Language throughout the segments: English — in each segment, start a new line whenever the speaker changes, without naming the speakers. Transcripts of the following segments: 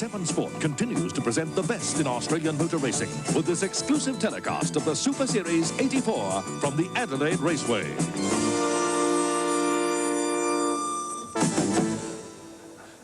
7 Sport continues to present the best in Australian motor racing with this exclusive telecast of the Super Series 84 from the Adelaide Raceway.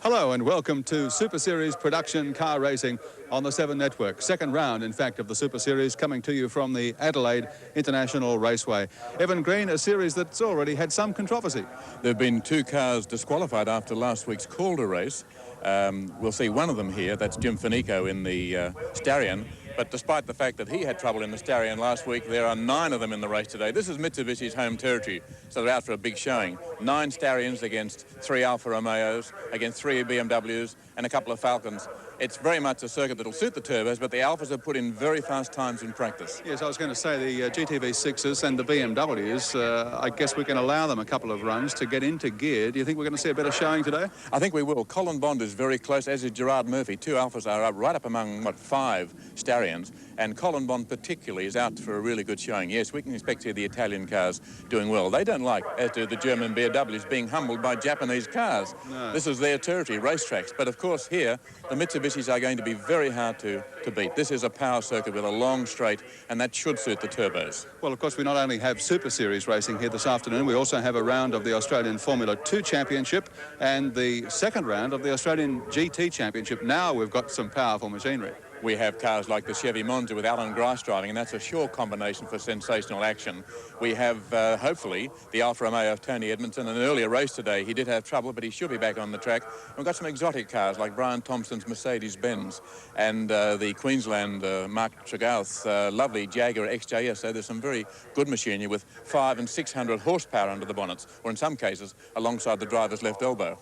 Hello and welcome to Super Series production car racing on the 7 Network. Second round, in fact, of the Super Series coming to you from the Adelaide International Raceway. Evan Green, a series that's already had some controversy.
There have been 2 cars disqualified after last week's Calder race. We'll see one of them here. That's Jim Finico in the Starion. But despite the fact that he had trouble in the Starion last week, there are 9 of them in the race today. This is Mitsubishi's home territory, so they're out for a big showing. 9 Starions against 3 Alfa Romeos, against 3 BMWs and a couple of Falcons. It's very much a circuit that'll suit the turbos, but the Alphas have put in very fast times in practice.
Yes, I was going to say the GTV6s and the BMWs, I guess we can allow them a couple of runs to get into gear. Do you think we're going to see a better showing today?
I think we will. Colin Bond is very close, as is Gerard Murphy. 2 Alphas are right up among, 5 Starions. And Colin Bond particularly is out for a really good showing. Yes, we can expect to see the Italian cars doing well. They don't like, as do the German BMWs, being humbled by Japanese cars.
No.
This is their territory, racetracks. But of course here, the Mitsubishis are going to be very hard to beat. This is a power circuit with a long straight, and that should suit the turbos.
Well, of course, we not only have Super Series racing here this afternoon, we also have a round of the Australian Formula 2 Championship and the second round of the Australian GT Championship. Now we've got some powerful machinery.
We have cars like the Chevy Monza with Alan Grice driving, and that's a sure combination for sensational action. We have, hopefully, the Alfa Romeo of Tony Edmondson. In an earlier race today, he did have trouble, but he should be back on the track. And we've got some exotic cars like Brian Thompson's Mercedes-Benz and the Queensland Mark Tregarth's lovely Jaguar XJS. So there's some very good machinery with 500 and 600 horsepower under the bonnets, or in some cases, alongside the driver's left elbow.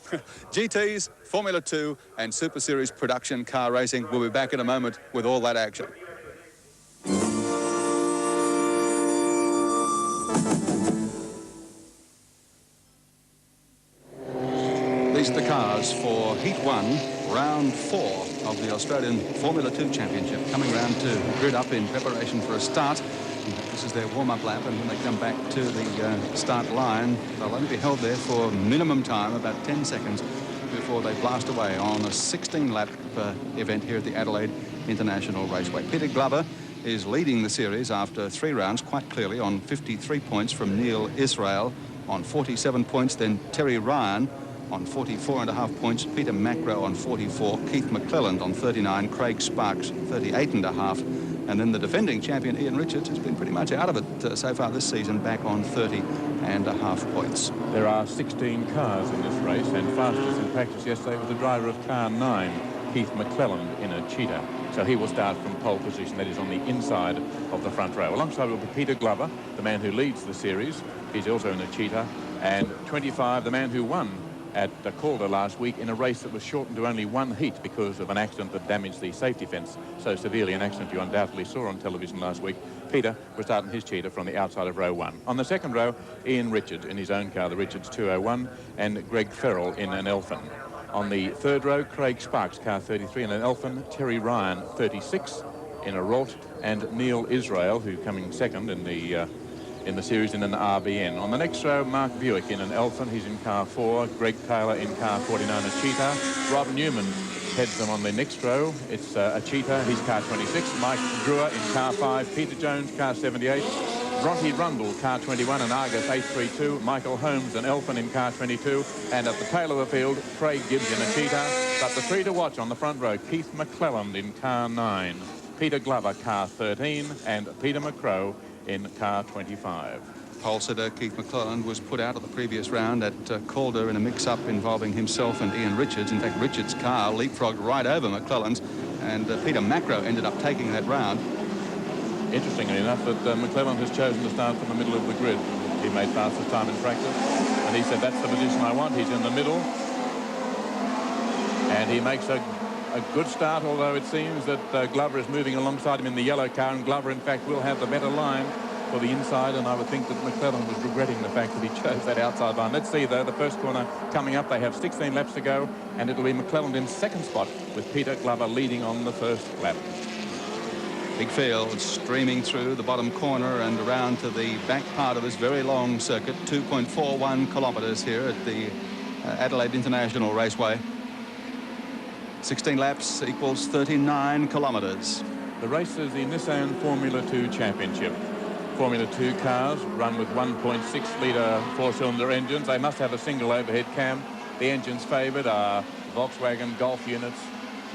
GTs, Formula 2 and Super Series production car racing. We'll be back in a moment with all that action. These are the cars for Heat 1, Round 4 of the Australian Formula 2 Championship, coming round to grid up in preparation for a start. This is their warm-up lap, and when they come back to the start line, they'll only be held there for minimum time, about 10 seconds, before they blast away on a 16-lap event here at the Adelaide International Raceway. Peter Glover is leading the series after 3 rounds quite clearly on 53 points from Neil Israel on 47 points, then Terry Ryan on 44.5 points, Peter Macro on 44, Keith McClelland on 39, Craig Sparks 38.5, and then the defending champion Ian Richards has been pretty much out of it so far this season, back on 30.5 points.
There are 16 cars in this race, and fastest in practice yesterday was the driver of car 9, Keith McClelland, in a Cheetah. So he will start from pole position, that is on the inside of the front row. Alongside will be Peter Glover, the man who leads the series. He's also in a Cheetah. And 25, the man who won at Calder last week in a race that was shortened to only 1 heat because of an accident that damaged the safety fence so severely, an accident you undoubtedly saw on television last week. Peter was starting his Cheetah from the outside of row 1. On the second row, Ian Richards in his own car, the Richards 201, and Greg Ferrell in an Elfin. On the third row, Craig Sparks, car 33, in an Elfin, Terry Ryan, 36, in a Rolt, and Neil Israel, who coming second in the series in an RBN. On the next row, Mark Buick in an Elfin. He's in car 4. Greg Taylor in car 49, a Cheetah. Rob Newman heads them on the next row. It's a Cheetah. He's car 26. Mike Brewer in car 5. Peter Jones, car 78. Bronte Rundle, car 21, and Argus 832. Michael Holmes, an Elfin, in car 22. And at the tail of the field, Craig Gibbs in a Cheetah. But the 3 to watch on the front row, Keith McClelland in car 9. Peter Glover, car 13, and Peter McCrow in car 25.
Pole sitter Keith McClelland was put out of the previous round at Calder in a mix-up involving himself and Ian Richards. In fact, Richards' car leapfrogged right over McClelland's, and Peter Macro ended up taking that round.
Interestingly enough, that McClelland has chosen to start from the middle of the grid. He made fastest time in practice, and he said, that's the position I want. He's in the middle, and he makes a good start, although it seems that Glover is moving alongside him in the yellow car, and Glover, in fact, will have the better line for the inside, and I would think that McClelland was regretting the fact that he chose that outside line. Let's see, though, the first corner coming up. They have 16 laps to go, and it'll be McClelland in second spot with Peter Glover leading on the first lap.
Big field streaming through the bottom corner and around to the back part of this very long circuit, 2.41 kilometres here at the Adelaide International Raceway. 16 laps equals 39 kilometres.
The race is the Nissan Formula 2 Championship. Formula 2 cars run with 1.6-litre four-cylinder engines. They must have a single overhead cam. The engines favoured are Volkswagen Golf units,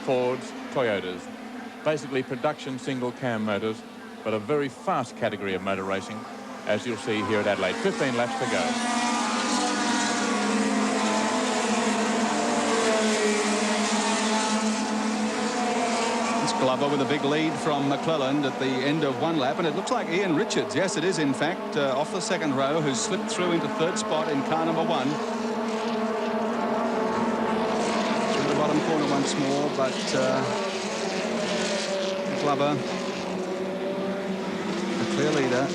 Fords, Toyotas. Basically production single cam motors, but a very fast category of motor racing, as you'll see here at Adelaide. 15 laps to go.
Glover with a big lead from McClelland at the end of one lap, and it looks like Ian Richards, yes it is in fact, off the second row, who's slipped through into third spot in car number 1. Through the bottom corner once more, but Glover, the clear leader.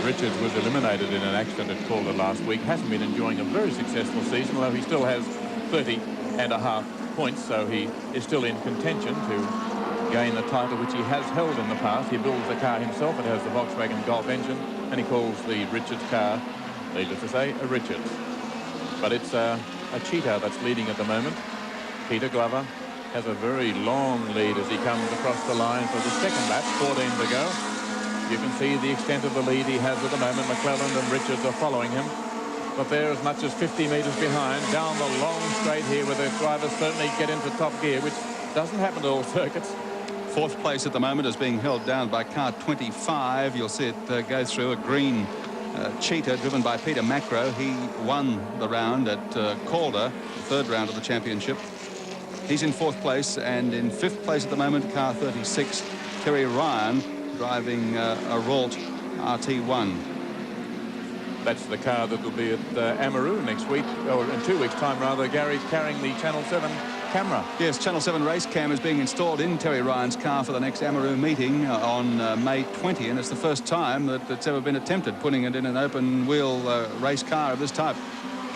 Richards was eliminated in an accident at Calder last week. Hasn't been enjoying a very successful season, although he still has 30.5 points, so he is still in contention to gain the title which he has held in the past. He builds the car himself. It has the Volkswagen Golf engine, and he calls the Richards car, needless to say, a Richards. But it's a cheetah that's leading at the moment. Peter Glover has a very long lead as he comes across the line for the second lap, 14 to go. You can see the extent of the lead he has at the moment. McClelland and Richards are following him, but they're as much as 50 metres behind down the long straight here, where the drivers certainly get into top gear, which doesn't happen at all circuits.
Fourth place at the moment is being held down by car 25. You'll see it go through a green cheetah driven by Peter Macro. He won the round at Calder, the third round of the championship. He's in fourth place, and in fifth place at the moment, car 36, Terry Ryan, driving a Ralt RT1.
That's the car that will be at Amaroo next week, or in 2 weeks' time rather. Gary's carrying the Channel 7 camera.
Yes, Channel 7 race cam is being installed in Terry Ryan's car for the next Amaroo meeting on May 20, and it's the first time that it's ever been attempted, putting it in an open wheel race car of this type.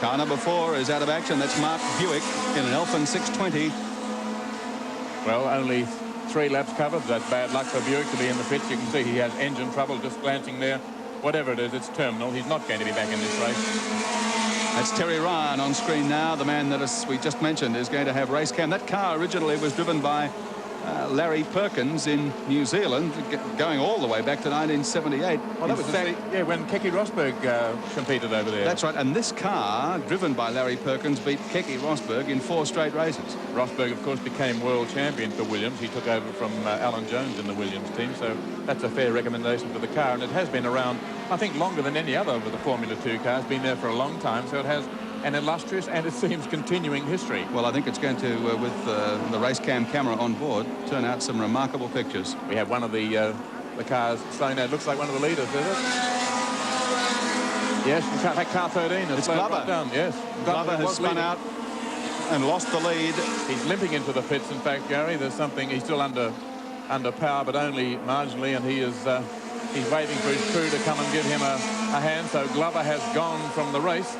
Car number 4 is out of action. That's Mark Buick in an Elfin 620.
Well, only 3 laps covered. That's bad luck for Buick to be in the pits. You can see he has engine trouble, just glancing there. Whatever it is, it's terminal. He's not going to be back in this race.
That's Terry Ryan on screen now. The man that we just mentioned is going to have race cam. That car originally was driven by Larry Perkins in New Zealand, going all the way back to 1978.
Well, that was when Keke Rosberg competed over there.
That's right, and this car, driven by Larry Perkins, beat Keke Rosberg in 4 straight races.
Rosberg, of course, became world champion for Williams. He took over from Alan Jones in the Williams team, so that's a fair recommendation for the car, and it has been around, I think, longer than any other of the Formula 2 cars. Been there for a long time, so it has an illustrious and, it seems, continuing history.
Well, I think it's going to, with the race cam camera on board, turn out some remarkable pictures.
We have one of the cars slowing down. It looks like one of the leaders, does it? Yes, in fact, car 13.
It's Glover.
Right down. Yes.
Glover has spun out and lost the lead.
He's limping into the pits, in fact, Gary. There's something, he's still under power, but only marginally, and he is he's waiting for his crew to come and give him a hand. So Glover has gone from the race.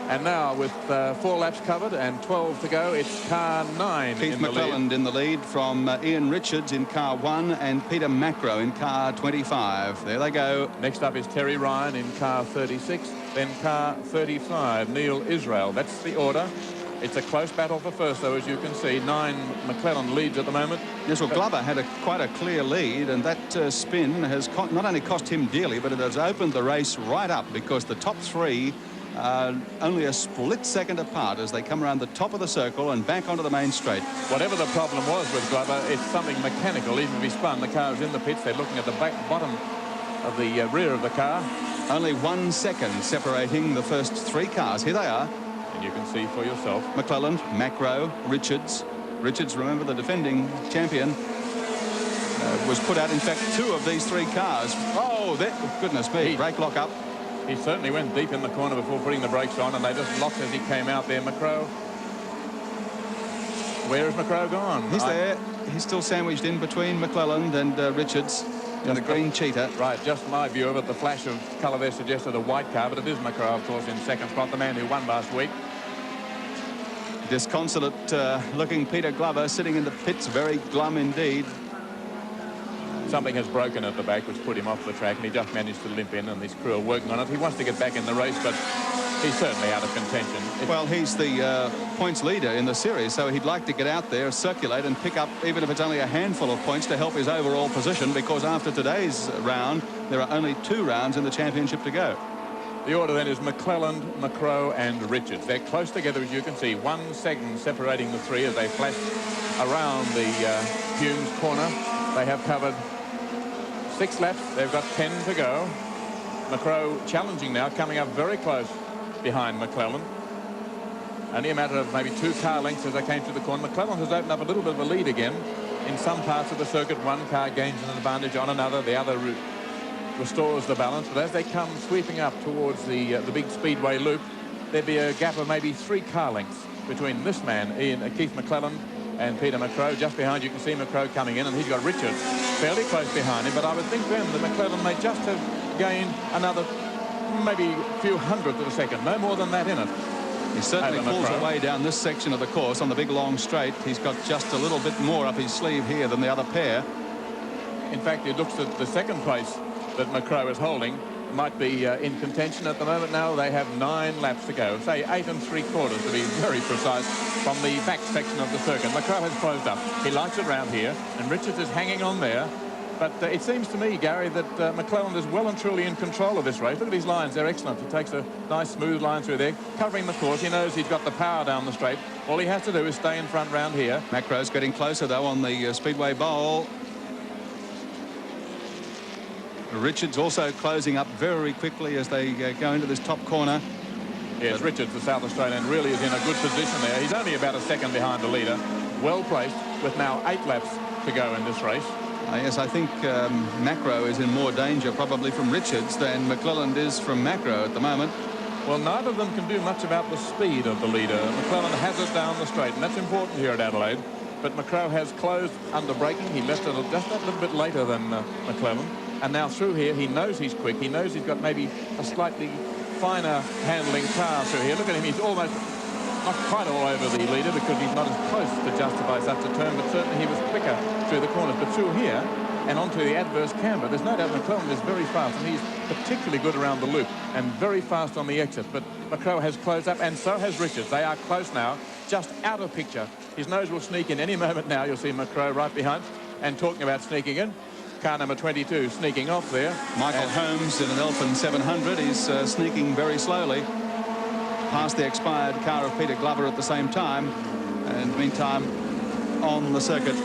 And now, with 4 laps covered and 12 to go, it's car 9
Keith McClelland in the lead from Ian Richards in car 1 and Peter Macro in car 25. There they go.
Next up is Terry Ryan in car 36, then car 35, Neil Israel. That's the order. It's a close battle for first, though, as you can see. 9 McClelland leads at the moment.
Yes, well, Glover had quite a clear lead, and that spin has not only cost him dearly, but it has opened the race right up, because the top 3 only a split second apart as they come around the top of the circle and back onto the main straight.
Whatever the problem was with Glover, it's something mechanical. Even if he spun, the car is in the pits. They're looking at the bottom of the rear of the car.
Only 1 second separating the first 3 cars. Here they are.
And you can see for yourself.
McClelland, Macro, Richards. Richards, remember, the defending champion, was put out, in fact, 2 of these 3 cars. Oh, goodness me, brake lock up.
He certainly went deep in the corner before putting the brakes on, and they just locked as he came out there. Macro. Where is Macro gone?
He's there. He's still sandwiched in between McClelland and Richards in the green cheetah.
Right, just my view of it. The flash of colour there suggested a white car, but it is Macro, of course, in second spot, the man who won last week.
Disconsolate looking Peter Glover sitting in the pits, very glum indeed.
something has broken at the back, which put him off the track, and he just managed to limp in, and his crew are working on it. He wants to get back in the race, but he's certainly out of contention.
Well, he's the points leader in the series, so he'd like to get out there, circulate, and pick up, even if it's only a handful of points, to help his overall position, because after today's round, there are only 2 rounds in the championship to go.
The order then is McClelland, McCrow and Richards. They're close together, as you can see. 1 second separating the 3 as they flash around the Humes corner. They have covered 6 laps. They've got 10 to go. McCrow challenging now, coming up very close behind McClelland. Only a matter of maybe 2 car lengths as they came through the corner. McClelland has opened up a little bit of a lead again. In some parts of the circuit, 1 car gains an advantage on another. The other restores the balance, but as they come sweeping up towards the big speedway loop, there'd be a gap of maybe 3 car lengths between this man, Keith McClelland, and Peter McCrow. Just behind you can see McCrow coming in, and he's got Richards fairly close behind him, but I would think then that McClelland may just have gained another maybe a few hundredths of a second, no more than that in it.
He certainly pulls away down this section of the course on the big long straight. He's got just a little bit more up his sleeve here than the other pair.
In fact, it looks at the second place that McCrow is holding might be in contention at the moment. Now they have 9 laps to go, say 8 3/4 to be very precise, from the back section of the circuit. McCrow has closed up. He likes it round here, and Richards is hanging on there. But it seems to me, Gary, that McClelland is well and truly in control of this race. Look at his lines, they're excellent. He takes a nice smooth line through there, covering the course. He knows he's got the power down the straight. All he has to do is stay in front round here.
Macrow's getting closer though on the Speedway Bowl. Richards also closing up very quickly as they go into this top corner.
Yes, Richards, the South Australian, really is in a good position there. He's only about a second behind the leader. Well placed, with now 8 laps to go in this race.
Yes, I think Macrow is in more danger probably from Richards than McClelland is from Macrow at the moment.
Well, neither of them can do much about the speed of the leader. McClelland has it down the straight, and that's important here at Adelaide. But McCrow has closed under braking. He left it just a little bit later than McClelland. And now through here, he knows he's quick. He knows he's got maybe a slightly finer handling car through here. Look at him. He's almost not quite all over the leader because he's not as close to justify such a turn, but certainly he was quicker through the corners. But through here and onto the adverse camber, there's no doubt McClelland is very fast, and he's particularly good around the loop and very fast on the exit. But McCrow has closed up, and so has Richards. They are close now, just out of picture. His nose will sneak in any moment now. You'll see McCrow right behind. And talking about sneaking in, car number 22 sneaking off there.
Michael Holmes in an Elfin 700. He's sneaking very slowly past the expired car of Peter Glover at the same time. And meantime, on the circuit,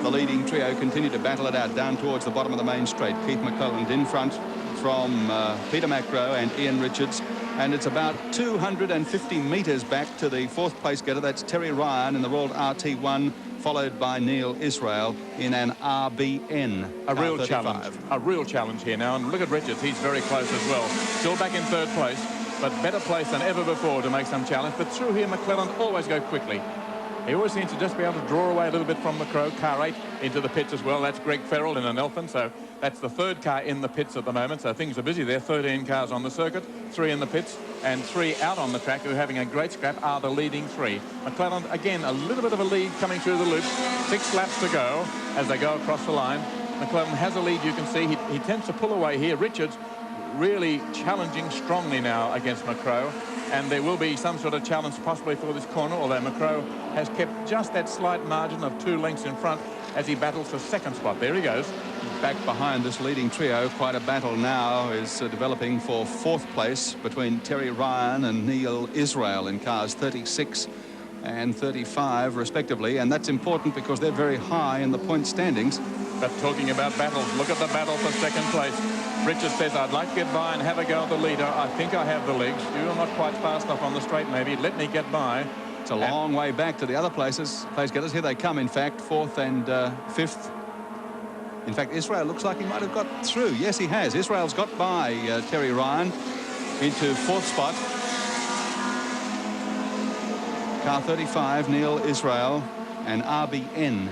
the leading trio continue to battle it out down towards the bottom of the main straight. Keith McClelland in front from Peter Macrow and Ian Richards. And it's about 250 metres back to the 4th place getter. That's Terry Ryan in the Royal RT1, followed by Neil Israel in an RBN.
A real challenge here now. And look at Richards, he's very close as well. Still back in 3rd place, but better place than ever before to make some challenge. But through here, McClelland always go quickly. He always seems to just be able to draw away a little bit from McCrow. Car 8 into the pits as well. That's Greg Ferrell in an Elfin, so that's the 3rd car in the pits at the moment. So things are busy there. 13 cars on the circuit, 3 in the pits, and 3 out on the track who are having a great scrap are the leading 3. McClelland, again, a little bit of a lead coming through the loop. 6 laps to go as they go across the line. McClelland has a lead, you can see. He tends to pull away here. Richards really challenging strongly now against McCrow. And there will be some sort of challenge possibly for this corner, although McCrow has kept just that slight margin of 2 lengths in front as he battles for 2nd spot. There he goes.
Back behind this leading trio, quite a battle now is developing for 4th place between Terry Ryan and Neil Israel in cars 36 and 35 respectively, and that's important because they're very high in the point standings.
But talking about battles, look at the battle for 2nd place. Richards says, I'd like to get by and have a go at the leader. I think I have the legs. You're not quite fast enough on the straight, maybe. Let me get by.
It's a long way back to the other place getters. Here they come, in fact, 4th and 5th. In fact, Israel looks like he might have got through. Yes, he has. Israel's got by Terry Ryan into 4th spot. Car 35, Neil Israel and RBN.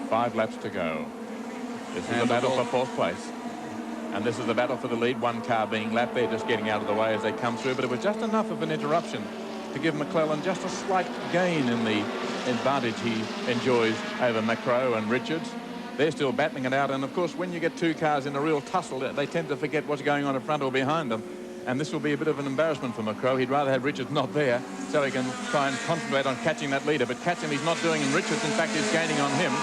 5 laps to go. This is the battle for 4th place. And this is the battle for the lead. 1 car being lapped. They're just getting out of the way as they come through. But it was just enough of an interruption to give McClelland just a slight gain in the advantage he enjoys over Macrow and Richards. they're still battling it out. And of course, when you get two cars in a real tussle, they tend to forget what's going on in front or behind them. And this will be a bit of an embarrassment for McCrow. He'd rather have Richards not there so he can try and concentrate on catching that leader. But catch him he's not doing, and Richards, in fact, is gaining on him.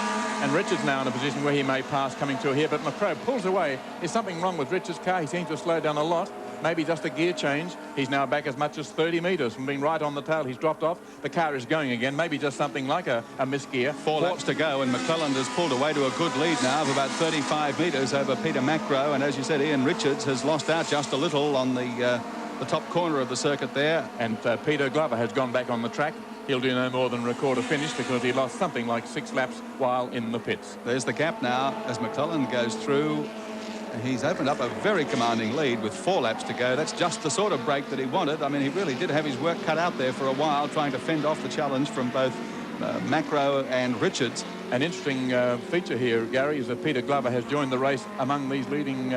And Richards now in a position where he may pass coming through here. But McCrow pulls away. There's something wrong with Richards' car. He seems to have slowed down a lot. Maybe just a gear change. He's now back as much as 30 metres from being right on the tail. He's dropped off. The car is going again. Maybe just something like a misgear.
4 laps to go, and McClelland has pulled away to a good lead now of about 35 metres over Peter Macro. And as you said, Ian Richards has lost out just a little on the top corner of the circuit there.
And Peter Glover has gone back on the track. He'll do no more than record a finish because he lost something like 6 laps while in the pits.
There's the gap now as McClelland goes through. He's opened up a very commanding lead with 4 laps to go. That's just the sort of break that he wanted. I mean, he really did have his work cut out there for a while, trying to fend off the challenge from both Macro and Richards.
An interesting feature here, Gary, is that Peter Glover has joined the race among these leading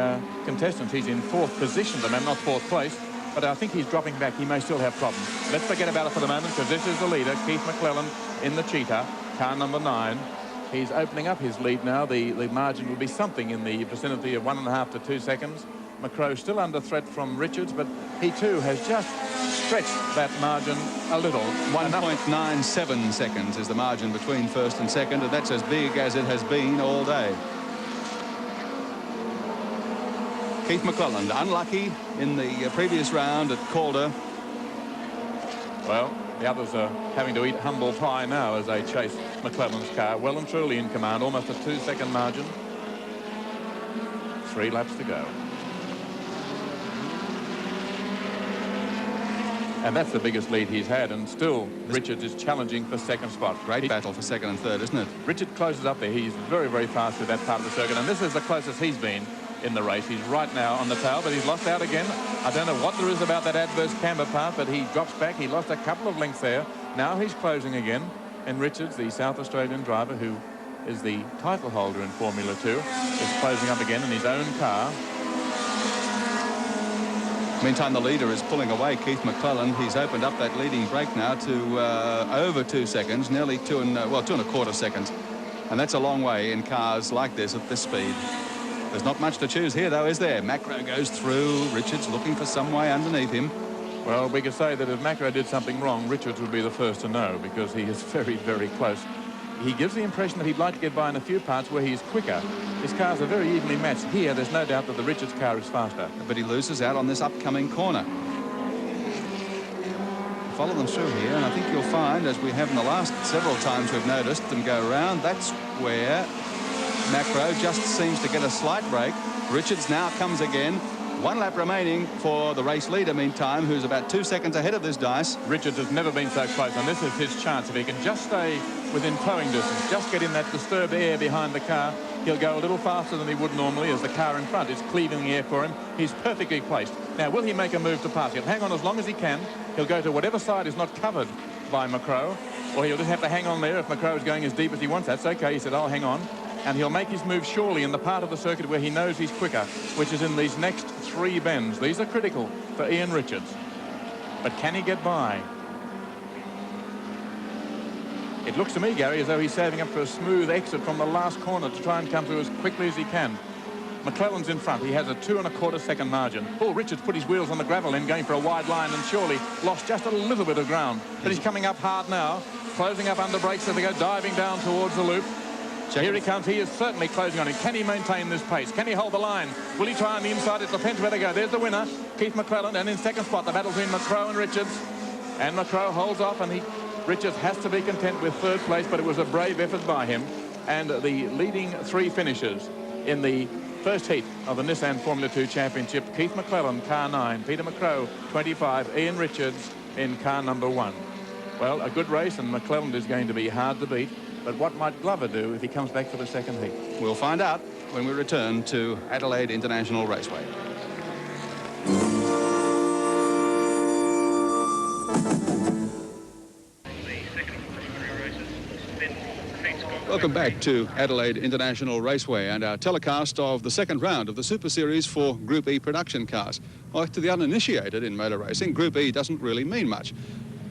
contestants. He's in 4th position, but not 4th place. But I think he's dropping back. He may still have problems. Let's forget about it for the moment, because this is the leader, Keith McClelland, in the Cheetah, car number 9. He's opening up his lead now. The margin will be something in the vicinity of 1.5 to 2 seconds. McCrow still under threat from Richards, but he too has just stretched that margin a little.
1.97 seconds is the margin between first and second, and that's as big as it has been all day. Keith McClelland, unlucky in the previous round at Calder.
Well, the others are having to eat humble pie now as they chase McClelland's car. Well and truly in command, almost a 2-second margin. 3 laps to go. And that's the biggest lead he's had, and still Richards is challenging for second spot.
Great battle for second and third, isn't it?
Richard closes up there. He's very, very fast through that part of the circuit, and this is the closest he's been in the race. He's right now on the tail, but he's lost out again. I don't know what there is about that adverse camber part, but he drops back. He lost a couple of lengths there. Now he's closing again, and Richards, the South Australian driver who is the title holder in Formula 2, is closing up again in his own car.
Meantime, the leader is pulling away, Keith McClelland. He's opened up that leading break now to over 2 seconds, nearly 2.25 seconds. And that's a long way in cars like this at this speed. There's not much to choose here, though, is there? Macro goes through. Richards looking for some way underneath him.
Well, we could say that if Macro did something wrong, Richards would be the first to know, because he is very, very close. He gives the impression that he'd like to get by in a few parts where he's quicker. His cars are very evenly matched. Here, there's no doubt that the Richards car is faster.
But he loses out on this upcoming corner. Follow them through here, and I think you'll find, as we have in the last several times we've noticed them go around, that's where Macro just seems to get a slight break. Richards now comes again. 1 lap remaining for the race leader, meantime, who's about 2 seconds ahead of this dice.
Richards has never been so close, and this is his chance. If he can just stay within towing distance, just get in that disturbed air behind the car, he'll go a little faster than he would normally as the car in front is cleaving the air for him. He's perfectly placed. Now, will he make a move to pass? He'll hang on as long as he can. He'll go to whatever side is not covered by Macro, or he'll just have to hang on there. If Macro is going as deep as he wants, that's okay. He said, I'll hang on. And he'll make his move surely in the part of the circuit where he knows he's quicker, which is in these next 3 bends. These are critical for Ian Richards. But can he get by? It looks to me, Gary, as though he's saving up for a smooth exit from the last corner to try and come through as quickly as he can. McClelland's in front. He has a 2.25 second margin. Oh, Richards put his wheels on the gravel end, going for a wide line, and surely lost just a little bit of ground. But he's coming up hard now, closing up under brakes as they go diving down towards the loop. Here he comes. He is certainly closing on him. Can he maintain this pace? Can he hold the line? Will he try on the inside? It depends where they go. There's the winner, Keith McClelland, and in second spot, the battle between Macro and Richards. And Macro holds off, and Richards has to be content with 3rd place, but it was a brave effort by him. And the leading 3 finishers in the first heat of the Nissan Formula 2 Championship: Keith McClelland, car 9, Peter Macro, 25, Ian Richards in car number 1. Well, a good race, and McClelland is going to be hard to beat. But what might Glover do if he comes back for the second heat? We'll find out when we return to Adelaide International Raceway. Welcome back to Adelaide International Raceway and our telecast of the second round of the Super Series for Group E production cars. Well, to the uninitiated in motor racing, Group E doesn't really mean much.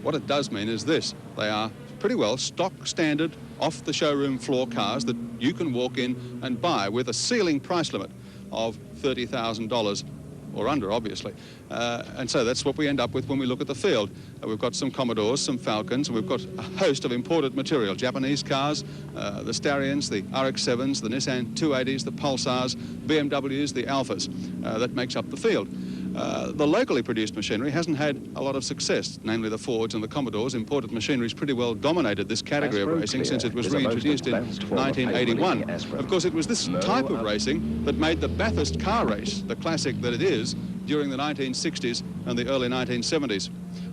What it does mean is this: they are pretty well stock standard
off the showroom floor cars that you can walk in and buy with a ceiling price limit of $30,000 or under, obviously. And so that's what we end up with when we look at the field. We've got some Commodores, some Falcons, we've got a host of imported material, Japanese cars, the Starions, the RX-7s, the Nissan 280s, the Pulsars, BMWs, the Alphas. That makes up the field. The locally produced machinery hasn't had a lot of success, namely the Fords and the Commodores. Imported machinery's pretty well dominated this category of racing since it was reintroduced in 1981. Of course, it was this type of racing that made the Bathurst car race the classic that it is during the 1960s and the early 1970s.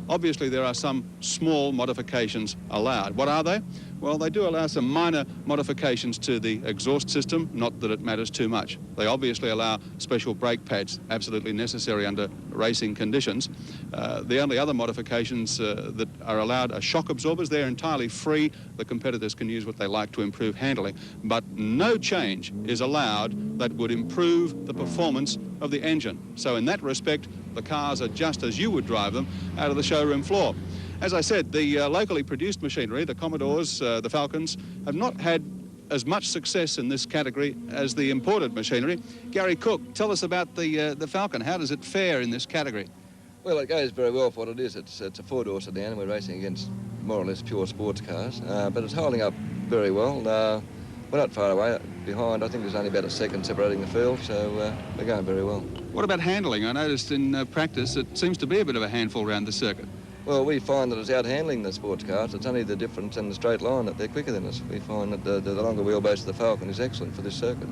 Obviously, there are some small modifications allowed. What are they? Well, they do allow some minor modifications to the exhaust system, not that it matters too much. They obviously allow special brake pads, absolutely necessary under racing conditions. The only other modifications that are allowed are shock absorbers. They're entirely free. The competitors can use what they like to improve handling. But no change is allowed that would improve the performance of the engine. So in that respect, the cars are just as you would drive them out of the showroom floor. As I said, the locally produced machinery, the Commodores, the Falcons, have not had as much success in this category as the imported machinery. Gary Cook, tell us about the Falcon. How does it fare in this category?
Well, it goes very well for what it is. It's a four-door sedan, and we're racing against more or less pure sports cars, but it's holding up very well. We're not far away behind. I think there's only about a second separating the field, so we're going very well.
What about handling? I noticed in practice it seems to be a bit of a handful around the circuit.
Well, we find that it's out-handling the sports cars. It's only the difference in the straight line that they're quicker than us. We find that the longer wheelbase of the Falcon is excellent for this circuit.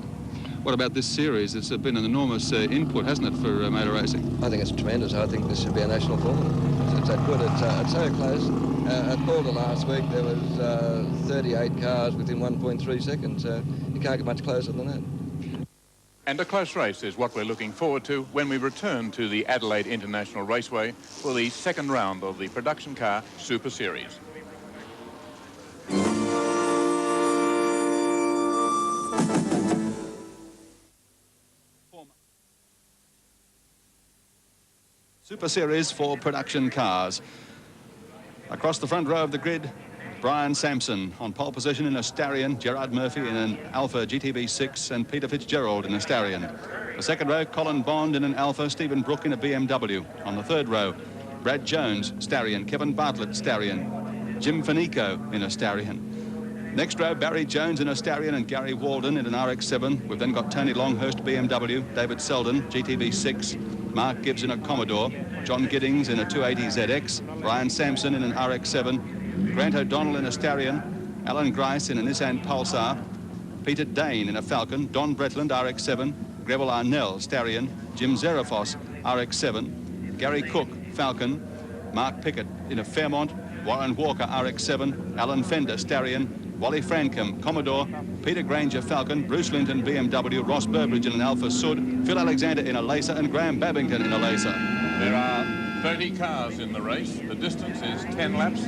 What about this series? It's been an enormous input, hasn't it, for motor racing?
I think it's tremendous. I think this should be a national formula. It's that good. It's so close. At Boulder last week, there was 38 cars within 1.3 seconds, so you can't get much closer than that.
And a close race is what we're looking forward to when we return to the Adelaide International Raceway for the second round of the production car Super Series.
Super Series for production cars. Across the front row of the grid, Brian Sampson on pole position in a Starion, Gerard Murphy in an Alpha GTB6 and Peter Fitzgerald in a Starion. The second row, Colin Bond in an Alpha, Stephen Brook in a BMW. On the third row, Brad Jones, Starion, Kevin Bartlett, Starion, Jim Fanico in a Starion. Next row, Barry Jones in a Starion and Gary Walden in an RX-7. We've then got Tony Longhurst, BMW, David Selden, GTB6, Mark Gibbs in a Commodore, John Giddings in a 280ZX, Brian Sampson in an RX-7, Grant O'Donnell in a Starion, Alan Grice in a Nissan Pulsar, Peter Dane in a Falcon, Don Bretland, RX-7, Greville Arnell, Starion, Jim Zerafos, RX-7, Gary Cook, Falcon, Mark Pickett in a Fairmont, Warren Walker, RX-7, Alan Fender, Starion, Wally Francombe, Commodore, Peter Granger, Falcon, Bruce Linton, BMW, Ross Burbridge in an Alpha Sud, Phil Alexander in a Laser, and Graham Babington in a Laser.
There are 30 cars in the race. The distance is 10 laps.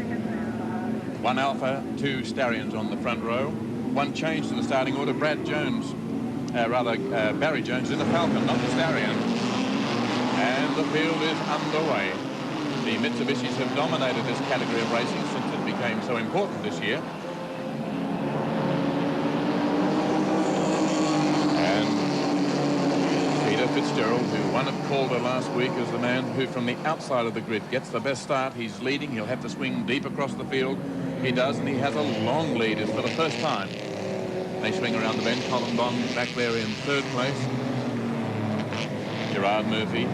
One Alpha, two Starions on the front row. One change to the starting order. Barry Jones in the Falcon, not the Starion. And the field is underway. The Mitsubishis have dominated this category of racing since it became so important this year. Fitzgerald, who won at Calder last week, is the man who from the outside of the grid gets the best start. He's leading. He'll have to swing deep across the field. He does, and he has a long lead. It's for the first time. They swing around the bend. Colin Bond back there in third place. Gerard Murphy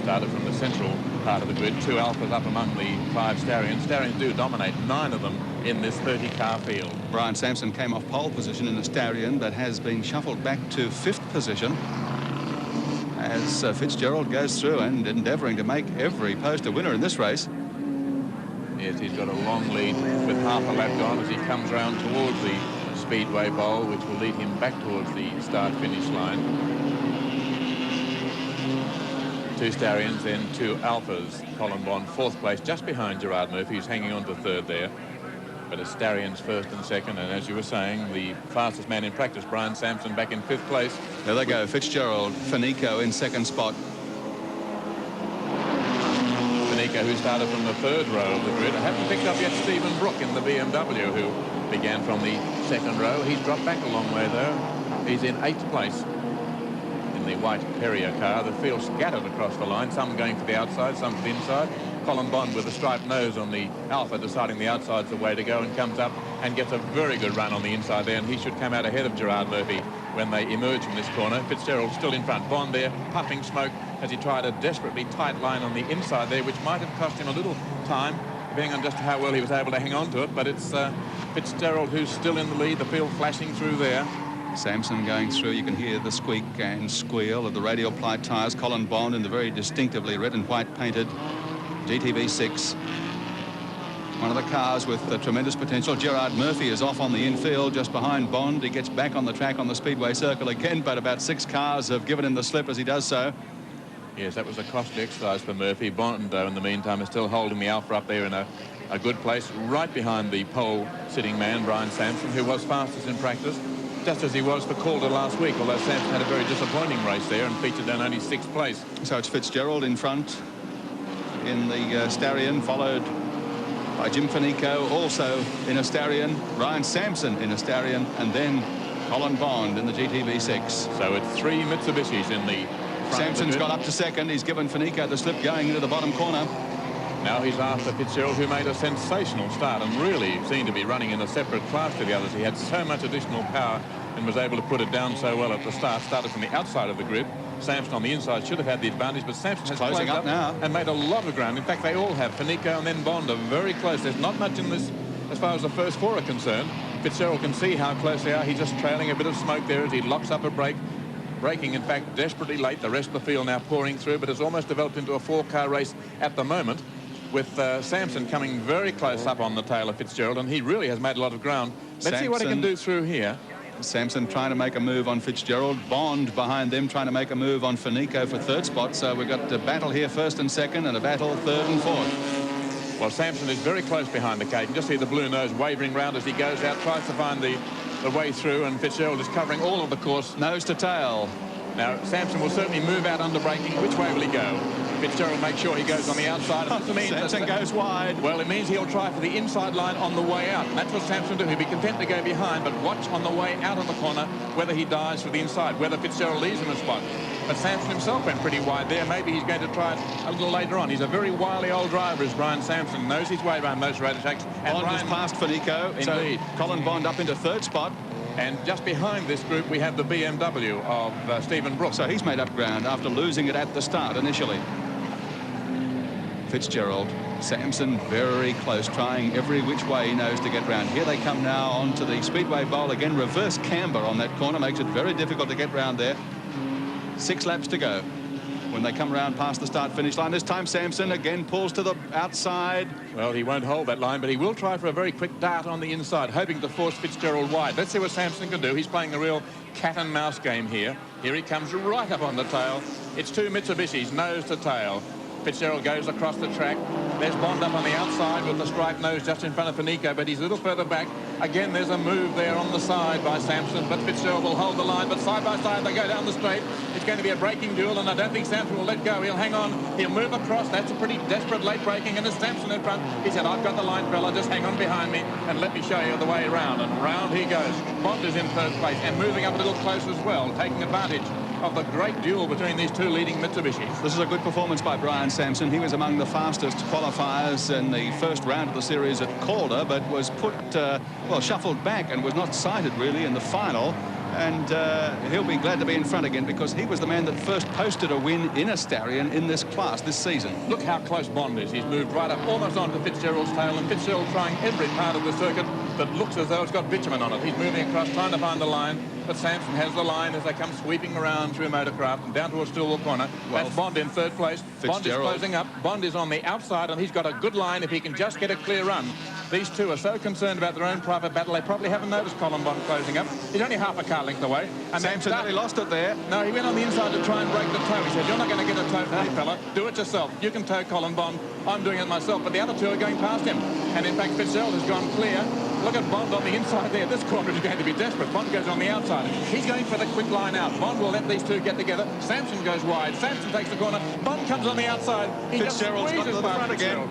started from the central part of the grid. Two Alphas up among the five Starions. Starions do dominate, 9 of them in this 30-car field.
Brian Sampson came off pole position in the Starion, but has been shuffled back to 5th position as Fitzgerald goes through and endeavouring to make every post a winner in this race.
Yes, he's got a long lead with half a lap gone as he comes round towards the Speedway Bowl, which will lead him back towards the start-finish line. 2 Starions, then 2 Alphas. Colin Bond, 4th place, just behind Gerard Murphy, who's hanging on to 3rd there. But it's Starions 1st and 2nd, and as you were saying, the fastest man in practice, Brian Sampson, back in 5th place.
There they go, Fitzgerald, Fanico in 2nd spot.
Fanico Finico, who started from the third row of the grid. I haven't picked up yet Stephen Brook in the BMW, who began from the second row. He's dropped back a long way, though. He's in 8th place in the white Perrier car. The field scattered across the line, some going for the outside, some for the inside. Colin Bond with a striped nose on the Alpha, deciding the outside's the way to go, and comes up and gets a very good run on the inside there, and he should come out ahead of Gerard Murphy when they emerge from this corner. Fitzgerald still in front. Bond there, puffing smoke as he tried a desperately tight line on the inside there, which might have cost him a little time, depending on just how well he was able to hang on to it. But it's Fitzgerald who's still in the lead, the field flashing through there.
Samson going through. You can hear the squeak and squeal of the radial plied tyres. Colin Bond in the very distinctively red and white painted GTV 6. One of the cars with tremendous potential. Gerard Murphy is off on the infield just behind Bond. He gets back on the track on the Speedway Circle again, but about 6 cars have given him the slip as he does so.
Yes, that was a costly exercise for Murphy. Bond, though, in the meantime, is still holding the Alpha up there in a good place, right behind the pole sitting man, Brian Sampson, who was fastest in practice, just as he was for Calder last week, although Sampson had a very disappointing race there and featured in only 6th place.
So it's Fitzgerald in front in the Starion, followed by Jim Finico, also in a Starion, Ryan Sampson in a Starion, and then Colin Bond in the GTV 6.
So it's 3 Mitsubishis in the front.
Sampson's got up to second. He's given Finico the slip going into the bottom corner.
Now he's after Fitzgerald, who made a sensational start and really seemed to be running in a separate class to the others. He had so much additional power and was able to put it down so well at the start. Started from the outside of the grid. Sampson on the inside should have had the advantage, but Sampson has
closing up now
and made a lot of ground. In fact, they all have. Finico and then Bond are very close. There's not much in this as far as the first 4 are concerned. Fitzgerald can see how close they are. He's just trailing a bit of smoke there as he locks up a brake. Braking, in fact, desperately late. The rest of the field now pouring through, but it's almost developed into a 4-car race at the moment, with Sampson coming very close up on the tail of Fitzgerald, and he really has made a lot of ground. Let's see what he can do through here.
Sampson trying to make a move on Fitzgerald. Bond behind them trying to make a move on Finico for 3rd spot. So we've got a battle here, 1st and 2nd, and a battle 3rd and 4th.
Well, Sampson is very close behind the cage. You can just see the blue nose wavering round as he goes out, tries to find the way through, and Fitzgerald is covering all of the course.
Nose to tail.
Now, Sampson will certainly move out under braking. Which way will he go? Fitzgerald makes sure he goes on the outside.
Sampson goes wide.
Well, it means he'll try for the inside line on the way out. And that's what Sampson will do. He'll be content to go behind, but watch on the way out of the corner whether he dives for the inside, whether Fitzgerald leaves him a spot. But Sampson himself went pretty wide there. Maybe he's going to try it a little later on. He's a very wily old driver, as Brian Sampson. Knows his way around most racetracks. And
Bond has passed Finico.
Indeed.
So Colin Bond up into 3rd spot.
And just behind this group, we have the BMW of Stephen Brook.
So he's made up ground after losing it at the start initially. Fitzgerald, Sampson very close, trying every which way he knows to get round. Here they come now onto the Speedway Bowl again. Reverse camber on that corner makes it very difficult to get round there. 6 laps to go when they come around past the start-finish line. This time Sampson again pulls to the outside.
Well, he won't hold that line, but he will try for a very quick dart on the inside, hoping to force Fitzgerald wide. Let's see what Sampson can do. He's playing the real cat and mouse game here. Here he comes right up on the tail. It's 2 Mitsubishis, nose to tail. Fitzgerald goes across the track. There's Bond up on the outside with the striped nose just in front of Finico, but he's a little further back. Again, there's a move there on the side by Sampson, but Fitzgerald will hold the line. But side by side, they go down the straight. It's going to be a braking duel, and I don't think Sampson will let go. He'll hang on. He'll move across. That's a pretty desperate late braking, and there's Sampson in front. He said, I've got the line, fella. Just hang on behind me, and let me show you the way around. And round he goes. Bond is in 3rd place, and moving up a little close as well, taking advantage of the great duel between these 2 leading Mitsubishis.
This is a good performance by Brian Sampson. He was among the fastest qualifiers in the first round of the series at Calder, but was put, well, shuffled back and was not sighted really in the final. And he'll be glad to be in front again, because he was the man that first posted a win in a Starion in this class this season.
Look how close Bond is. He's moved right up almost onto Fitzgerald's tail, and Fitzgerald trying every part of the circuit that looks as though it's got bitumen on it. He's moving across, trying to find the line, but Sampson has the line as they come sweeping around through Motorcraft and down towards Stillwell Corner. Well, that's Bond in 3rd place. Bond is closing up. Bond is on the outside, and he's got a good line if he can just get a clear run. These 2 are so concerned about their own private battle, they probably haven't noticed Colin Bond closing up. He's only half a car length away. And
Sampson nearly lost it there.
No, he went on the inside to try and break the toe. He said, you're not going to get a toe from me, fella. Do it yourself. You can tow Colin Bond. I'm doing it myself. But the other 2 are going past him. And in fact, Fitzgerald has gone clear. Look at Bond on the inside there. This corner is going to be desperate. Bond goes on the outside. He's going for the quick line out. Bond will let these two get together. Sampson goes wide. Sampson takes the corner. Bond comes on the outside. He
Fitzgerald's got to the front again.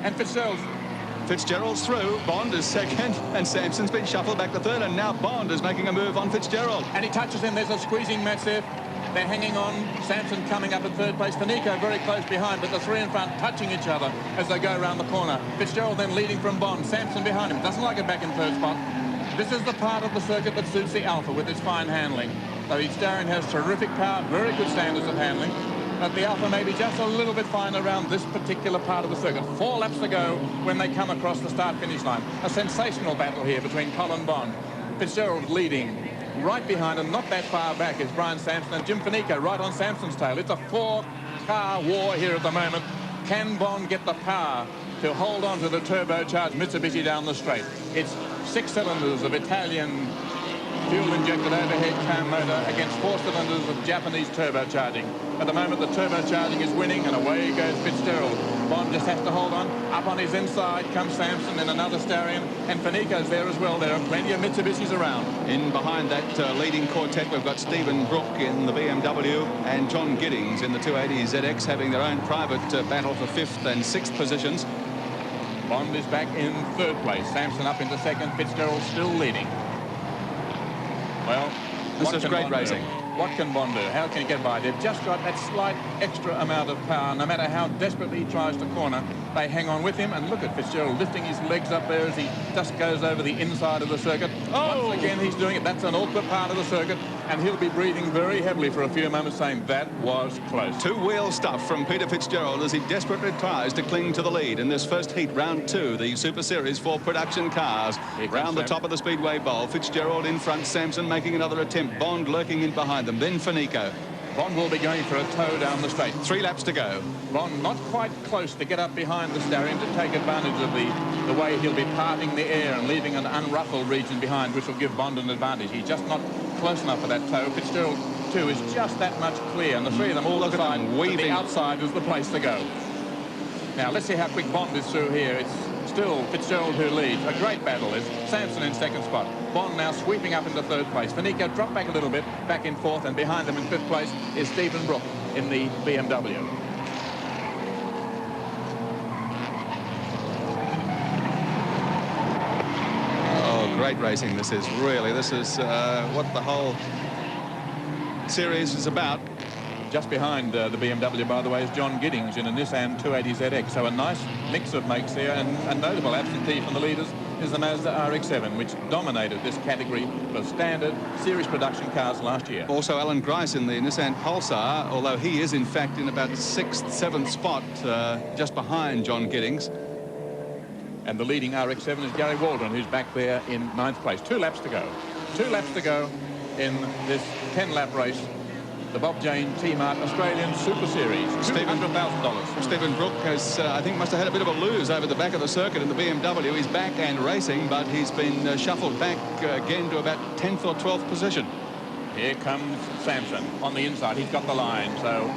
And
Fitzgerald's through. Bond is second, and Sampson's been shuffled back to third, and now Bond is making a move on Fitzgerald.
And he touches him. There's a squeezing match there. They're hanging on. Sampson coming up in third place. Fanico very close behind, but the three in front touching each other as they go around the corner. Fitzgerald then leading from Bond. Sampson behind him. Doesn't like it back in third spot. This is the part of the circuit that suits the Alpha with its fine handling. So each Darren has terrific power, very good standards of handling. But the Alpha may be just a little bit fine around this particular part of the circuit. 4 laps to go when they come across the start-finish line. A sensational battle here between Colin Bond. Fitzgerald leading. Right behind him, not that far back, is Brian Sampson and Jim Fanico right on Sampson's tail. It's a 4-car war here at the moment. Can Bond get the power to hold on to the turbocharged Mitsubishi down the straight? It's 6 cylinders of Italian fuel-injected overhead cam motor against 4 cylinders of Japanese turbocharging. At the moment, the turbocharging is winning, and away goes Fitzgerald. Bond just has to hold on. Up on his inside comes Sampson and another Starion, and Fanico's there as well. There are plenty of Mitsubishis around.
In behind that leading quartet, we've got Stephen Brook in the BMW and John Giddings in the 280 ZX having their own private battle for 5th and 6th positions.
Bond is back in third place. Sampson up into second. Fitzgerald still leading. Well,
this is great racing.
What can Bond do? How can he get by? They've just got that slight extra amount of power. No matter how desperately he tries to corner, they hang on with him. And look at Fitzgerald lifting his legs up there as he just goes over the inside of the circuit. Oh! Once again, he's doing it. That's an awkward part of the circuit. And he'll be breathing very heavily for a few moments, saying that was close.
Two-wheel stuff from Peter Fitzgerald as he desperately tries to cling to the lead in this first heat, round 2, the Super Series 4 production cars. Round the top of the Speedway Bowl, Fitzgerald in front, Sampson making another attempt, Bond lurking in behind them, then Fanico.
Bond will be going for a tow down the straight.
3 laps to go.
Bond not quite close to get up behind the Starion to take advantage of the way he'll be parting the air and leaving an unruffled region behind, which will give Bond an advantage. He's just not close enough for that tow. Fitzgerald, too, is just that much clear, and the three of them all decide that the outside is the place to go. Now, let's see how quick Bond is through here. It's still Fitzgerald who leads. A great battle is Sampson in second spot. Bond now sweeping up into third place. Fanico dropped back a little bit, back in fourth, and behind them in fifth place is Stephen Brook in the BMW.
Oh, great racing this is, really. This is what the whole series is about.
Just behind the BMW, by the way, is John Giddings in a Nissan 280 ZX. So a nice mix of makes here, and a notable absentee from the leaders is the Mazda RX-7, which dominated this category for standard series production cars last year.
Also Alan Grice in the Nissan Pulsar, although he is in fact in about 6th, 7th spot, just behind John Giddings.
And the leading RX-7 is Gary Waldron, who's back there in 9th place. 2 laps to go. 2 laps to go in this 10-lap race. The Bob Jane T-Mart Australian Super Series, $200,000.
Stephen Brook has, I think, must have had a bit of a lose over the back of the circuit in the BMW. He's back and racing, but he's been shuffled back again to about 10th or 12th position.
Here comes Sampson on the inside. He's got the line, so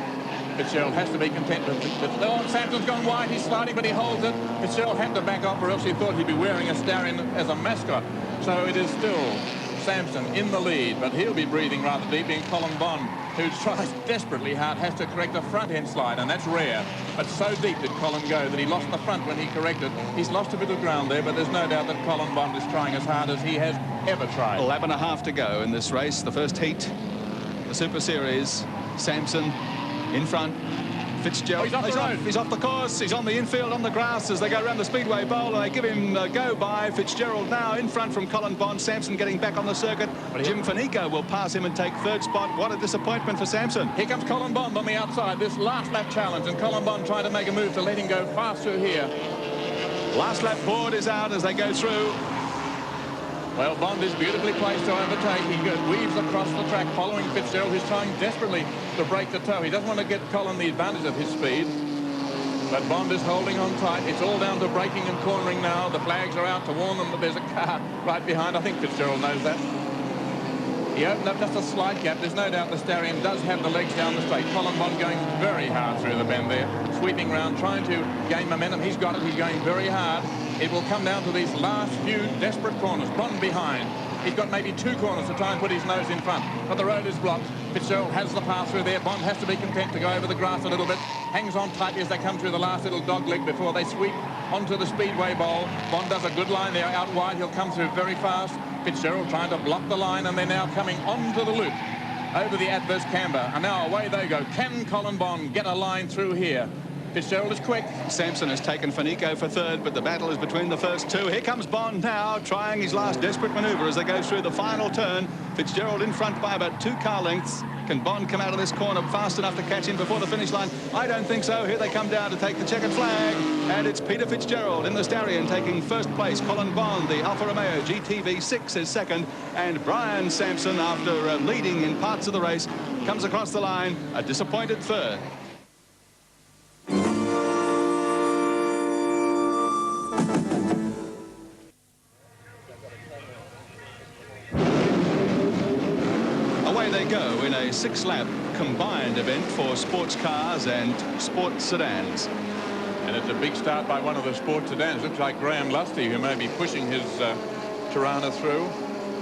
Fitzgerald has to be content with it. Oh, Sampson's gone wide. He's sliding, but he holds it. Fitzgerald had to back off, or else he thought he'd be wearing a Starion as a mascot. So it is still Sampson in the lead, but he'll be breathing rather deep in Colin Bond, who tries desperately hard, has to correct a front-end slide, and that's rare. But so deep did Colin go that he lost the front when he corrected. He's lost a bit of ground there, but there's no doubt that Colin Bond is trying as hard as he has ever tried.
A lap and a half to go in this race, the first heat, the Super Series. Sampson in front. Fitzgerald, he's off the course, he's on the infield, on the grass as they go around the Speedway Bowl, and they give him a go by. Fitzgerald now in front from Colin Bond. Sampson getting back on the circuit. Jim Fanico will pass him and take third spot. What a disappointment for Sampson.
Here comes Colin Bond on the outside, this last lap challenge, and Colin Bond trying to make a move to let him go fast through here.
Last lap board is out as they go through.
Well, Bond is beautifully placed to overtake. He weaves across the track following Fitzgerald, who's trying desperately to break the toe. He doesn't want to get Colin the advantage of his speed. But Bond is holding on tight. It's all down to braking and cornering now. The flags are out to warn them that there's a car right behind. I think Fitzgerald knows that. He opened up just a slight gap. There's no doubt the Starion does have the legs down the straight. Colin Bond going very hard through the bend there. Sweeping round, trying to gain momentum. He's got it. He's going very hard. It will come down to these last few desperate corners. Bond behind. He's got maybe 2 corners to try and put his nose in front, but the road is blocked. Fitzgerald has the pass through there. Bond has to be content to go over the grass a little bit. Hangs on tightly as they come through the last little dog leg before they sweep onto the speedway bowl. Bond does a good line there out wide. He'll come through very fast. Fitzgerald trying to block the line, and they're now coming onto the loop over the adverse camber. And now away they go. Can Colin Bond get a line through here? Fitzgerald is quick.
Sampson has taken Fanico for third, but the battle is between the first two. Here comes Bond now, trying his last desperate manoeuvre as they go through the final turn. Fitzgerald in front by about 2 car lengths. Can Bond come out of this corner fast enough to catch him before the finish line? I don't think so. Here they come down to take the checkered flag. And it's Peter Fitzgerald in the Starion taking first place. Colin Bond, the Alfa Romeo GTV6, is second. And Brian Sampson, after leading in parts of the race, comes across the line, a disappointed third. They go in a 6-lap combined event for sports cars and sports sedans.
And it's a big start by one of the sports sedans. Looks like Graham Lusty, who may be pushing his Tirana through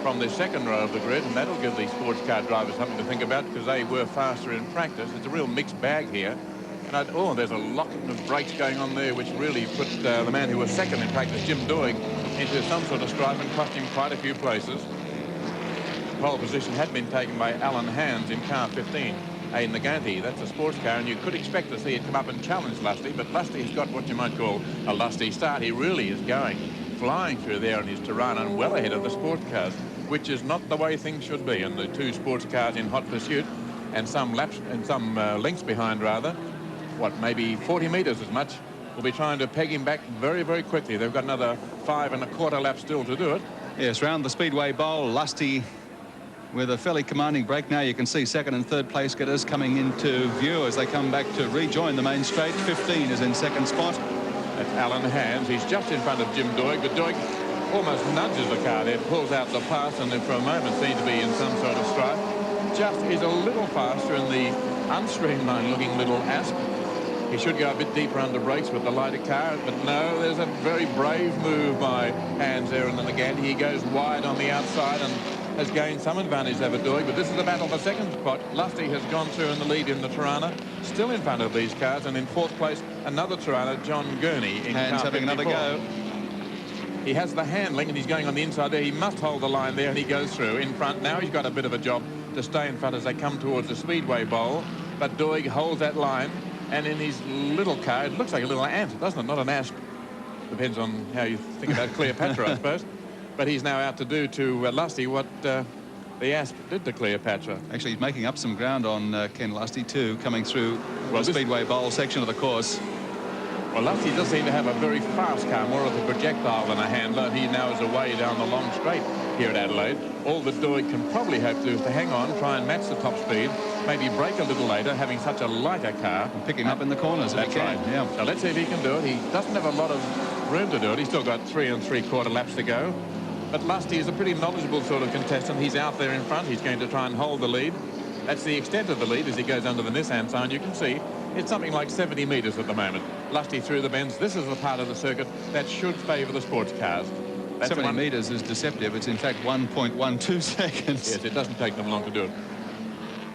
from the second row of the grid, and that'll give the sports car drivers something to think about because they were faster in practice. It's a real mixed bag here. And oh, there's a lot of brakes going on there, which really put the man who was second in practice, Jim Doig, into some sort of strife and cost him quite a few places. Pole position had been taken by Alan Hands in car 15, a Nagante. That's a sports car, and you could expect to see it come up and challenge Lusty, but Lusty's got what you might call a lusty start. He really is going, flying through there in his Tirana and well ahead of the sports cars, which is not the way things should be. And the 2 sports cars in hot pursuit and some laps and some lengths behind, rather, what, maybe 40 metres as much, will be trying to peg him back very, very quickly. They've got another 5 1/4 laps still to do it.
Yes, round the Speedway Bowl, Lusty with a fairly commanding break. Now you can see second and third place getters coming into view as they come back to rejoin the main straight. 15 is in second spot.
That's Alan Hands. He's just in front of Jim Doig, but Doig almost nudges the car there, pulls out the pass, and then for a moment seems to be in some sort of strife. Just is a little faster in the unstreamlined looking little Asp. He should go a bit deeper under brakes with the lighter car, but no, there's a very brave move by Hands there in the Nagante. He goes wide on the outside and has gained some advantage over Doig, but this is a battle for second spot. Lusty has gone through in the lead in the Tirana, still in front of these cars, and in fourth place, another Tirana, John Gurney. In
Hands having another go.
He has the handling, and he's going on the inside there. He must hold the line there, and he goes through in front. Now he's got a bit of a job to stay in front as they come towards the Speedway Bowl, but Doig holds that line, and in his little car, it looks like a little ant, doesn't it? Not an asp. Depends on how you think about Cleopatra, I suppose. But he's now out to do to Lusty what the Asp did to Cleopatra.
Actually, he's making up some ground on Ken Lusty too, coming through the Speedway Bowl section of the course.
Well, Lusty does seem to have a very fast car, more of a projectile than a handler. He now is away down the long straight here at Adelaide. All that Doig can probably hope to do is to hang on, try and match the top speed, maybe brake a little later, having such a lighter car.
And pick him up in the corners if he can.
Right.
Yeah.
So let's see if he can do it. He doesn't have a lot of room to do it. He's still got 3 3/4 laps to go. But Lusty is a pretty knowledgeable sort of contestant. He's out there in front. He's going to try and hold the lead. That's the extent of the lead as he goes under the Nissan sign. You can see it's something like 70 metres at the moment. Lusty through the bends. This is the part of the circuit that should favour the sports cars. That's
70 metres is deceptive. It's in fact 1.12 seconds.
Yes, it doesn't take them long to do it.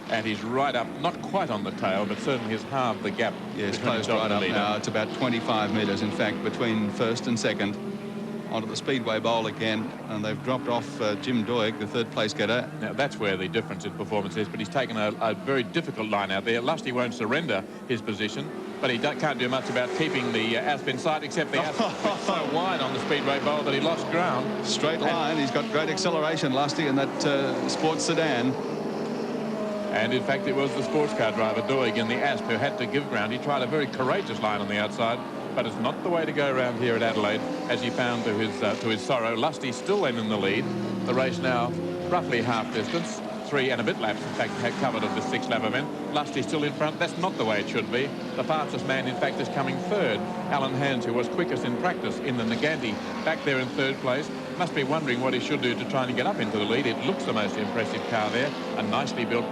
And he's right up, not quite on the tail, but certainly has halved the gap.
Yes, closed right up now. It's about 25 metres, in fact, between first and second. Onto the Speedway Bowl again, and they've dropped off Jim Doig, the third place getter.
Now that's where the difference in performance is, but he's taken a very difficult line out there. Lusty won't surrender his position, but he can't do much about keeping the Asp in sight, except the Asp went so wide on the Speedway Bowl that he lost ground.
Straight line. He's got great acceleration, Lusty, in that sports sedan.
And in fact, it was the sports car driver, Doig, in the Asp, who had to give ground. He tried a very courageous line on the outside, but it's not the way to go around here at Adelaide, as he found to his sorrow. Lusty still then in the lead. The race now roughly half distance, 3 and a bit laps, in fact, had covered of the 6-lap event. Lusty still in front. That's not the way it should be. The fastest man, in fact, is coming third. Alan Hands, who was quickest in practice in the Nagante, back there in third place. Must be wondering what he should do to try and get up into the lead. It looks the most impressive car there, a nicely built,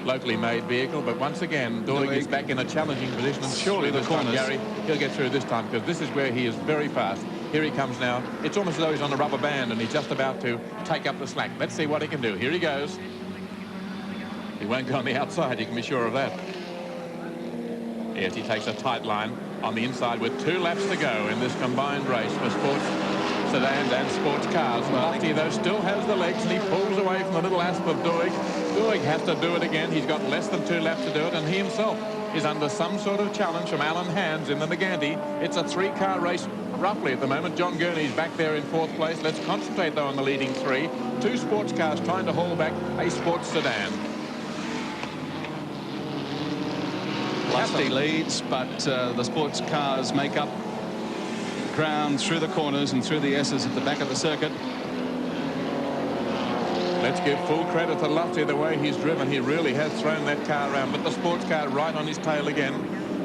locally made vehicle, but once again Doig is back in a challenging position, and surely this time, Gary, he'll get through this time, because this is where he is very fast. Here he comes now. It's almost as though he's on a rubber band and he's just about to take up the slack. Let's see what he can do. Here he goes. He won't go on the outside, you can be sure of that. Yes, he takes a tight line on the inside with 2 laps to go in this combined race for sports sedans and sports cars. Lufty, though, still has the legs, and he pulls away from the little asp of Doig. Doig has to do it again. He's got less than 2 laps to do it, and he himself is under some sort of challenge from Alan Hands in the Nagganti. It's a 3-car race roughly at the moment. John Gurney's back there in 4th place. Let's concentrate, though, on the leading 3. 2 sports cars trying to haul back a sports sedan.
Lusty leads, but the sports cars make up ground through the corners and through the S's at the back of the circuit.
Let's give full credit to Lusty the way he's driven. He really has thrown that car around, but the sports car right on his tail again.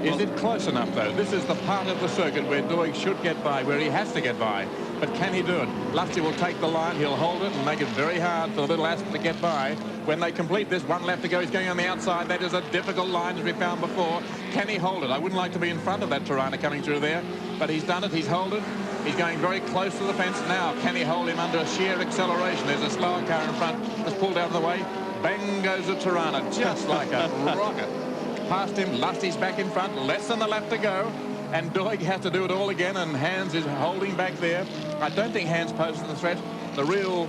Is it close enough, though? This is the part of the circuit where Doig should get by, where he has to get by. But can he do it? Lusty will take the line. He'll hold it and make it very hard for the little asp to get by. When they complete this, 1 lap to go. He's going on the outside. That is a difficult line, as we found before. Can he hold it? I wouldn't like to be in front of that Tirana coming through there, but he's done it. He's held it. He's going very close to the fence now. Can he hold him under a sheer acceleration? There's a slower car in front that's pulled out of the way. Bang goes the Tirana, just like a rocket. Past him, Lusty's back in front, less than a lap to go, and Doig has to do it all again, and Hands is holding back there. I don't think Hands poses the threat. The real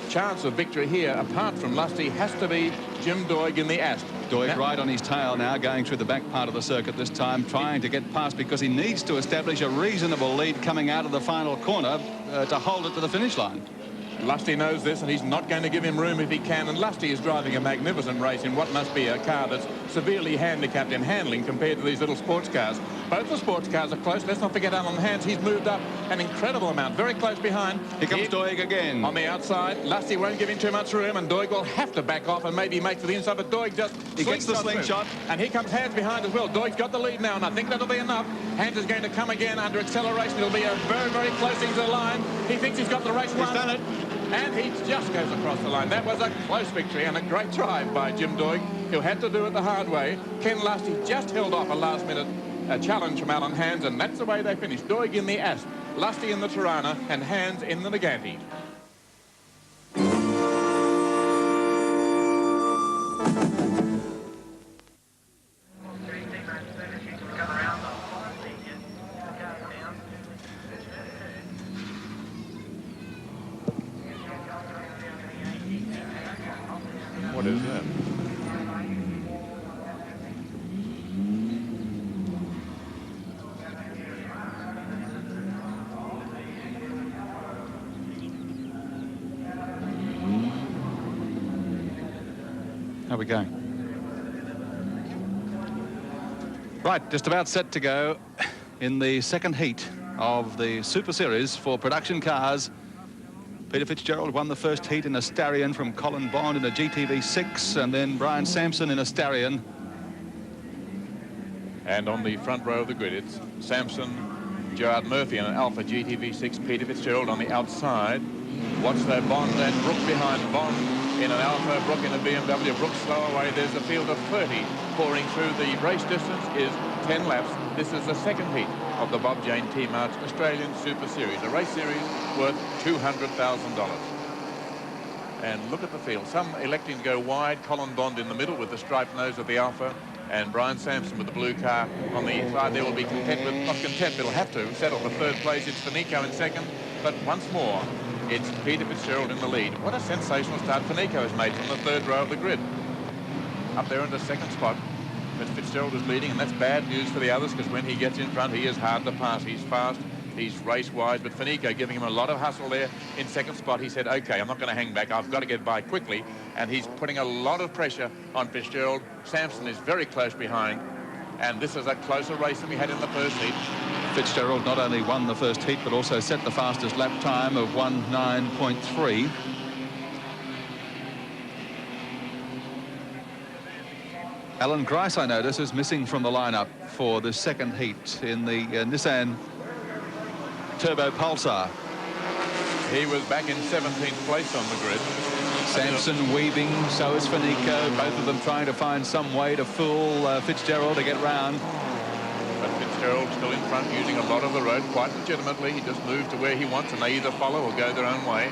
chance of victory here, apart from Lusty, has to be Jim Doig in the Asp.
Doig right on his tail now, going through the back part of the circuit this time, trying to get past because he needs to establish a reasonable lead coming out of the final corner to hold it to the finish line.
Lusty knows this, and he's not going to give him room if he can, and Lusty is driving a magnificent race in what must be a car that's severely handicapped in handling compared to these little sports cars. Both the sports cars are close. Let's not forget Alan Hands. He's moved up an incredible amount, very close behind.
Here comes Doig again.
On the outside, Lusty won't give him too much room, and Doig will have to back off and maybe make to the inside, but Doig just
he gets the slingshot.
And here comes Hands behind as well. Doig's got the lead now, and I think that'll be enough. Hands is going to come again under acceleration. It'll be a very, very close into the line. He thinks he's got the race won.
He's done it.
And he just goes across the line. That was a close victory and a great drive by Jim Doig, who had to do it the hard way. Ken Lusty just held off a last-minute challenge from Alan Hands, and that's the way they finished. Doig in the Asp, Lusty in the Tirana, and Hands in the Nagganti. What is that?
How are we going? Right, just about set to go in the second heat of the Super Series for production cars. Peter Fitzgerald won the first heat in a Starion from Colin Bond in a GTV6, and then Brian Sampson in a Starion.
And on the front row of the grid, it's Sampson, Gerard Murphy in an Alpha GTV6, Peter Fitzgerald on the outside. Watch though, Bond and Brook behind. Bond in an Alpha, Brook in a BMW. Brook slow away. There's a field of 30 pouring through. The race distance is 10 laps. This is the second heat of the Bob Jane T-March Australian Super Series, a race series worth $200,000. And look at the field. Some electing to go wide. Colin Bond in the middle with the striped nose of the Alpha, and Brian Sampson with the blue car on the inside. They will be content with, not content, but will have to settle for third place. It's Fanico in second, but once more, it's Peter Fitzgerald in the lead. What a sensational start Fanico has made from the third row of the grid. Up there in the second spot, but Fitzgerald is leading, and that's bad news for the others, because when he gets in front, he is hard to pass. He's fast, he's race-wise, but Fanico giving him a lot of hustle there in second spot. He said, okay, I'm not going to hang back. I've got to get by quickly, and he's putting a lot of pressure on Fitzgerald. Sampson is very close behind, and this is a closer race than we had in the first heat.
Fitzgerald not only won the first heat, but also set the fastest lap time of 1:09.3. Alan Grice, I notice, is missing from the lineup for the second heat in the Nissan Turbo Pulsar.
He was back in 17th place on the grid.
Sampson weaving, so is Fanico, both of them trying to find some way to fool Fitzgerald to get round.
But Fitzgerald Fitzgerald still in front, using a lot of the road quite legitimately. He just moves to where he wants, and they either follow or go their own way.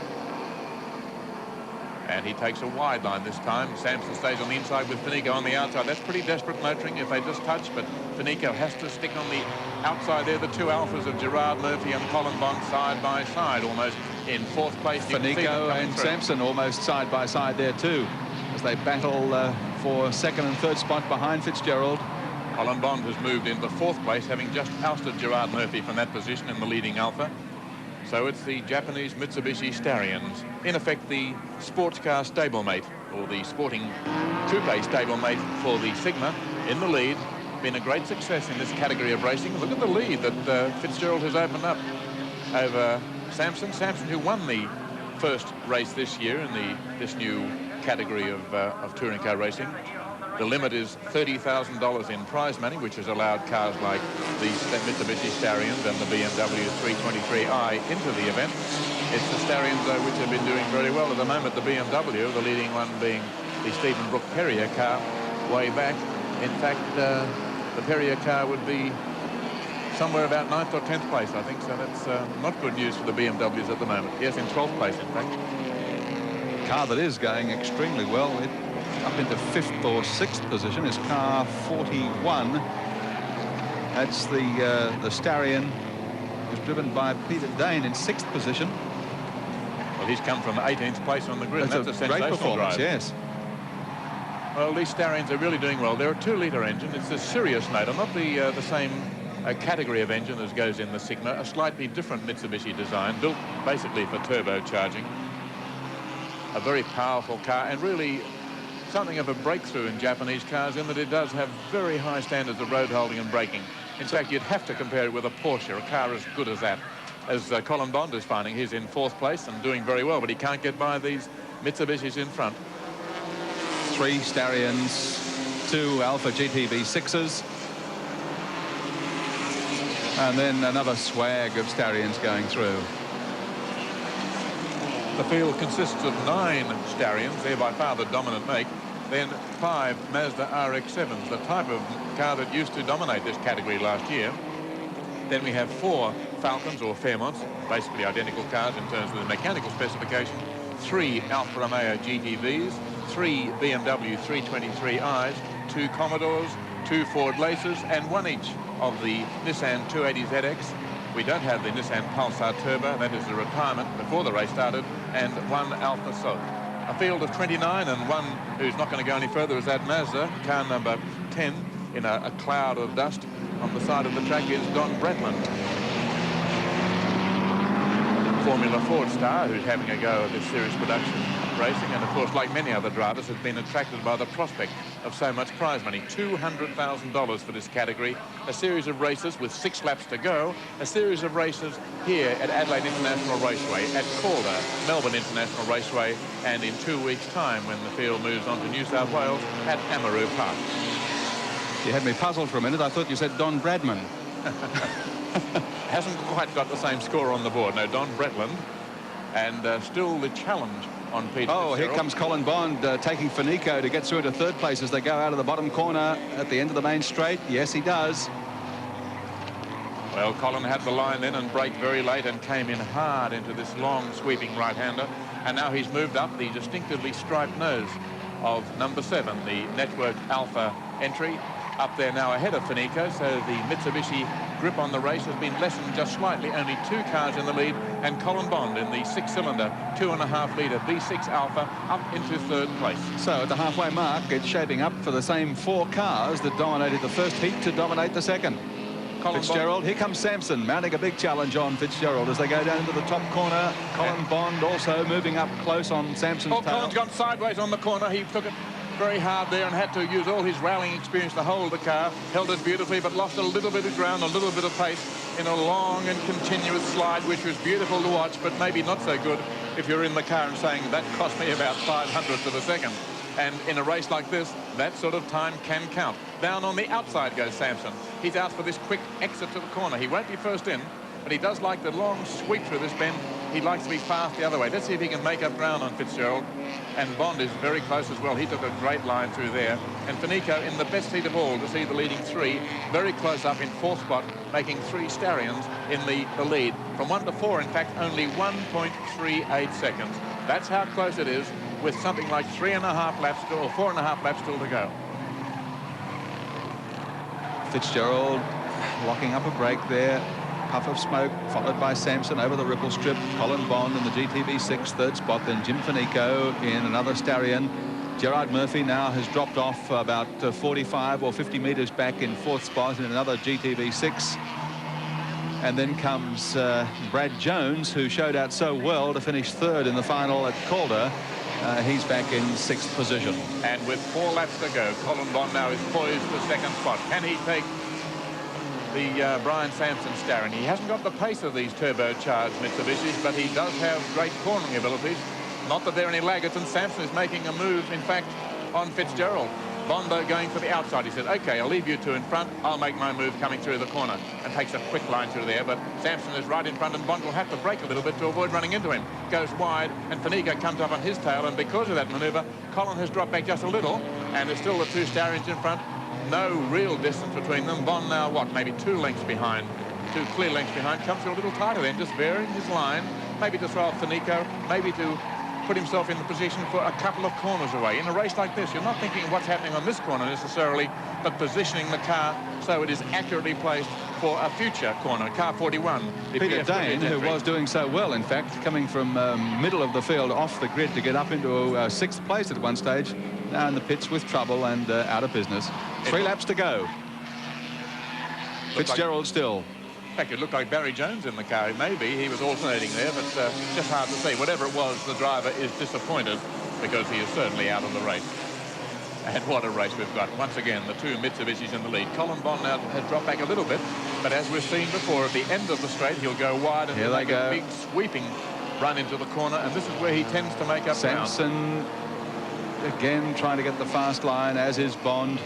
And he takes a wide line this time. Sampson stays on the inside with Finico on the outside. That's pretty desperate motoring if they just touch, but Finico has to stick on the outside there. The two alphas of Gerard Murphy and Colin Bond side by side, almost in fourth place.
Finico and Sampson almost side by side there too, as they battle for second and third spot behind Fitzgerald.
Colin Bond has moved into fourth place, having just ousted Gerard Murphy from that position in the leading alpha. So it's the Japanese Mitsubishi Starions, in effect the sports car stablemate, or the sporting coupe stablemate for the Sigma, in the lead. Been a great success in this category of racing. Look at the lead that Fitzgerald has opened up over Sampson. Sampson, who won the first race this year in this new category of touring car racing. The limit is $30,000 in prize money, which has allowed cars like the Mitsubishi Starions and the BMW 323i into the event. It's the Starions, though, which have been doing very well at the moment. The BMW, the leading one being the Stephen Brook Perrier car way back. In fact, the Perrier car would be somewhere about 9th or 10th place, I think. So that's not good news for the BMWs at the moment. Yes, in 12th place, in fact.
Car that is going extremely well. Up into 5th or 6th position is car 41. That's the Starion, who's driven by Peter Dane in 6th position.
Well, he's come from 18th place on the grid. That's a
great
sensational
performance,
drive.
yes.
Well, these Starions are really doing well. They're a 2-litre engine. It's a Sirius motor, not the same category of engine as goes in the Sigma. A slightly different Mitsubishi design, built basically for turbocharging. A very powerful car, and really something of a breakthrough in Japanese cars, in that it does have very high standards of road holding and braking. In fact, you'd have to compare it with a Porsche, a car as good as that. As Colin Bond is finding, he's in 4th place and doing very well, but he can't get by these Mitsubishis in front.
3 Starions, 2 Alpha GTV 6s, and then another swag of Starions going through.
The field consists of 9 Starions, they're by far the dominant make, then 5 Mazda RX-7s, the type of car that used to dominate this category last year. Then we have 4 Falcons or Fairmonts, basically identical cars in terms of the mechanical specification, 3 Alfa Romeo GTVs, 3 BMW 323i's, 2 Commodores, 2 Ford Lacers, and 1 each of the Nissan 280ZX. We don't have the Nissan Pulsar Turbo, that is the retirement before the race started, and 1 Alfa Soul. A field of 29, and one who's not going to go any further is that Mazda, car number 10, in a cloud of dust on the side of the track is Don Bradland. Formula Ford star who's having a go at this series production racing, and of course, like many other drivers, has been attracted by the prospect of so much prize money. $200,000 for this category. A series of races with 6 laps to go. A series of races here at Adelaide International Raceway, at Calder, Melbourne International Raceway, and in 2 weeks' time, when the field moves on to New South Wales, at Amaroo Park.
You had me puzzled for a minute. I thought you said Don Bradman.
Hasn't quite got the same score on the board. No, Don Bradland, and still the challenge on Peter
Oh,
Fitzgerald.
Here comes Colin Bond taking Finico to get through into 3rd place as they go out of the bottom corner at the end of the main straight. Yes, he does.
Well, Colin had the line then and braked very late and came in hard into this long sweeping right-hander, and now he's moved up the distinctively striped nose of number 7, the Network Alpha entry, up there now ahead of Finico. So the Mitsubishi grip on the race has been lessened just slightly. Only 2 cars in the lead, and Colin Bond in the 6-cylinder 2.5-litre V6 Alpha up into 3rd place.
So at the halfway mark, it's shaping up for the same 4 cars that dominated the first heat to dominate the second. Fitzgerald, here comes Sampson, mounting a big challenge on Fitzgerald as they go down into the top corner. Colin Bond also moving up close on Sampson's tail.
Colin's gone sideways on the corner. He took it very hard there and had to use all his rallying experience to hold the car. Held it beautifully, but lost a little bit of ground, a little bit of pace in a long and continuous slide, which was beautiful to watch, but maybe not so good if you're in the car and saying, that cost me about 0.05 of a second. And in a race like this, that sort of time can count. Down on the outside goes Sampson. He's out for this quick exit to the corner. He won't be first in. but he does like the long sweep through this bend. He likes to be fast the other way. Let's see if he can make up ground on Fitzgerald. And Bond is very close as well. He took a great line through there. And Finico in the best heat of all to see the leading three, very close up in fourth spot, making 3 stallions in the lead. From 1 to 4, in fact, only 1.38 seconds. That's how close it is, with something like 3.5 laps still, or 4.5 laps still to go.
Fitzgerald locking up a break there. Puff of smoke, followed by Sampson over the ripple strip. Colin Bond in the GTB6 third spot, then Jim Finico in another stallion. Gerard Murphy now has dropped off about 45 or 50 metres back in fourth spot in another GTB6. And then comes Brad Jones, who showed out so well to finish third in the final at Calder. He's back in 6th position.
And with 4 laps to go, Colin Bond now is poised for second spot. Can he take the Brian Sampson stallion? He hasn't got the pace of these turbocharged Mitsubishis, but he does have great cornering abilities. Not that there are any laggards, and Sampson is making a move, in fact, on Fitzgerald. Bond, though, going for the outside. He said, OK, I'll leave you two in front. I'll make my move coming through the corner, and takes a quick line through there. But Sampson is right in front, and Bond will have to brake a little bit to avoid running into him. Goes wide, and Finico comes up on his tail, and because of that manoeuvre, Colin has dropped back just a little, and there's still the 2 stallions in front. No real distance between them. Bond now, what, maybe 2 lengths behind, 2 clear lengths behind. Comes through a little tighter then, just varying his line, maybe to throw off Finico, maybe to put himself in the position for a couple of corners away. In a race like this, you're not thinking what's happening on this corner necessarily, but positioning the car so it is accurately placed for a future corner. Car 41.
Peter Dane, who was doing so well, in fact, coming from middle of the field off the grid to get up into 6th place at one stage, now in the pits with trouble and out of business. 3 laps to go. Fitzgerald still.
In fact, it looked like Barry Jones in the car. Maybe he was alternating there, but just hard to say. Whatever it was, the driver is disappointed because he is certainly out of the race. And what a race we've got. Once again, the 2 Mitsubishis in the lead. Colin Bond now has dropped back a little bit, but as we've seen before, at the end of the straight, he'll go wide and make a big sweeping run into the corner, and this is where he tends to make up ground.
Sampson again trying to get the fast line, as is Bond.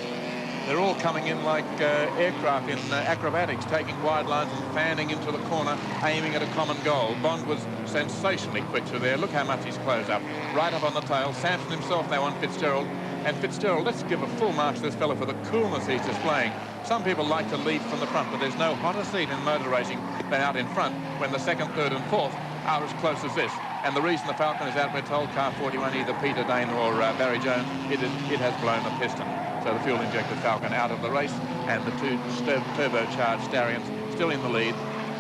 They're all coming in like aircraft in acrobatics, taking wide lines and fanning into the corner, aiming at a common goal. Bond was sensationally quick through there. Look how much he's closed up. Right up on the tail. Sampson himself now on Fitzgerald. And Fitzgerald, let's give a full mark to this fellow for the coolness he's displaying. Some people like to lead from the front, but there's no hotter seat in motor racing than out in front when the 2nd, 3rd and 4th are as close as this. And the reason the Falcon is out, we're told, car 41, either Peter Dane or Barry Jones, it has blown a piston. So the fuel-injected Falcon out of the race, and the 2 turbocharged Stallions still in the lead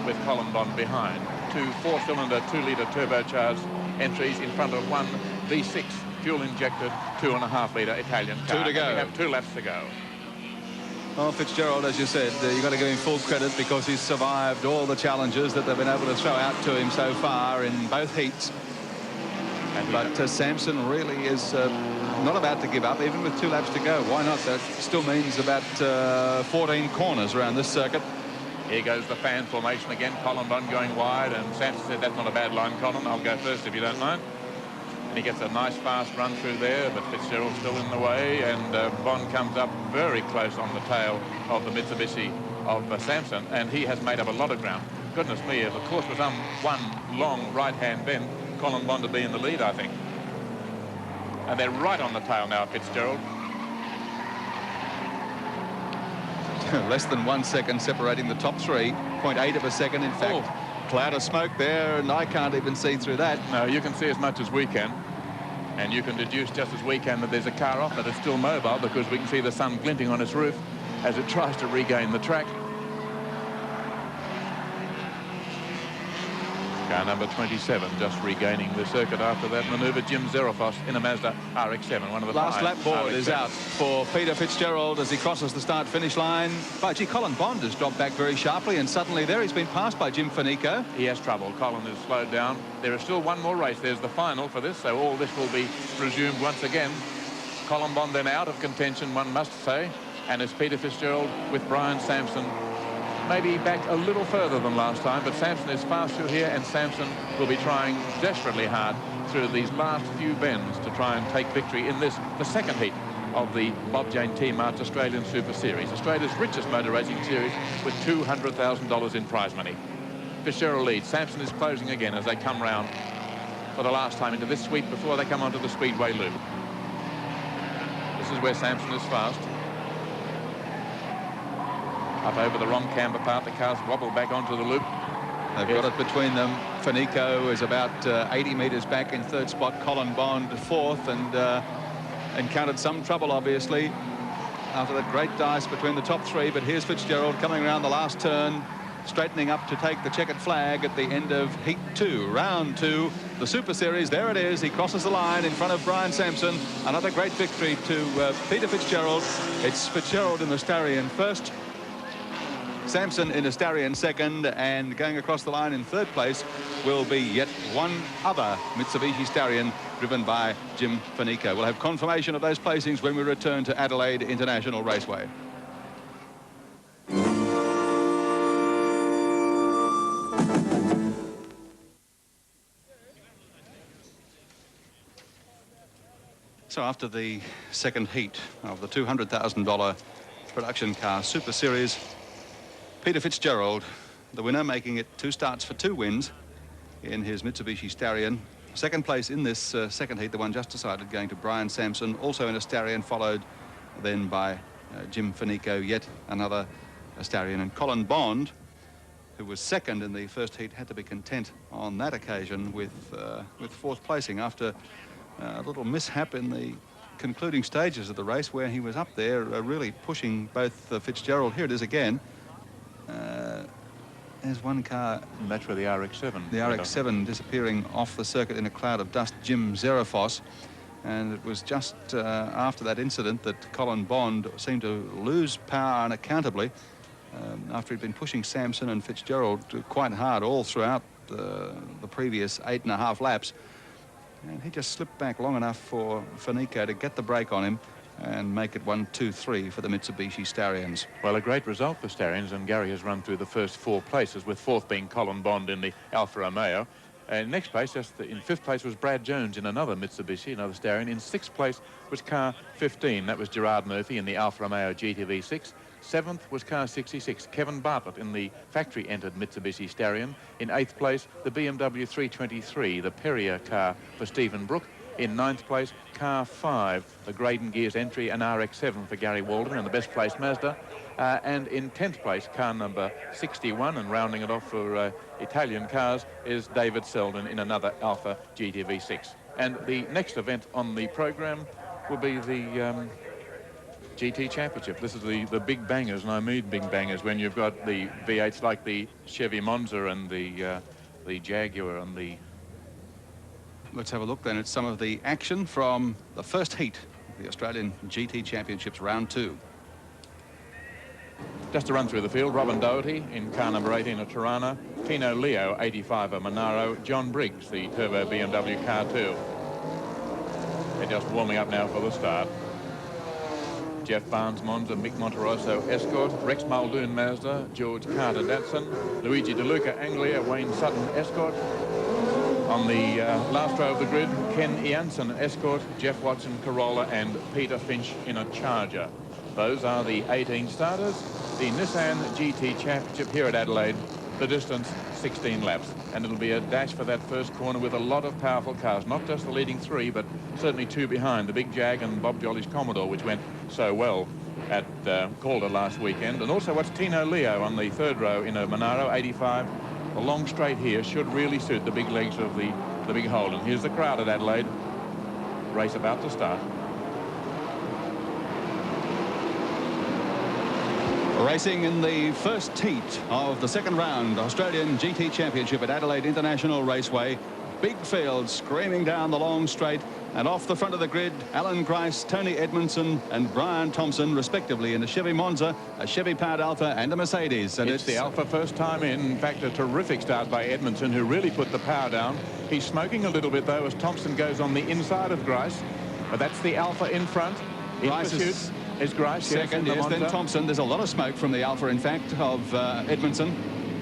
with Colin Bond behind. 2 4-cylinder, 2-litre turbocharged entries in front of 1 V6 fuel-injected 2.5-litre Italian car.
2 to go.
We have 2 laps to go.
Well, Fitzgerald, as you said, you've got to give him full credit because he's survived all the challenges that they've been able to throw out to him so far in both heats. But Sampson really is not about to give up, even with 2 laps to go. Why not? That still means about 14 corners around this circuit.
Here goes the fan formation again. Colin Bond going wide, and Sampson said, that's not a bad line, Colin. I'll go first if you don't mind. And he gets a nice fast run through there, but Fitzgerald's still in the way, and Bond comes up very close on the tail of the Mitsubishi of Sampson, and he has made up a lot of ground. Goodness me, if the course was on one long right-hand bend, Colin Bond would be in the lead, I think. And they're right on the tail now, Fitzgerald.
Less than 1 second separating the top 3. 0.8 of a second, in fact. Cloud of smoke there, and I can't even see through that.
No, you can see as much as we can. And you can deduce just as we can that there's a car off, that it's still mobile, because we can see the sun glinting on its roof as it tries to regain the track. Car number 27 just regaining the circuit after that manoeuvre. Jim Zerofos in a Mazda RX-7, one of the
last
5
lap board
RX-7s.
is out for Peter Fitzgerald as he crosses the start-finish line. But gee, Colin Bond has dropped back very sharply, and suddenly there he's been passed by Jim Finico.
He has trouble. Colin has slowed down. There is still one more race. There's the final for this, so all this will be resumed once again. Colin Bond then out of contention, one must say, and it's Peter Fitzgerald with Brian Sampson maybe back a little further than last time, but Sampson is fast through here, and Sampson will be trying desperately hard through these last few bends to try and take victory in this, the 2nd heat of the Bob Jane T-Mart Australian Super Series, Australia's richest motor racing series, with $200,000 in prize money. Fitzgerald leads. Sampson is closing again as they come round for the last time into this sweep before they come onto the Speedway loop. This is where Sampson is fast. Up over the wrong camber part, the cars wobble back onto the loop.
They've got it between them. Finico is about 80 metres back in third spot. Colin Bond fourth, and encountered some trouble, obviously, after that great dice between the top three. But here's Fitzgerald coming around the last turn, straightening up to take the checkered flag at the end of heat 2, round 2, the Super Series. There it is. He crosses the line in front of Brian Sampson. Another great victory to Peter Fitzgerald. It's Fitzgerald in the Starion first, Sampson in a Starion second, and going across the line in third place will be yet one other Mitsubishi Starion driven by Jim Finico. We'll have confirmation of those placings when we return to Adelaide International Raceway. So after the second heat of the $200,000 production car Super Series, Peter Fitzgerald, the winner, making it 2 starts for 2 wins in his Mitsubishi Starion. Second place in this second heat, the one just decided, going to Brian Sampson, also in a Starion, followed then by Jim Finico, yet another Starion. And Colin Bond, who was second in the first heat, had to be content on that occasion with fourth placing after a little mishap in the concluding stages of the race, where he was up there really pushing both Fitzgerald. Here it is again. There's one car.
And that's where the RX-7.
The RX-7 disappearing off the circuit in a cloud of dust, Jim Zerafos. And it was just after that incident that Colin Bond seemed to lose power unaccountably after he'd been pushing Sampson and Fitzgerald quite hard all throughout the previous 8.5 laps. And he just slipped back long enough for Finico to get the brake on him and make it 1, 2, 3 for the Mitsubishi Starions.
Well, a great result for Starions, and Gary has run through the first 4 places, with fourth being Colin Bond in the Alfa Romeo. And next place, in 5th place, was Brad Jones in another Mitsubishi, another Starion. In 6th place was car 15. That was Gerard Murphy in the Alfa Romeo GTV6. 7th was car 66, Kevin Bartlett in the factory-entered Mitsubishi Starion. In 8th place, the BMW 323, the Perrier car for Stephen Brook. In 9th place, car 5, the Graydon Gears entry, an RX-7 for Gary Walden, and the best placed Mazda. And in 10th place, car number 61, and rounding it off for Italian cars, is David Selden in another Alfa GTV6. And the next event on the program will be the GT Championship. This is the big bangers, and I mean big bangers, when you've got the V8s like the Chevy Monza and the Jaguar and the...
Let's have a look then at some of the action from the first heat of the Australian GT Championships round 2.
Just to run through the field, Robin Doherty in car number 18, a Tirana. Tino Leo, 85, a Monaro. John Briggs, the turbo BMW car 2. They're just warming up now for the start. Jeff Barnes Monza, Mick Monterosso Escort, Rex Muldoon Mazda, George Carter Datsun, Luigi De Luca Anglia, Wayne Sutton Escort. On the last row of the grid, Ken Janssen Escort, Jeff Watson Corolla, and Peter Finch in a Charger. Those are the 18 starters. The Nissan GT Championship here at Adelaide. The distance, 16 laps. And it'll be a dash for that first corner with a lot of powerful cars. Not just the leading 3, but certainly 2 behind. The Big Jag and Bob Jolly's Commodore, which went so well at Calder last weekend. And also what's Tino Leo on the 3rd row in a Monaro 85. A long straight here should really suit the big legs of the big Holden. Here's the crowd at Adelaide. Race about to start.
Racing in the first heat of the second round Australian GT Championship at Adelaide International Raceway. Big field screaming down the long straight, and off the front of the grid, Alan Grice, Tony Edmondson and Brian Thompson, respectively, in a Chevy Monza, a Chevy powered Alfa and a Mercedes. And
it's the Alfa first time in fact, a terrific start by Edmondson, who really put the power down. He's smoking a little bit though as Thompson goes on the inside of Grice, but that's the Alfa in front. In pursuit is Grice,
second, yes, then Thompson. There's a lot of smoke from the Alfa, in fact, of Edmondson.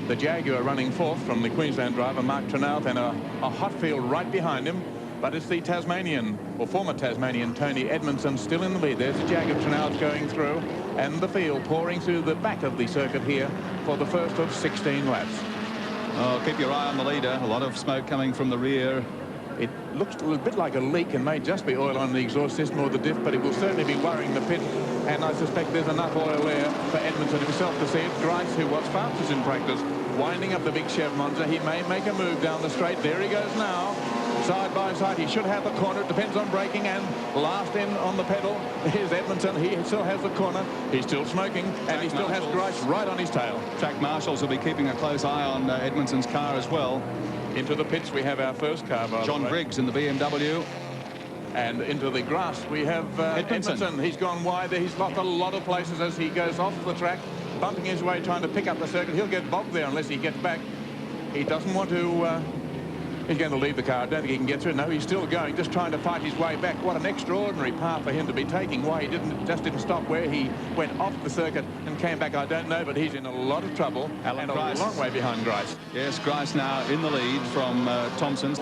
The Jaguar running 4th from the Queensland driver, Mark Trinault, and a hot field right behind him. But it's the Tasmanian, or former Tasmanian, Tony Edmondson still in the lead. There's the Jaguar Trinault going through, and the field pouring through the back of the circuit here for the first of 16 laps.
Oh, keep your eye on the leader. A lot of smoke coming from the rear.
It looks a little bit like a leak and may just be oil on the exhaust system or the diff, but it will certainly be worrying the pit. And I suspect there's enough oil there for Edmondson himself to see it. Grice, who was fastest in practice, winding up the big Chev Monza. He may make a move down the straight. There he goes now. Side by side, he should have the corner. It depends on braking, and last in on the pedal is Edmondson. He still has the corner. He's still smoking, and he still has Grice right on his tail.
Track marshals will be keeping a close eye on Edmondson's car as well.
Into the pits we have our first car, by
John Briggs in the BMW.
And into the grass we have Edmondson. He's gone wide there. He's lost a lot of places as he goes off the track, bumping his way, trying to pick up the circuit. He'll get bogged there unless he gets back. He doesn't want to... he's going to leave the car. I don't think he can get through. No, he's still going, just trying to fight his way back. What an extraordinary path for him to be taking. Why he just didn't stop where he went off the circuit and came back, I don't know, but he's in a lot of trouble.
Alan
and
Grice.
A long way behind Grice.
Yes, Grice now in the lead from Thompson.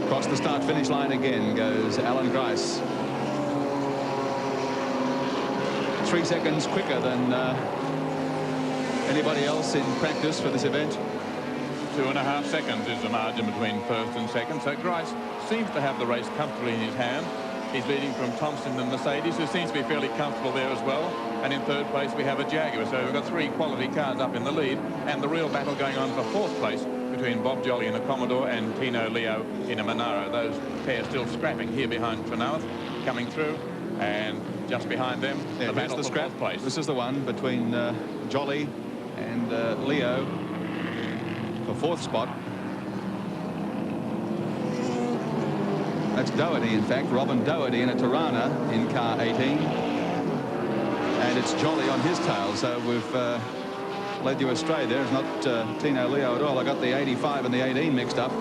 Across the start-finish line again goes Alan Grice. 3 seconds quicker than anybody else in practice for this event.
2.5 seconds is the margin between first and second. So Grice seems to have the race comfortably in his hand. He's leading from Thompson and Mercedes, who seems to be fairly comfortable there as well. And in third place we have a Jaguar. So we've got 3 quality cars up in the lead, and the real battle going on for fourth place between Bob Jolly in a Commodore and Tino Leo in a Monaro. Those pair still scrapping here behind Trenoworth, coming through, and just behind them the battle for fourth place.
This is the one between Jolly and Leo for fourth spot. That's Doherty, in fact, Robin Doherty in a Tirana in car 18. And it's Jolly on his tail, so we've led you astray there. It's not Tino Leo at all. I got the 85 and the 18 mixed up.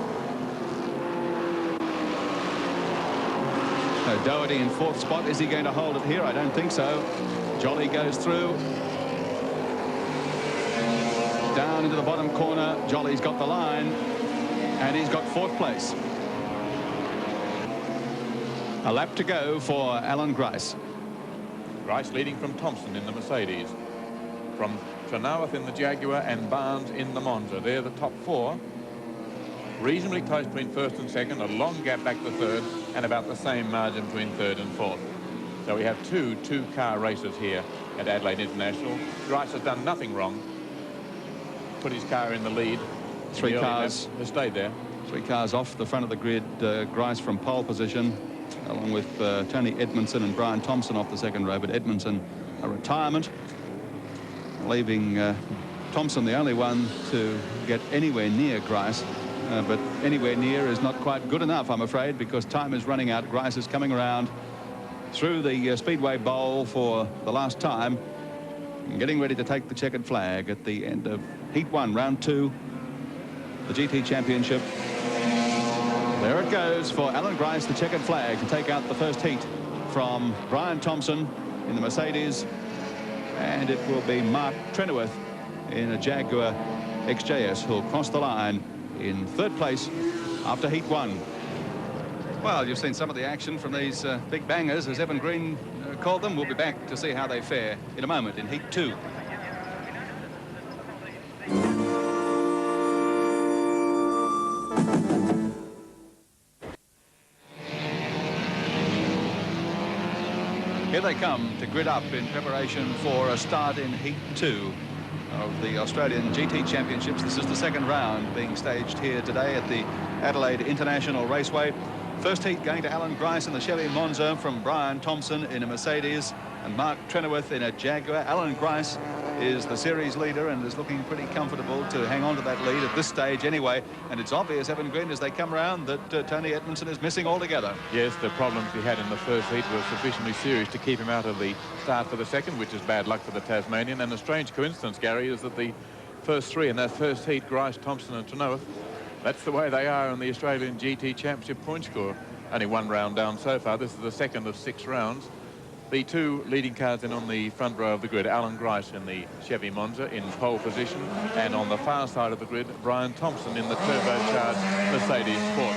So Doherty in fourth spot. Is he going to hold it here? I don't think so. Jolly goes through. Down into the bottom corner. Jolly's got the line, and he's got fourth place. A lap to go for Alan Grice.
Grice leading from Thompson in the Mercedes, from Trenoworth in the Jaguar, and Barnes in the Monza. They're the top 4. Reasonably close between first and second, a long gap back to third, and about the same margin between third and fourth. So we have two-car races here at Adelaide International. Grice has done nothing wrong. Put his car in the lead.
3 cars
has stayed there.
3 cars off the front of the grid. Grice from pole position, along with Tony Edmondson and Brian Thompson off the second row, but Edmondson a retirement, leaving Thompson the only one to get anywhere near Grice. But anywhere near is not quite good enough, I'm afraid, because time is running out. Grice is coming around through the Speedway Bowl for the last time, and getting ready to take the checkered flag at the end of Heat 1, Round 2, the GT Championship. There it goes for Alan Grice, the checkered flag, to take out the first heat from Brian Thompson in the Mercedes, and it will be Mark Trenoworth in a Jaguar XJS who'll cross the line in third place after Heat 1. Well, you've seen some of the action from these big bangers, as Evan Green called them. We'll be back to see how they fare in a moment in Heat 2. Here they come to grid up in preparation for a start in Heat 2 of the Australian GT Championships. This is the second round being staged here today at the Adelaide International Raceway. First heat going to Alan Grice in the Chevy Monza from Brian Thompson in a Mercedes and Mark Trenoworth in a Jaguar. Alan Grice is the series leader and is looking pretty comfortable to hang on to that lead at this stage anyway. And it's obvious, Evan Green, as they come around, that Tony Edmondson is missing altogether.
Yes, the problems he had in the first heat were sufficiently serious to keep him out of the start for the second, which is bad luck for the Tasmanian. And a strange coincidence, Gary, is that the first 3 in that first heat, Grice, Thompson and Trenoworth, that's the way they are in the Australian GT Championship point score. Only 1 round down so far. This is the second of 6 rounds. The 2 leading cars in on the front row of the grid, Alan Grice in the Chevy Monza in pole position, and on the far side of the grid, Brian Thompson in the turbocharged Mercedes Sport.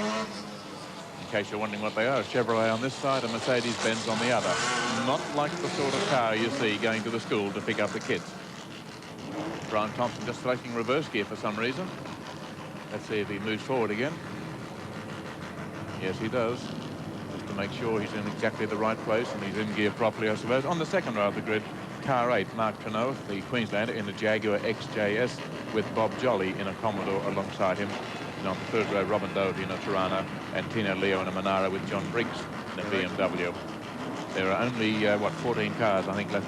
In case you're wondering what they are, a Chevrolet on this side, a Mercedes-Benz on the other. Not like the sort of car you see going to the school to pick up the kids. Brian Thompson just selecting reverse gear for some reason. Let's see if he moves forward again. Yes, he does. Just to make sure he's in exactly the right place and he's in gear properly, I suppose. On the second row of the grid, car 8, Mark Trenow, the Queenslander, in a Jaguar XJS with Bob Jolly in a Commodore alongside him. And on the third row, Robin Doherty in a Tirana and Tino Leo in a Monaro with John Briggs in a BMW. There are only, 14 cars, I think, left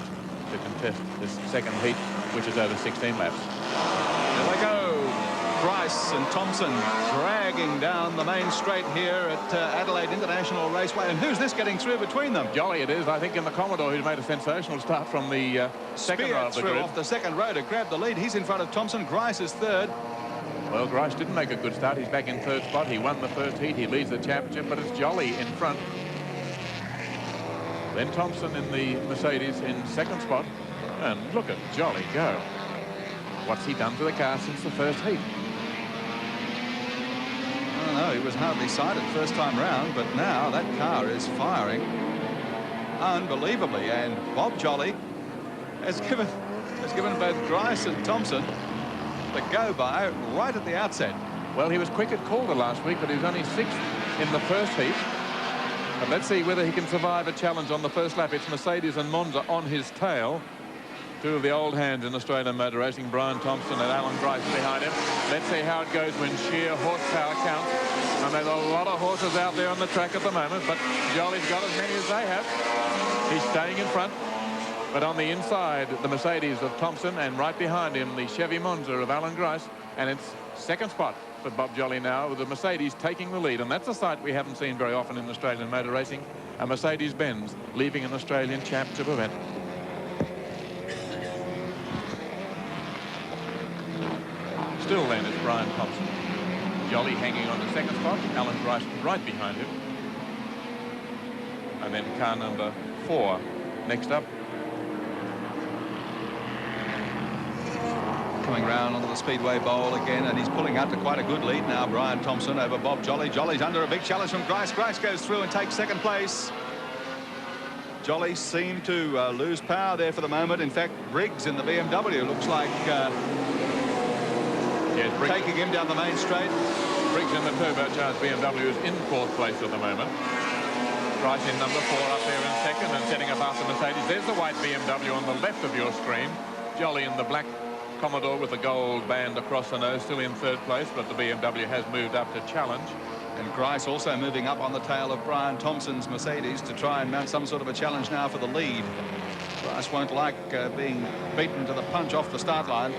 to contest this second heat, which is over 16 laps.
There they go. Grice and Thompson dragging down the main straight here at Adelaide International Raceway. And who's this getting through between them?
Jolly it is, I think, in the Commodore, who's made a sensational start from the second row of the grid.
Off the second row to grab the lead. He's in front of Thompson. Grice is third.
Well, Grice didn't make a good start. He's back in third spot. He won the first heat. He leads the championship, but it's Jolly in front. Then Thompson in the Mercedes in second spot. And look at Jolly go. What's he done to the car since the first heat?
I don't know. He was hardly sighted first time round, but now that car is firing unbelievably. And Bob Jolly has given both Grice and Thompson the go-by right at the outset.
Well, he was quick at Calder last week, but he was only 6th in the first heat. But let's see whether he can survive a challenge on the first lap. It's Mercedes and Monza on his tail. Two of the old hands in Australian motor racing, Brian Thompson and Alan Grice behind him. Let's see how it goes when sheer horsepower counts. And there's a lot of horses out there on the track at the moment, but Jolly's got as many as they have. He's staying in front. But on the inside, the Mercedes of Thompson, and right behind him, the Chevy Monza of Alan Grice. And it's second spot for Bob Jolly now, with the Mercedes taking the lead. And that's a sight we haven't seen very often in Australian motor racing. A Mercedes-Benz leaving an Australian championship event. Still then is Brian Thompson. Jolly hanging on the second spot. Alan Grice right behind him. And then car number 4 next up.
Coming round onto the Speedway Bowl again, and he's pulling out to quite a good lead now, Brian Thompson over Bob Jolly. Jolly's under a big challenge from Grice. Grice goes through and takes second place. Jolly seemed to lose power there for the moment. In fact, Briggs in the BMW looks like taking him down the main straight.
Briggs in the turbocharged BMW is in 4th place at the moment. Grice in number 4 up there in second and setting up after Mercedes. There's the white BMW on the left of your screen. Jolly in the black Commodore with the gold band across the nose, still in 3rd place, but the BMW has moved up to challenge.
And Grice also moving up on the tail of Brian Thompson's Mercedes to try and mount some sort of a challenge now for the lead. Grice won't like being beaten to the punch off the start line.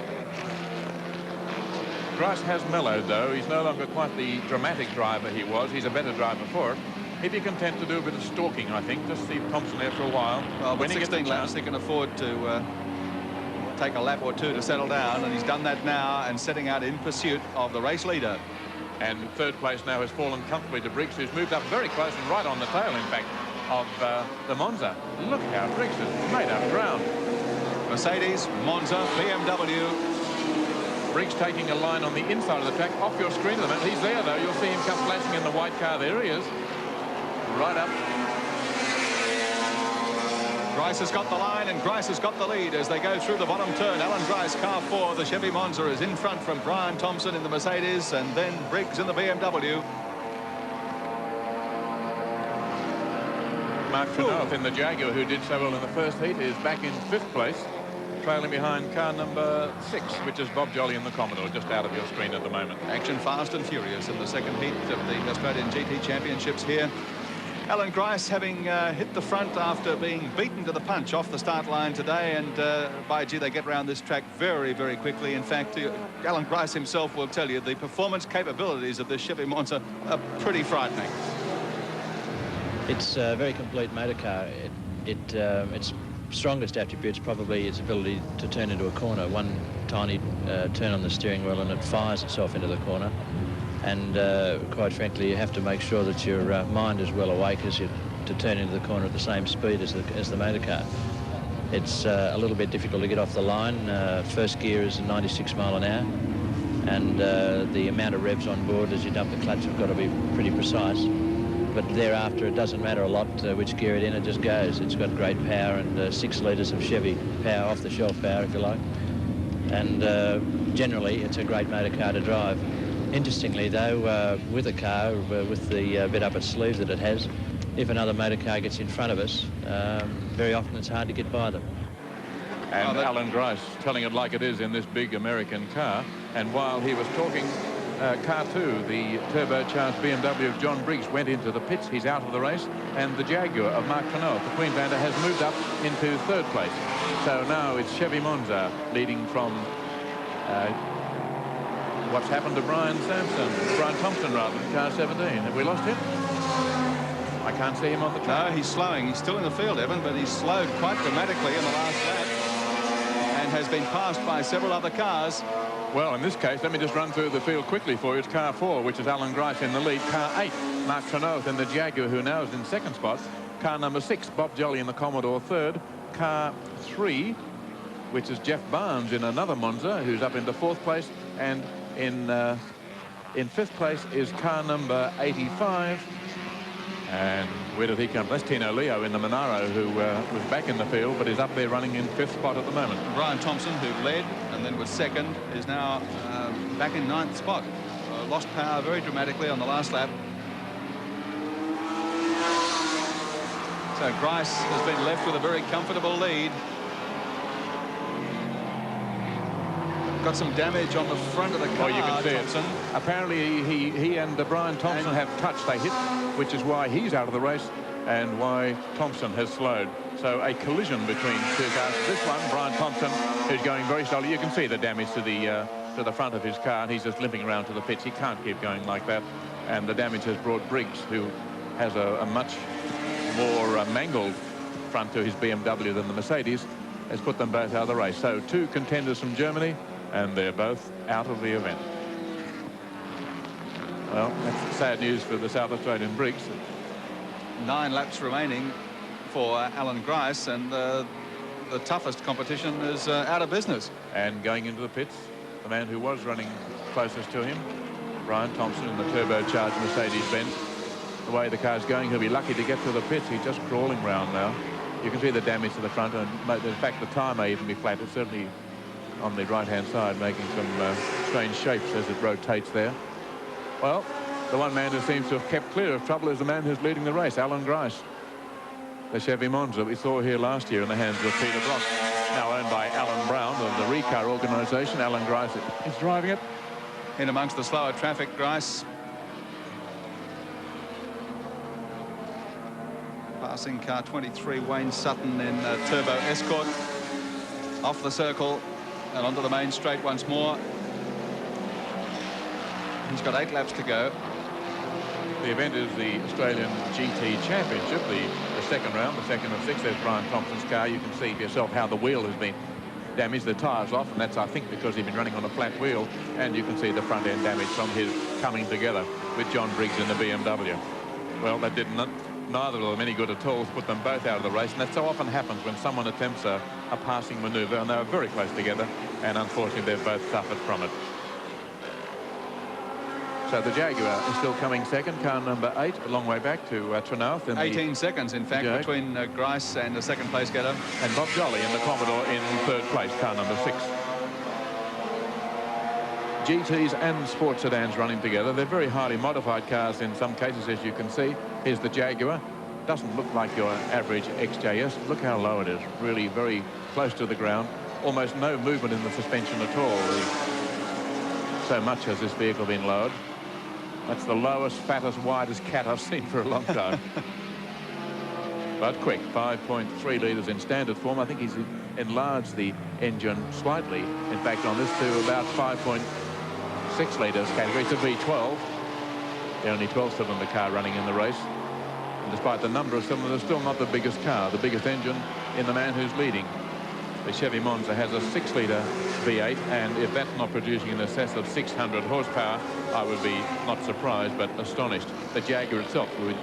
Grice has mellowed, though. He's no longer quite the dramatic driver he was. He's a better driver for it. He'd be content to do a bit of stalking, I think, just see Thompson there for a while.
Well, with 16 laps, they can afford to take a lap or two to settle down, and he's done that now and setting out in pursuit of the race leader.
And 3rd place now has fallen comfortably to Briggs, who's moved up very close and right on the tail, in fact, of the Monza. Look how Briggs has made up ground.
Mercedes, Monza, BMW.
Briggs taking a line on the inside of the track, off your screen at the moment. He's there, though. You'll see him come flashing in the white car. There he is. Right up.
Grice has got the line, and Grice has got the lead as they go through the bottom turn. Alan Grice, car 4, the Chevy Monza, is in front from Brian Thompson in the Mercedes, and then Briggs in the BMW.
Mark Trenow in the Jaguar, who did so well in the first heat, is back in 5th place, trailing behind car number 6, which is Bob Jolly in the Commodore, just out of your screen at the moment.
Action fast and furious in the second heat of the Australian GT Championships here. Alan Grice having hit the front after being beaten to the punch off the start line today, and by gee, they get around this track very, very quickly. In fact, Alan Grice himself will tell you the performance capabilities of this Chevy Monza are pretty frightening.
It's a very complete motor car. Its strongest attributes probably its ability to turn into a corner. One tiny turn on the steering wheel and it fires itself into the corner. And quite frankly, you have to make sure that your mind is well awake as you to turn into the corner at the same speed as the motor car. It's a little bit difficult to get off the line. First gear is 96 mile an hour, and the amount of revs on board as you dump the clutch have got to be pretty precise. But thereafter, it doesn't matter a lot which gear it in, it just goes. It's got great power and 6 litres of Chevy power, off-the-shelf power, if you like. and generally it's a great motor car to drive. Interestingly though, with a car, with the bit up its sleeve that it has, if another motor car gets in front of us, very often it's hard to get by them.
And Alan Grice telling it like it is in this big American car. And while he was talking, car 2, the turbocharged BMW of John Briggs, went into the pits. He's out of the race. And the Jaguar of Mark Renault, the Queenslander, has moved up into 3rd place. So now it's Chevy Monza leading from what's happened to Brian Thompson rather, in car 17. Have we lost him? I can't see him on the track.
No, he's slowing. He's still in the field, Evan, but he's slowed quite dramatically in the last lap and has been passed by several other cars.
Well, in this case, let me just run through the field quickly for you. It's car 4, which is Alan Grice in the lead. Car 8, Mark Renault in the Jaguar, who now is in 2nd spot. Car number 6, Bob Jolly in the Commodore, 3rd. Car 3, which is Jeff Barnes in another Monza, who's up into 4th place. And in 5th place is car number 85. And where did he come? That's Tino Leo in the Monaro, who was back in the field, but is up there running in 5th spot at the moment.
Brian Thompson, who led and then was 2nd, is now back in 9th spot. Lost power very dramatically on the last lap. So Grice has been left with a very comfortable lead. Got some damage on the front of the car.
Oh, you can see
Thompson.
it. Apparently he and Brian Thompson have touched. They hit, which is why he's out of the race and why Thompson has slowed. So a collision between 2 cars. This one, Brian Thompson, is going very slowly. You can see the damage to the front of his car, and he's just limping around to the pits. He can't keep going like that. And the damage has brought Briggs, who has a much more mangled front to his BMW than the Mercedes, has put them both out of the race. So 2 contenders from Germany, and they're both out of the event. Well, that's sad news for the South Australian Briggs.
9 laps remaining for Alan Grice, and the toughest competition is out of business.
And going into the pits, the man who was running closest to him, Brian Thompson in the turbocharged Mercedes-Benz. The way the car's going, he'll be lucky to get to the pits. He's just crawling round now. You can see the damage to the front, and in fact the tyre may even be flat. It's certainly on the right-hand side, making some strange shapes as it rotates there. Well, the one man who seems to have kept clear of trouble is the man who's leading the race, Alan Grice. The Chevy Monza we saw here last year in the hands of Peter Brock, now owned by Alan Brown of the Recar organisation. Alan Grice is driving it.
In amongst the slower traffic, Grice passing car 23, Wayne Sutton in Turbo Escort, off the circle and onto the main straight once more. He's got 8 laps to go.
The event is the Australian GT Championship, the second round, the second of 6. There's Brian Thompson's car. You can see for yourself how the wheel has been damaged. The tyres off, and that's, I think, because he's been running on a flat wheel. And you can see the front end damage from his coming together with John Briggs in the BMW. Well, that did neither of them any good at all. Put them both out of the race, and that so often happens when someone attempts a passing manoeuvre, and they were very close together, and unfortunately they've both suffered from it. So the Jaguar is still coming second, car number 8, a long way back to Trenouth.
18 seconds, in fact, between Grice and the second place getter.
And Bob Jolly in the Commodore in 3rd place, car number 6. GTs and sports sedans running together. They're very highly modified cars in some cases, as you can see. Here's the Jaguar. Doesn't look like your average XJS. Look how low it is. Really very close to the ground. Almost no movement in the suspension at all. So much has this vehicle been lowered. That's the lowest, fattest, widest cat I've seen for a long time. But quick, 5.3 litres in standard form. I think he's enlarged the engine slightly. In fact, on this to about 5.6 litres category. It's a V12. The only 12-cylinder car running in the race. And despite the number of cylinders, still not the biggest car. The biggest engine in the man who's leading. The Chevy Monza has a 6-litre V8, and if that's not producing in excess of 600 horsepower, I would be not surprised, but astonished. The Jaguar itself would be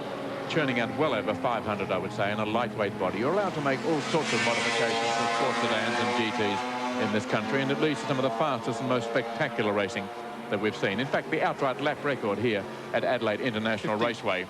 churning out well over 500, I would say, in a lightweight body. You're allowed to make all sorts of modifications for sports sedans and GTs in this country, and it leads to some of the fastest and most spectacular racing that we've seen. In fact, the outright lap record here at Adelaide International Raceway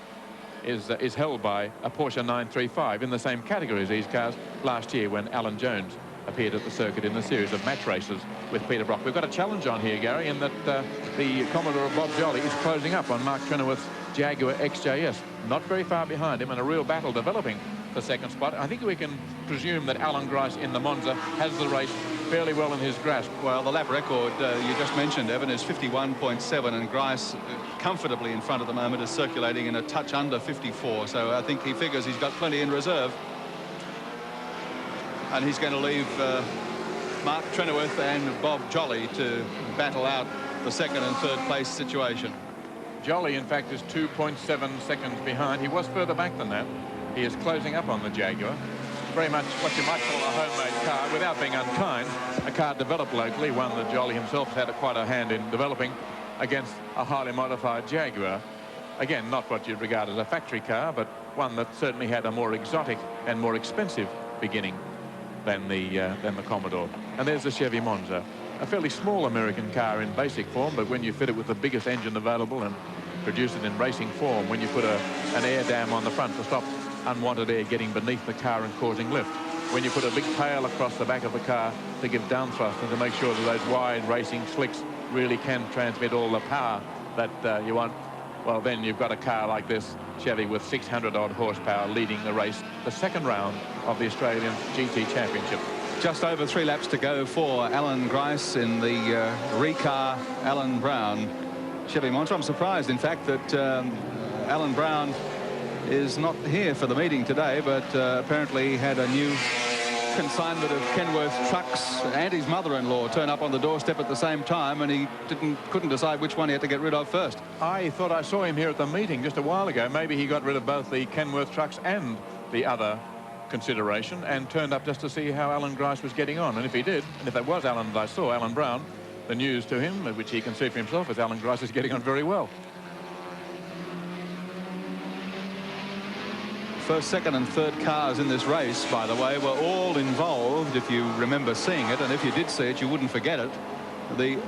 is held by a Porsche 935 in the same category as these cars last year when Alan Jones appeared at the circuit in a series of match races with Peter Brock. We've got a challenge on here, Gary, in that the Commodore Bob Jolly is closing up on Mark Trenoweth's Jaguar XJS. Not very far behind him, and a real battle developing for second spot. I think we can presume that Alan Grice in the Monza has the race fairly well in his grasp.
Well, the lap record you just mentioned, Evan, is 51.7, and Grice comfortably in front at the moment is circulating in a touch under 54. So I think he figures he's got plenty in reserve. And he's going to leave Mark Trenoweth and Bob Jolly to battle out the second and third place situation.
Jolly, in fact, is 2.7 seconds behind. He was further back than that. He is closing up on the Jaguar. Very much what you might call a homemade car, without being unkind. A car developed locally, one that Jolly himself has had quite a hand in developing, against a highly modified Jaguar. Again, not what you'd regard as a factory car, but one that certainly had a more exotic and more expensive beginning than the Commodore. And there's the Chevy Monza, a fairly small American car in basic form, but when you fit it with the biggest engine available and produce it in racing form, when you put an air dam on the front to stop unwanted air getting beneath the car and causing lift, when you put a big tail across the back of the car to give down thrust and to make sure that those wide racing slicks really can transmit all the power that you want, well, then you've got a car like this Chevy with 600 odd horsepower leading the race, the second round of the Australian GT Championship.
Just over 3 laps to go for Alan Grice in the Recar Alan Brown Chevy Monza. I'm surprised, in fact, that Alan Brown is not here for the meeting today, but apparently had a new consignment of Kenworth trucks and his mother-in-law turn up on the doorstep at the same time, and he couldn't decide which one he had to get rid of first.
I thought I saw him here at the meeting just a while ago. Maybe he got rid of both the Kenworth trucks and the other consideration and turned up just to see how Alan Grice was getting on. And if he did, and if that was Alan that I saw, Alan Brown, the news to him, which he can see for himself, is Alan Grice is getting on very well.
First, second and third cars in this race, by the way, were all involved, if you remember seeing it, and if you did see it, you wouldn't forget it. The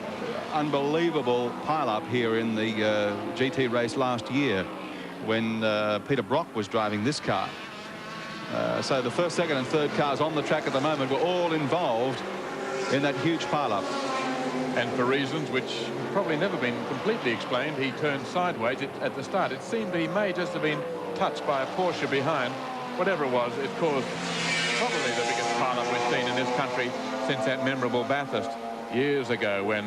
unbelievable pile-up here in the GT race last year when Peter Brock was driving this car. So the first, second and third cars on the track at the moment were all involved in that huge pile-up.
And for reasons which probably never been completely explained, he turned sideways at the start. It seemed he may just have been touched by a Porsche behind. Whatever it was, it caused probably the biggest pile-up we've seen in this country since that memorable Bathurst years ago, when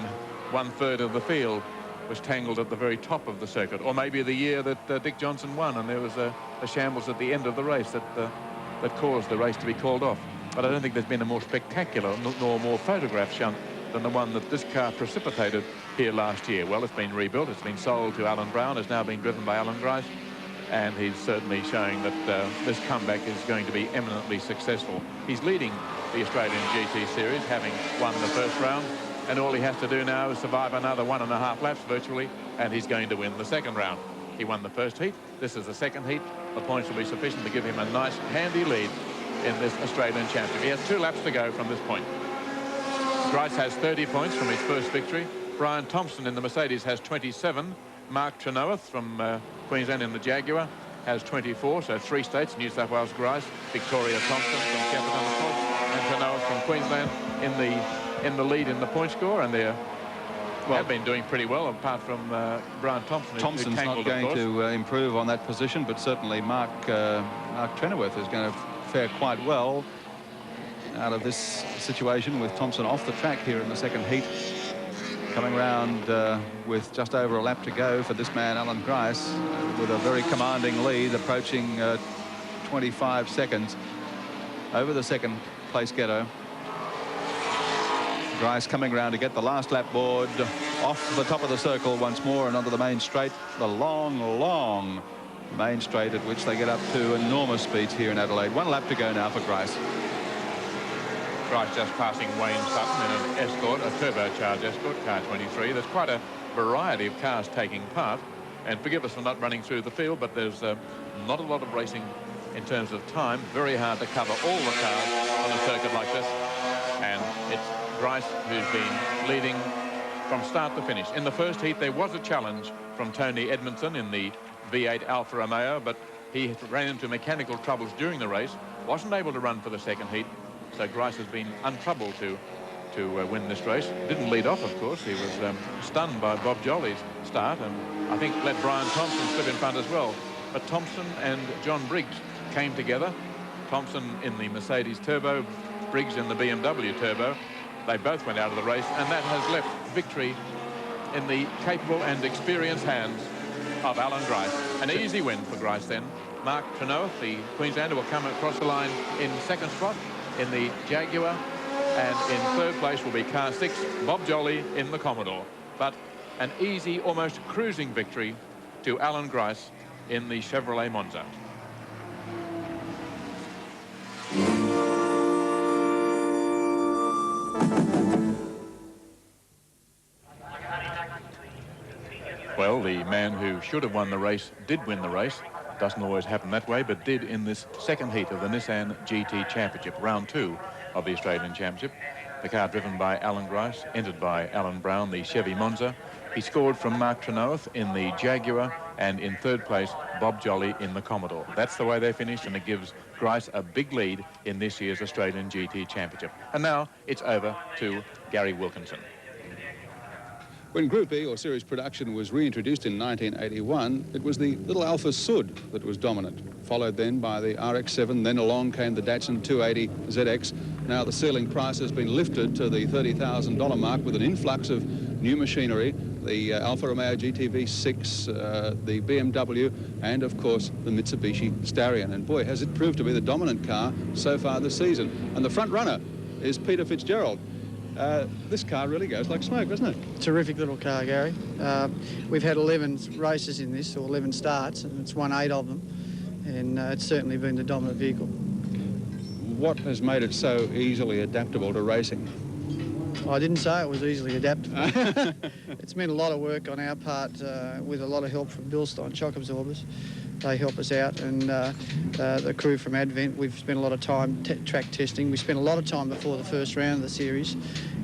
1/3 of the field was tangled at the very top of the circuit. Or maybe the year that Dick Johnson won, and there was a shambles at the end of the race that caused the race to be called off. But I don't think there's been a more spectacular nor more photograph shunt than the one that this car precipitated here last year. Well, it's been rebuilt, it's been sold to Alan Brown, it's now being driven by Alan Grice, and he's certainly showing that this comeback is going to be eminently successful. He's leading the Australian GT Series, having won the first round, and all he has to do now is survive another 1.5 laps virtually, and he's going to win the second round. He won the first heat, this is the second heat. The points will be sufficient to give him a nice handy lead in this Australian Championship. He has 2 laps to go from this point. Grice has 30 points from his first victory. Brian Thompson in the Mercedes has 27. Mark Trenoweth from Queensland in the Jaguar has 24, so 3 states, New South Wales Grice, Victoria Thompson from Shepparton, of course, and Trenoweth from Queensland in the lead in the point score, and they're have been doing pretty well, apart from Brian Thompson.
Thompson's not going to improve on that position, but certainly Mark Trenoweth is going to fare quite well out of this situation with Thompson off the track here in the second heat. Coming round with just over a lap to go for this man, Alan Grice, with a very commanding lead, approaching 25 seconds over the second place getter. Grice coming round to get the last lap board off the top of the circle once more and onto the main straight, the long main straight at which they get up to enormous speeds here in Adelaide. 1 lap to go now for Grice.
Grice just passing Wayne Sutton in an Escort, a turbocharged Escort, car 23. There's quite a variety of cars taking part, and forgive us for not running through the field, but there's not a lot of racing in terms of time. Very hard to cover all the cars on a circuit like this, and it's Grice who's been leading from start to finish. In the first heat there was a challenge from Tony Edmondson in the V8 Alfa Romeo, but he ran into mechanical troubles during the race, wasn't able to run for the second heat, So Grice has been untroubled to win this race. Didn't lead off, of course. He was stunned by Bob Jolly's start, and I think let Brian Thompson slip in front as well. But Thompson and John Briggs came together. Thompson in the Mercedes Turbo, Briggs in the BMW Turbo. They both went out of the race, and that has left victory in the capable and experienced hands of Alan Grice. An easy win for Grice then. Mark Trenow, the Queenslander, will come across the line in second spot in the Jaguar, and in third place will be car 6, Bob Jolly in the Commodore. But an easy, almost cruising victory to Alan Grice in the Chevrolet Monza. Well, the man who should have won the race did win the race. Doesn't always happen that way, but did in this second heat of the Nissan GT Championship, round 2 of the Australian Championship. The car driven by Alan Grice, entered by Alan Brown, the Chevy Monza. He scored from Mark Trenow in the Jaguar, and in third place, Bob Jolly in the Commodore. That's the way they finished, and it gives Grice a big lead in this year's Australian GT Championship. And now it's over to Gary Wilkinson.
When Group E, or series production, was reintroduced in 1981, it was the little Alfa Sud that was dominant, followed then by the RX-7, then along came the Datsun 280 ZX. Now the ceiling price has been lifted to the $30,000 mark with an influx of new machinery, the Alfa Romeo GTV6, the BMW, and of course the Mitsubishi Starion. And boy, has it proved to be the dominant car so far this season. And the front runner is Peter Fitzgerald. This car really goes like smoke, doesn't it?
Terrific little car, Gary. We've had 11 races in this, or 11 starts, and it's won 8 of them, and it's certainly been the dominant vehicle.
What has made it so easily adaptable to racing?
I didn't say it was easily adaptable. It's meant a lot of work on our part with a lot of help from Bilstein shock absorbers. They help us out, and the crew from Advent. We've spent a lot of time track testing. We spent a lot of time before the first round of the series,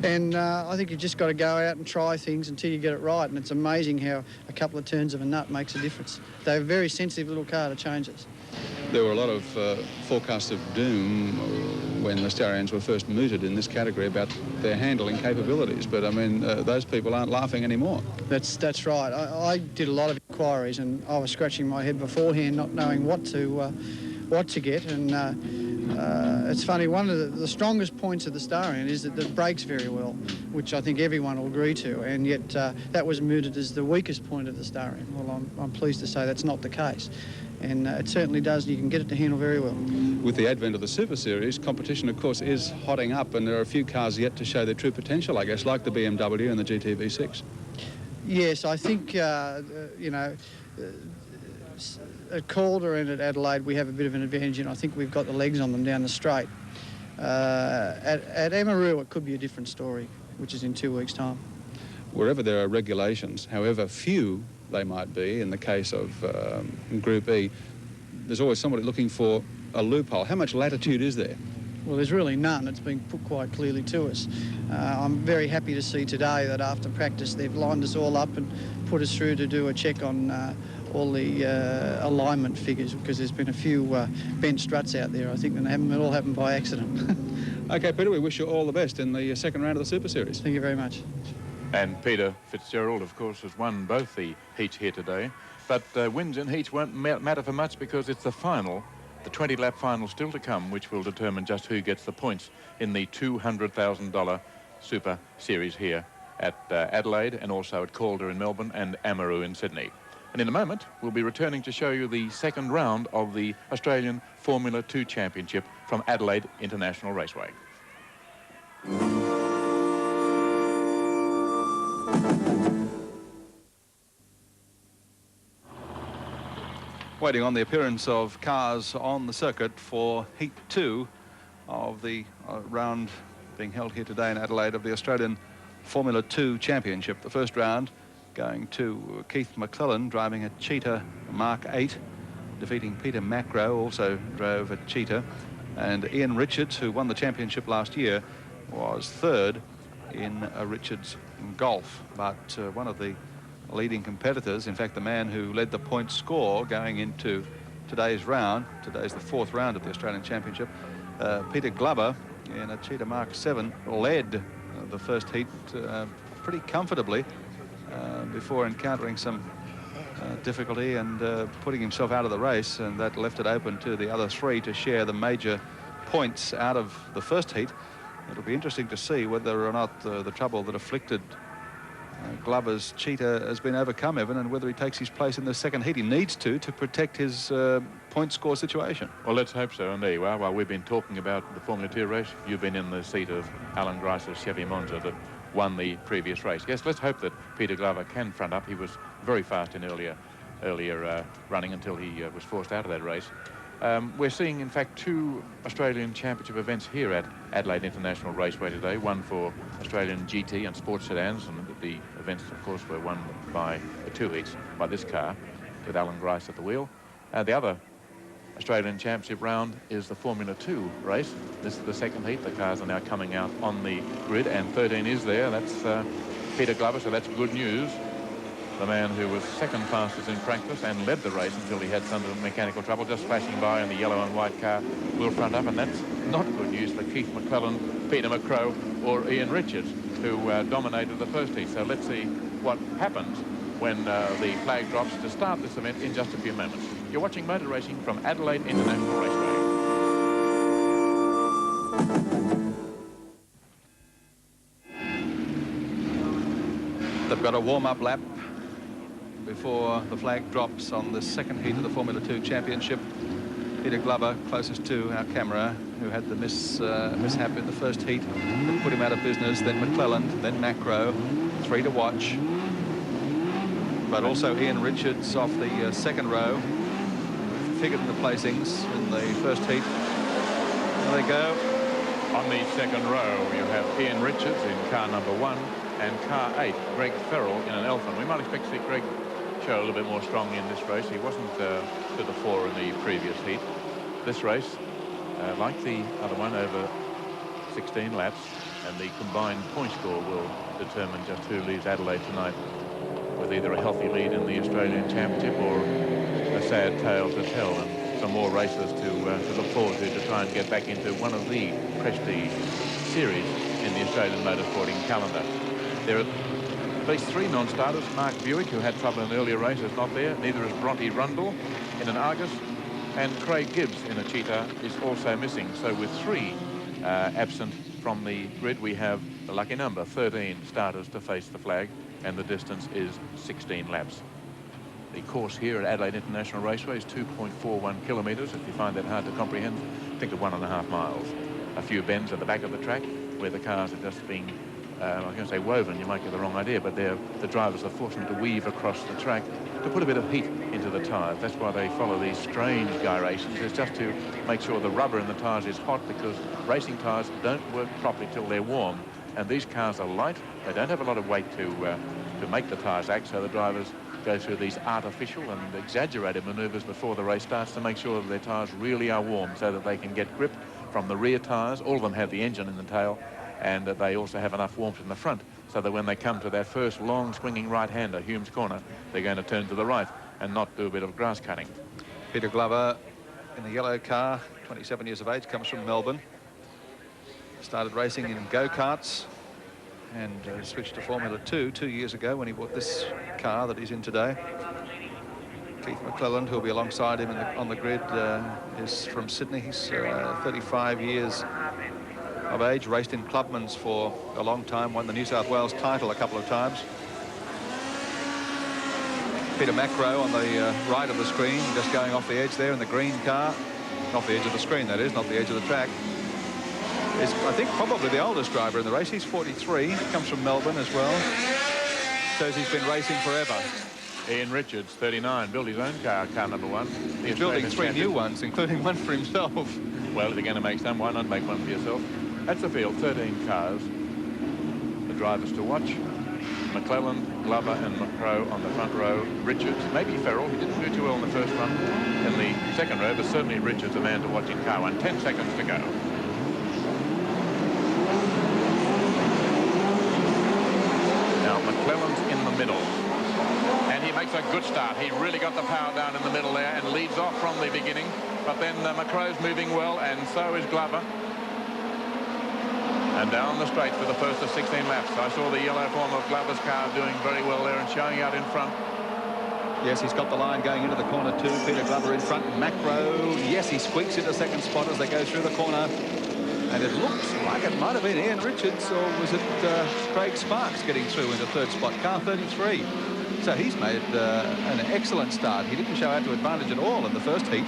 and I think you've just got to go out and try things until you get it right, and it's amazing how a couple of turns of a nut makes a difference. They're a very sensitive little car to changes.
There were a lot of forecasts of doom when the Starions were first mooted in this category about their handling capabilities, but I mean those people aren't laughing anymore.
That's right. I did a lot of inquiries, and I was scratching my head beforehand, not knowing what to get. And it's funny. One of the strongest points of the Starion is that it brakes very well, which I think everyone will agree to. And yet that was mooted as the weakest point of the Starion. Well, I'm pleased to say that's not the case. And it certainly does. You can get it to handle very well.
With the advent of the Super Series, competition, of course, is hotting up, and there are a few cars yet to show their true potential, I guess, like the BMW and the GTV6.
Yes, I think, you know, at Calder and at Adelaide, we have a bit of an advantage, and I think we've got the legs on them down the straight. At Amaroo, it could be a different story, which is in 2 weeks' time.
Wherever there are regulations, however few they might be, in the case of Group E, there's always somebody looking for a loophole. How much latitude is there?
Well, there's really none. It's been put quite clearly to us. I'm very happy to see today that after practice they've lined us all up and put us through to do a check on all the alignment figures, because there's been a few bent struts out there, I think, and they haven't all happened by accident.
OK, Peter, we wish you all the best in the second round of the Super Series.
Thank you very much.
And Peter Fitzgerald, of course, has won both the heats here today. But wins in heats won't matter for much, because it's the final, the 20-lap final still to come, which will determine just who gets the points in the $200,000 Super Series here at Adelaide, and also at Calder in Melbourne and Amaroo in Sydney. And in a moment, we'll be returning to show you the second round of the Australian Formula 2 Championship from Adelaide International Raceway.
Waiting on the appearance of cars on the circuit for Heat 2 of the round being held here today in Adelaide of the Australian Formula 2 Championship. The first round going to Keith McClellan driving a Cheetah Mark 8, defeating Peter Macro, also drove a Cheetah, and Ian Richards, who won the championship last year, was third in a Richards Golf. But one of the leading competitors, in fact the man who led the point score going into today's round, today's the fourth round of the Australian Championship, Peter Glover, in a Cheetah Mark 7, led the first heat pretty comfortably before encountering some difficulty and putting himself out of the race, and that left it open to the other three to share the major points out of the first heat. It'll be interesting to see whether or not the trouble that afflicted Glover's Cheetah has been overcome, Evan, and whether he takes his place in the second heat. He needs to protect his point score situation.
Well, let's hope so. And there you are. While we've been talking about the Formula 2 race, you've been in the seat of Alan Grice's Chevy Monza that won the previous race. Yes, let's hope that Peter Glover can front up. He was very fast in earlier running until he was forced out of that race. We're seeing, in fact, 2 Australian Championship events here at Adelaide International Raceway today, one for Australian GT and sports sedans, and the events, of course, were won by the 2 heats by this car with Alan Grice at the wheel. The other Australian Championship round is the Formula 2 race. This is the second heat. The cars are now coming out on the grid, and 13 is there. That's Peter Glover, so that's good news. The man who was second fastest in practice and led the race until he had some mechanical trouble, just flashing by in the yellow and white car, will front up, and that's not good news for Keith McClellan, Peter McCrow or Ian Richards, who dominated the first heat. So let's see what happens when the flag drops to start this event in just a few moments. You're watching motor racing from Adelaide International Raceway.
They've got a warm-up lap before the flag drops on the second heat of the Formula 2 Championship. Peter Glover, closest to our camera, who had the mishap in the first heat that put him out of business, then McClelland, then Macro, 3 to watch. But also Ian Richards off the second row, figured in the placings in the first heat. There they go.
On the second row, you have Ian Richards in car number 1 and car 8, Greg Ferrell in an Elfin. We might expect to see Greg show a little bit more strongly in this race. He wasn't to the fore in the previous heat. This race, like the other one, over 16 laps, and the combined point score will determine just who leaves Adelaide tonight with either a healthy lead in the Australian Championship or a sad tale to tell, and some more races to look forward to try and get back into one of the prestige series in the Australian motorsporting calendar. There are at least 3 non-starters. Mark Buick, who had trouble in the earlier race, is not there. Neither is Bronte Rundle in an Argus. And Craig Gibbs in a Cheetah is also missing. So with 3 absent from the grid, we have the lucky number, 13 starters to face the flag, and the distance is 16 laps. The course here at Adelaide International Raceway is 2.41 kilometres. If you find that hard to comprehend, think of 1.5 miles. A few bends at the back of the track where the cars are just being I was going to say woven, you might get the wrong idea, but the drivers are forced to weave across the track to put a bit of heat into the tyres. That's why they follow these strange gyrations. It's just to make sure the rubber in the tyres is hot, because racing tyres don't work properly till they're warm. And these cars are light. They don't have a lot of weight to make the tyres act, so the drivers go through these artificial and exaggerated manoeuvres before the race starts to make sure that their tyres really are warm so that they can get grip from the rear tyres. All of them have the engine in the tail, and they also have enough warmth in the front so that when they come to that first long swinging right-hander, Hume's Corner, they're going to turn to the right and not do a bit of grass cutting.
Peter Glover in the yellow car, 27 years of age, comes from Melbourne. Started racing in go-karts and switched to Formula 2 2 years ago when he bought this car that he's in today. Keith McClelland, who'll be alongside him on the grid, is from Sydney. He's 35 years of age, raced in Clubman's for a long time, won the New South Wales title a couple of times. Peter Macro on the right of the screen, just going off the edge there in the green car. Off the edge of the screen, that is, not the edge of the track. Is, I think, probably the oldest driver in the race. He's 43, comes from Melbourne as well. Shows he's been racing forever.
Ian Richards, 39, built his own car number 1.
He's building 3 new ones, including one for himself.
Well, if you're going to make some, why not make one for yourself? That's the field, 13 cars. The drivers to watch: McClelland, Glover and McCrow on the front row. Richards, maybe Ferrell, he didn't do too well in the first run in the second row, but certainly Richards, a man to watch in car 1. 10 seconds to go. Now McClelland's in the middle, and he makes a good start. He really got the power down in the middle there and leads off from the beginning, but then McCrow's moving well, and so is Glover. And down the straight for the first of 16 laps. I saw the yellow form of Glover's car doing very well there and showing out in front.
Yes, he's got the line going into the corner too. Peter Glover in front. Macro, yes, he squeaks into second spot as they go through the corner. And it looks like it might have been Ian Richards, or was it Craig Sparks getting through into third spot, car 33. So he's made an excellent start. He didn't show out to advantage at all in the first heat.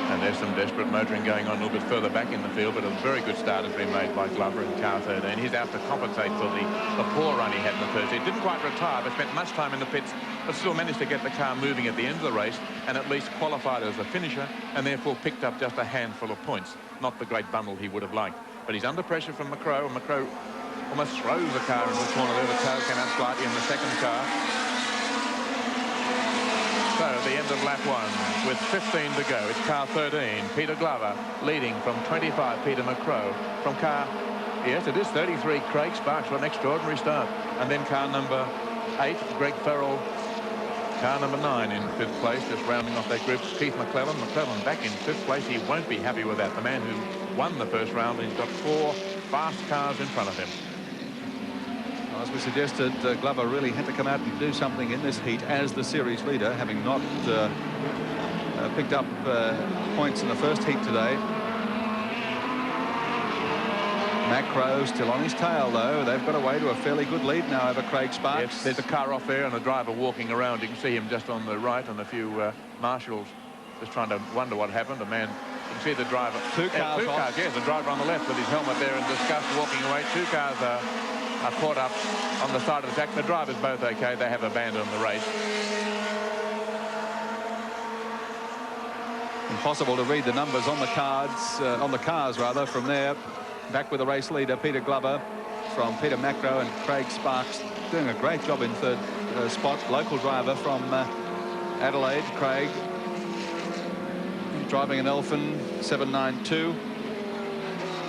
And there's some desperate motoring going on a little bit further back in the field, but a very good start has been made by Glover in car 13. He's out to compensate for the poor run he had in the first heat. Didn't quite retire, but spent much time in the pits, but still managed to get the car moving at the end of the race and at least qualified as a finisher, and therefore picked up just a handful of points. Not the great bundle he would have liked. But he's under pressure from Macro, and Macro almost throws the car into the corner there. The tail came out slightly in the second car. So the end of lap 1 with 15 to go. It's car 13. Peter Glover leading from 25. Peter Macro from car, yes, it is 33. Craig Sparks. What an extraordinary start. And then car number 8, Greg Farrell. Car number 9 in 5th place, just rounding off that group. Keith McClellan. McClellan back in 5th place. He won't be happy with that. The man who won the first round, he's got 4 fast cars in front of him.
As we suggested, Glover really had to come out and do something in this heat as the series leader, having not picked up points in the first heat today. Macro still on his tail, though. They've got away to a fairly good lead now over Craig Sparks.
Yes, there's a car off there and a driver walking around. You can see him just on the right, and a few marshals just trying to wonder what happened. A man, you can see the driver.
Two cars,
yes, the driver on the left with his helmet there in disgust walking away. 2 cars are caught up on the side of the track. The drivers both okay. They have abandoned the race.
Impossible to read the numbers on the cards, on the cars rather, from there. Back with the race leader, Peter Glover, from Peter Macro and Craig Sparks, doing a great job in third spot. Local driver from Adelaide, Craig, driving an Elfin 792.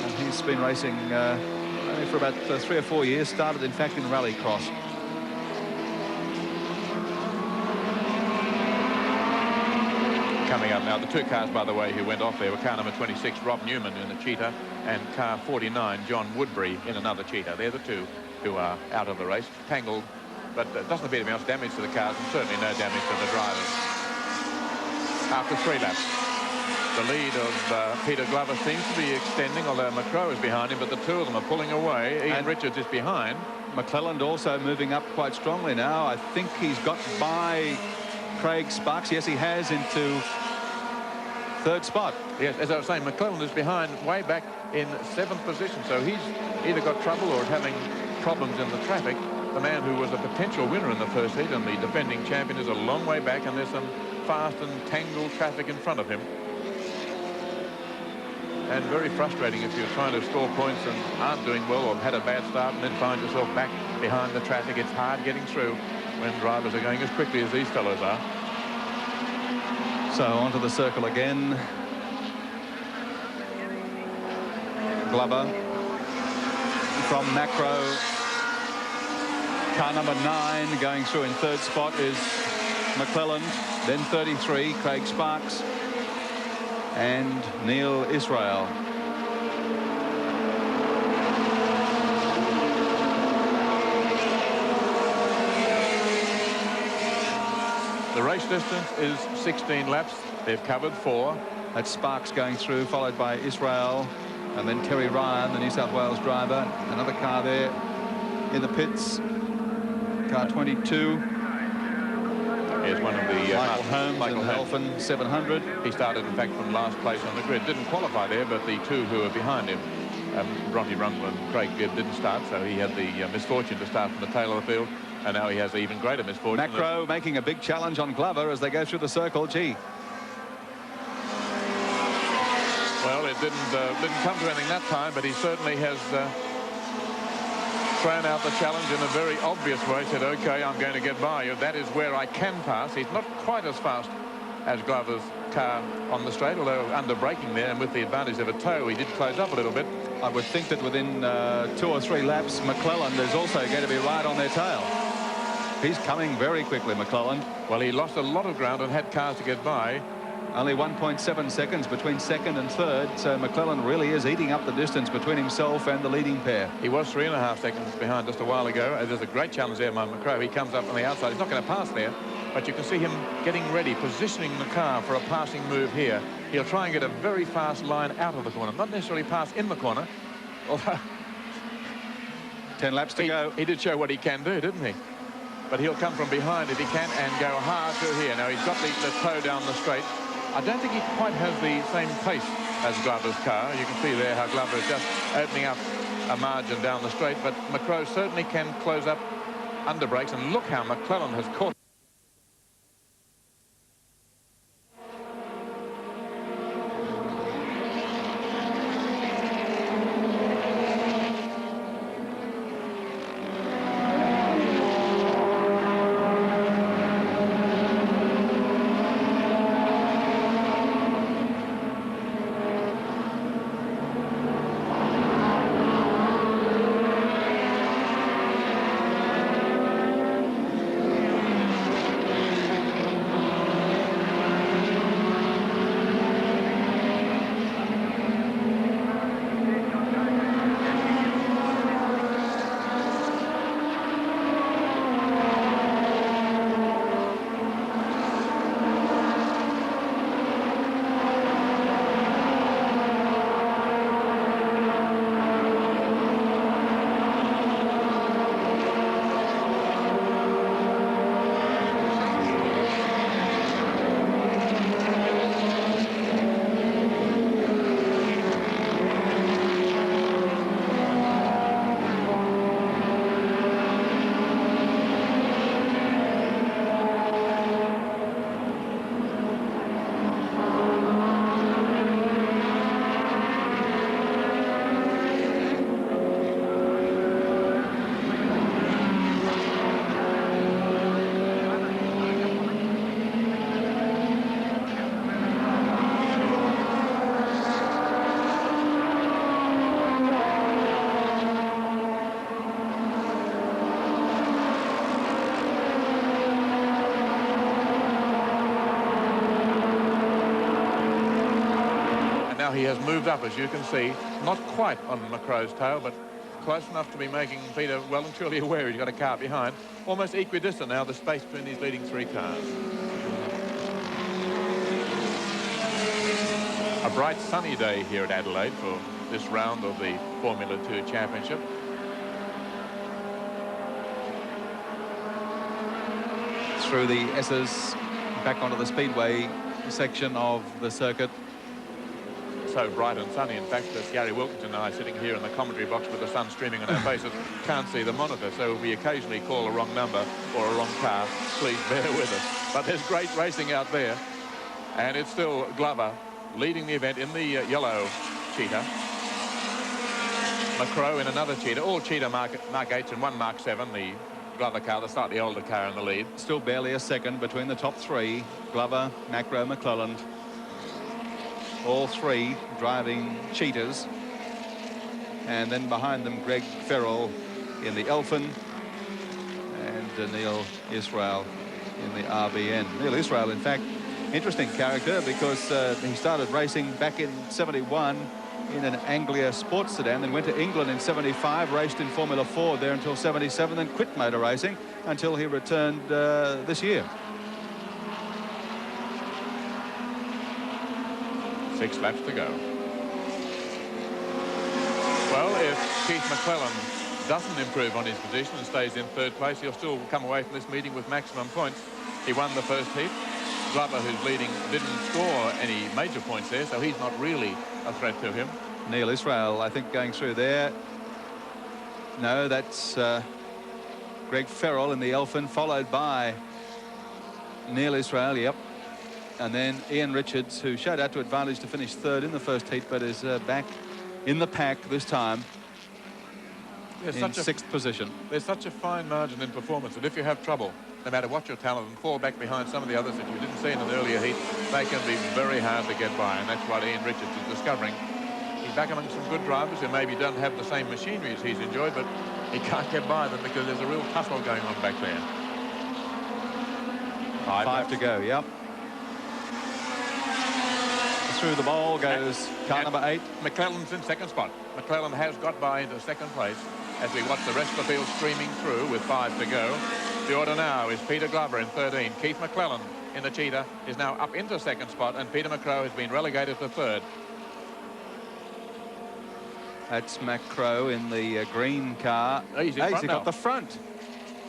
And he's been racing only for about 3 or 4 years. Started, in fact, in rallycross.
Coming up now, the 2 cars, by the way, who went off there were car number 26, Rob Newman in a Cheetah, and car 49, John Woodbury in another Cheetah. They're the 2 who are out of the race, tangled, but doesn't appear to be much damage to the cars, and certainly no damage to the drivers. After 3 laps, the lead of Peter Glover seems to be extending, although Macro is behind him, but the 2 of them are pulling away. Ian Richards is behind. McClelland also moving up quite strongly now. I think he's got by Craig Sparks. Yes, he has, into 3rd spot. Yes, as I was saying, McClelland is behind way back in 7th position, so he's either got trouble or is having problems in the traffic. The man who was a potential winner in the first heat and the defending champion is a long way back, and there's some fast and tangled traffic in front of him. And very frustrating if you're trying to score points and aren't doing well or had a bad start and then find yourself back behind the traffic. It's hard getting through when drivers are going as quickly as these fellows are.
So onto the circle again. Glover from Macro. Car number 9 going through in 3rd spot is McClelland. Then 33, Craig Sparks and Neil Israel.
The race distance is 16 laps. They've covered 4.
That's Sparks going through, followed by Israel, and then Terry Ryan, the New South Wales driver. Another car there in the pits. Car 22.
Here's one of the
Michael Holmes
Michael
in Elfin 700.
He started, in fact, from last place on the grid. Didn't qualify there, but the 2 who are behind him, Bronte Rundle and Craig Gibb, didn't start, so he had the misfortune to start from the tail of the field, and now he has even greater misfortune.
Macro making a big challenge on Glover as they go through the circle. Gee.
Well, it didn't come to anything that time, but he certainly has thrown out the challenge in a very obvious way. Said, okay, I'm going to get by you. That is where I can pass. He's not quite as fast as Glover's car on the straight, although under braking there and with the advantage of a toe, he did close up a little bit.
I would think that within 2 or 3 laps, McClelland is also going to be right on their tail. He's coming very quickly, McClelland.
Well, he lost a lot of ground and had cars to get by.
Only 1.7 seconds between second and third, so McClelland really is eating up the distance between himself and the leading pair.
He was 3.5 seconds behind just a while ago. There's a great challenge there by McCrow. He comes up on the outside. He's not going to pass there, but you can see him getting ready, positioning the car for a passing move here. He'll try and get a very fast line out of the corner, not necessarily pass in the corner, although
10 laps to go.
He did show what he can do, didn't he? But he'll come from behind if he can and go hard through here. Now, he's got the toe down the straight. I don't think he quite has the same pace as Glover's car. You can see there how Glover is just opening up a margin down the straight, but McCrow certainly can close up under brakes, and look how McClelland has caught. He has moved up, as you can see, not quite on McCrow's tail, but close enough to be making Peter well and truly aware he's got a car behind. Almost equidistant now, the space between these leading three cars. A bright sunny day here at Adelaide for this round of the Formula 2 Championship.
Through the S's, back onto the speedway section of the circuit.
So bright and sunny. In fact, Gary Wilkinson and I sitting here in the commentary box with the sun streaming on our faces can't see the monitor, so if we occasionally call a wrong number or a wrong car, please bear with us. But there's great racing out there, and it's still Glover leading the event in the yellow cheetah. McCrow in another cheetah, all cheetah Mark 8s and one Mark 7, the Glover car, the slightly older car in the lead.
Still barely a second between the top three, Glover, Macro, McClelland. All three driving cheetahs, and then behind them Greg Ferrell in the Elfin and Neil Israel in the RBN. Neil Israel, in fact, interesting character because he started racing back in '71 in an Anglia sports sedan, then went to England in '75, raced in Formula 4 there until '77, then quit motor racing until he returned this year.
6 laps to go. Well, if Keith McClelland doesn't improve on his position and stays in third place, he'll still come away from this meeting with maximum points. He won the first heat. Glover, who's leading, didn't score any major points there, so he's not really a threat to him.
Neil Israel, I think, going through there. No, that's Greg Ferrell in the Elfin, followed by Neil Israel, yep. And then Ian Richards, who showed out to advantage to finish third in the first heat, but is back in the pack this time in sixth position.
There's such a fine margin in performance that if you have trouble, no matter what your talent, and fall back behind some of the others that you didn't see in an earlier heat, they can be very hard to get by, and that's what Ian Richards is discovering. He's back among some good drivers who maybe don't have the same machinery as he's enjoyed, but he can't get by them because there's a real tussle going on back there.
5 to go, yep. through the bowl goes car number 8.
McClelland's in second spot. McClelland has got by into second place as we watch the rest of the field streaming through with 5 to go. The order now is Peter Glover in 13. Keith McClelland in the Cheetah is now up into second spot, and Peter McCrow has been relegated to third.
That's McCrow in the green car.
He's in front now.
got the front.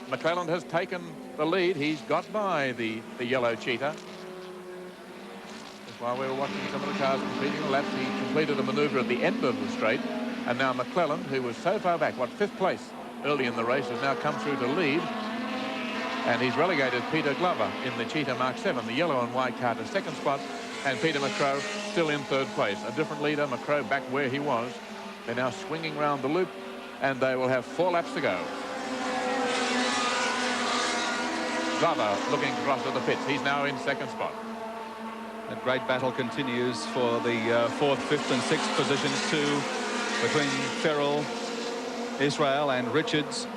McClelland has taken the lead. He's got by the yellow Cheetah. Just while we were watching some of the cars completing the laps, he completed a manoeuvre at the end of the straight. And now McClelland, who was so far back, 5th place early in the race, has now come through to lead. And he's relegated Peter Glover in the Cheetah Mark 7, the yellow and white car, to second spot. And Peter McCrow still in third place. A different leader, McCrow back where he was. They're now swinging round the loop, and they will have 4 laps to go. Glover looking across at the pits. He's now in second spot.
A great battle continues for the 4th, 5th and 6th positions too, between Ferrell, Israel and Richards.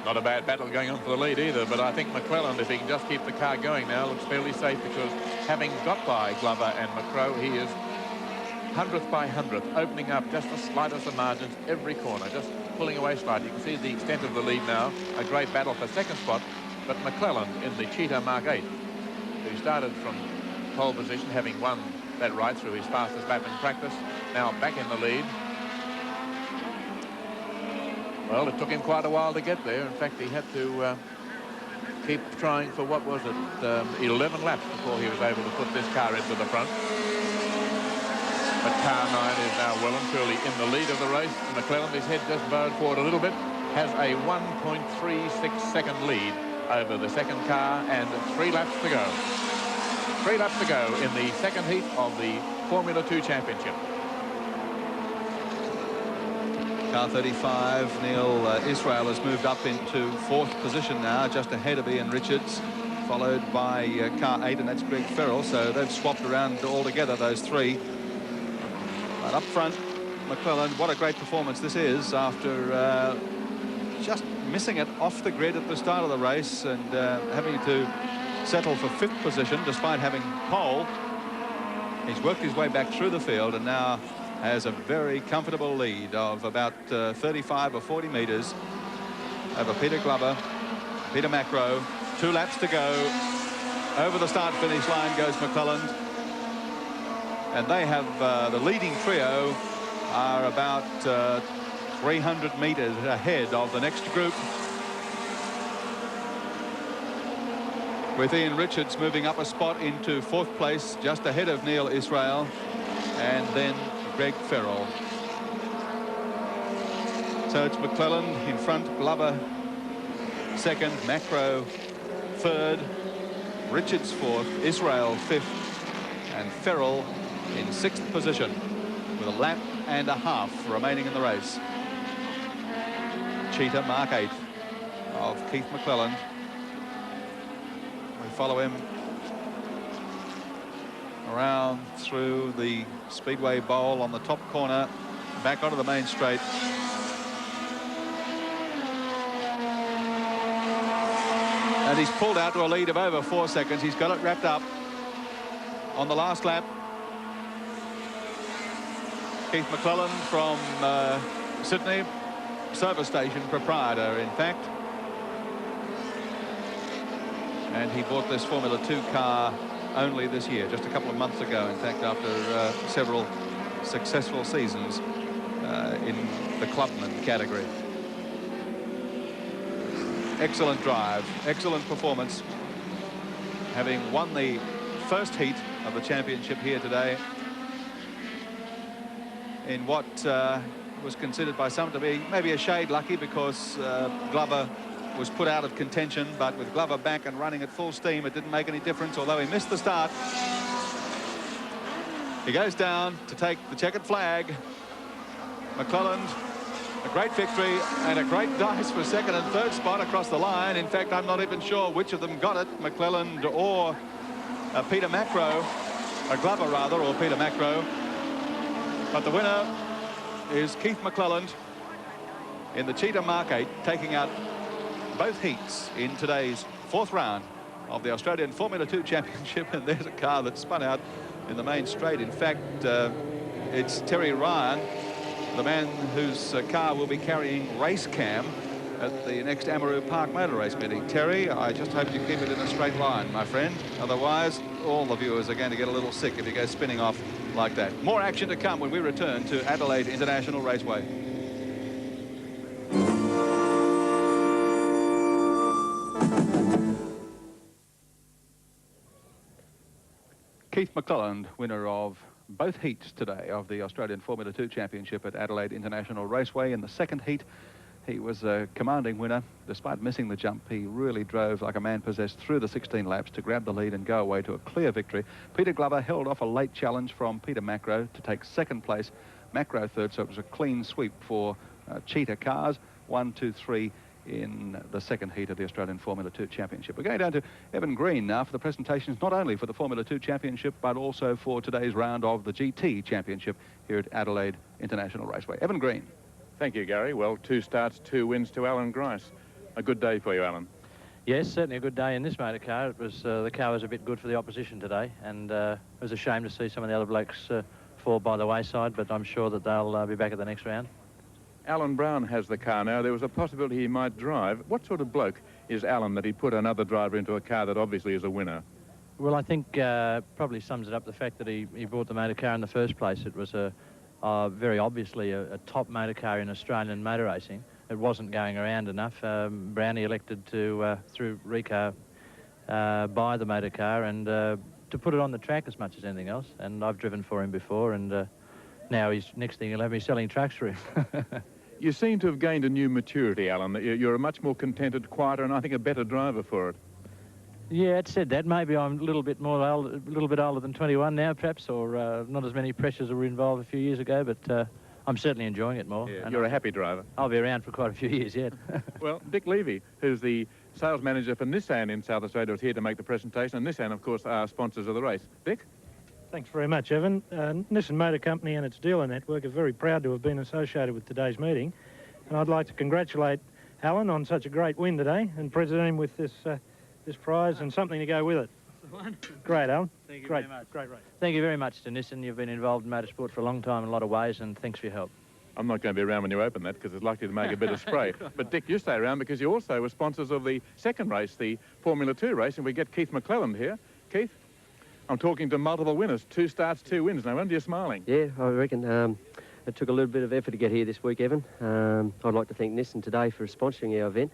Not a bad battle going on for the lead either, but I think McClelland, if he can just keep the car going now, looks fairly safe, because having got by Glover and McCrow, he is 100th by 100th, opening up just the slightest of margins every corner, just pulling away slightly. You can see the extent of the lead now. A great battle for second spot, but McClelland in the Cheetah Mark 8, who started from pole position, having won that right through his fastest lap in practice, now back in the lead. Well, it took him quite a while to get there. In fact, he had to keep trying for, what was it, 11 laps before he was able to put this car into the front. But car 9 is now well and truly in the lead of the race. McClelland, his head just bowed forward a little bit, has a 1.36 second lead over the second car, and 3 laps to go. 3 laps to go in the second heat of the Formula 2 Championship.
Car 35, Neil Israel has moved up into 4th position now, just ahead of Ian Richards, followed by car 8, and that's Greg Ferrell. So they've swapped around altogether, those 3. But up front, McClelland, what a great performance this is after just missing it off the grid at the start of the race and having to settle for 5th position despite having pole. He's worked his way back through the field and now has a very comfortable lead of about 35 or 40 metres over Peter Glover, Peter McCrow. 2 laps to go. Over the start-finish line goes McClelland. And they have the leading trio are about 300 metres ahead of the next group, with Ian Richards moving up a spot into 4th place, just ahead of Neil Israel, and then Greg Ferrell. So it's McClelland in front, Glover second, McCrow third, Richards 4th, Israel 5th, and Ferrell in 6th position with a lap and a half remaining in the race. Cheetah Mark 8 of Keith McClelland. We follow him around through the Speedway Bowl on the top corner, back onto the main straight. And he's pulled out to a lead of over 4 seconds. He's got it wrapped up on the last lap. Keith McClelland from Sydney, service station proprietor, in fact. And he bought this Formula 2 car only this year, just a couple of months ago, in fact, after several successful seasons in the clubman category. Excellent drive, excellent performance, having won the first heat of the championship here today in what was considered by some to be maybe a shade lucky, because Glover was put out of contention, but with Glover back and running at full steam, it didn't make any difference, although he missed the start. He goes down to take the checkered flag. McClelland, a great victory and a great dice for second and third spot across the line. In fact, I'm not even sure which of them got it, McClelland or Peter McCrow, Glover rather, or Peter McCrow. But the winner is Keith McClelland in the Cheetah Mark 8, taking out both heats in today's 4th round of the Australian Formula 2 Championship. And there's a car that spun out in the main straight. In fact, it's Terry Ryan, the man whose car will be carrying race cam at the next Amaroo Park Motor Race meeting. Terry, I just hope you keep it in a straight line, my friend. Otherwise, all the viewers are going to get a little sick if you go spinning off like that. More action to come when we return to Adelaide International Raceway. Keith McClelland, winner of both heats today of the Australian Formula 2 Championship at Adelaide International Raceway. In the second heat, he was a commanding winner. Despite missing the jump, he really drove like a man possessed through the 16 laps to grab the lead and go away to a clear victory. Peter Glover held off a late challenge from Peter Macro to take second place. Macro third, so it was a clean sweep for Cheetah cars. 1, 2, 3 in the second heat of the Australian Formula 2 Championship. We're going down to Evan Green now for the presentations, not only for the Formula 2 Championship, but also for today's round of the GT Championship here at Adelaide International Raceway. Evan Green.
Thank you, Gary. Well, 2 starts, 2 wins to Alan Grice. A good day for you, Alan.
Yes, certainly a good day in this motor car. It was the car was a bit good for the opposition today, and it was a shame to see some of the other blokes fall by the wayside, but I'm sure that they'll be back at the next round.
Alan Brown has the car now. There was a possibility he might drive. What sort of bloke is Alan that he put another driver into a car that obviously is a winner?
Well, I think probably sums it up the fact that he bought the motor car in the first place. It was very obviously a top motor car in Australian motor racing. It wasn't going around enough. Brownie elected to, through Rico, buy the motor car and to put it on the track as much as anything else. And I've driven for him before, and now next thing he'll have me selling trucks for him.
You seem to have gained a new maturity, Alan. You're a much more contented, quieter, and I think a better driver for it.
Yeah, it said that. Maybe I'm a little bit older than 21 now, perhaps, or not as many pressures were involved a few years ago, but I'm certainly enjoying it more.
Yeah, you're a happy driver.
I'll be around for quite a few years yet.
Well, Dick Levy, who's the sales manager for Nissan in South Australia, is here to make the presentation, and Nissan, of course, are sponsors of the race. Dick?
Thanks very much, Evan. Nissan Motor Company and its dealer network are very proud to have been associated with today's meeting, and I'd like to congratulate Alan on such a great win today and present him with this prize and something to go with it. Great, Alan.
Thank you
very
much.
Great race.
Thank you very much to Nissan. You've been involved in motorsport for a long time in a lot of ways, and thanks for your help.
I'm not going to be around when you open that because it's likely to make a bit of spray. But, Dick, you stay around because you also were sponsors of the second race, the Formula 2 race, and we get Keith McClelland here. Keith? I'm talking to multiple winners. 2 starts, 2 wins. No wonder you're smiling.
Yeah, I reckon it took a little bit of effort to get here this week, Evan. I'd like to thank Nissan today for sponsoring our event.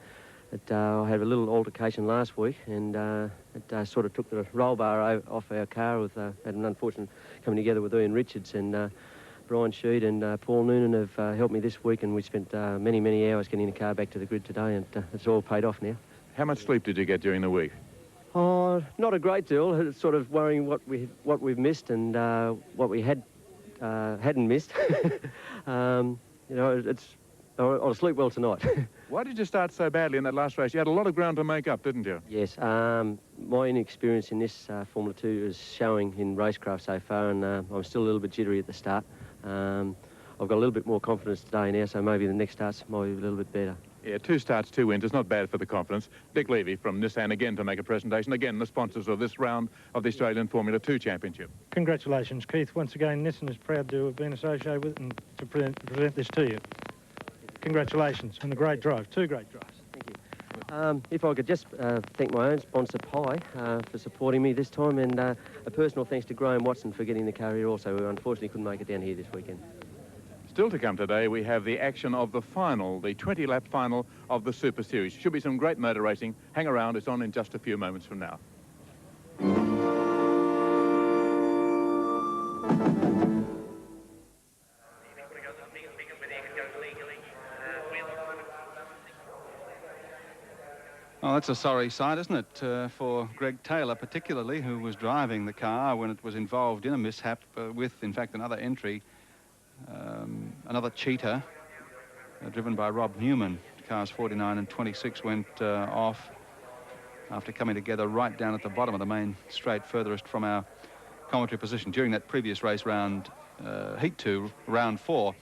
I had a little altercation last week, and it sort of took the roll bar off our car. With had an unfortunate coming together with Ian Richards, and Brian Sheed and Paul Noonan have helped me this week, and we spent many, many hours getting the car back to the grid today, and it's all paid off now.
How much sleep did you get during the week?
Oh, not a great deal. It's sort of worrying what we've missed and what we hadn't missed. You know, I'll sleep well tonight.
Why did you start so badly in that last race? You had a lot of ground to make up, didn't you?
Yes. My inexperience in this Formula 2 is showing in racecraft so far, and I'm still a little bit jittery at the start. I've got a little bit more confidence today now, so maybe the next starts might be a little bit better.
Yeah, 2 starts, 2 wins. It's not bad for the confidence. Dick Levy from Nissan again to make a presentation. Again, the sponsors of this round of the Australian Formula 2 Championship.
Congratulations, Keith. Once again, Nissan is proud to have been associated with it and to present this to you. Congratulations on a great drive. 2 great drives.
Thank you. If I could just thank my own sponsor, Pi, for supporting me this time, and a personal thanks to Graham Watson for getting the car here also, who unfortunately couldn't make it down here this weekend.
Still to come today, we have the action of the final, the 20-lap final of the Super Series. Should be some great motor racing. Hang around, it's on in just a few moments from now.
Well, that's a sorry sight, isn't it, for Greg Taylor particularly, who was driving the car when it was involved in a mishap with, in fact, another entry. Another Cheetah, driven by Rob Newman. Cars 49 and 26 went off after coming together right down at the bottom of the main straight, furthest from our commentary position during that previous race round, Heat 2, round 4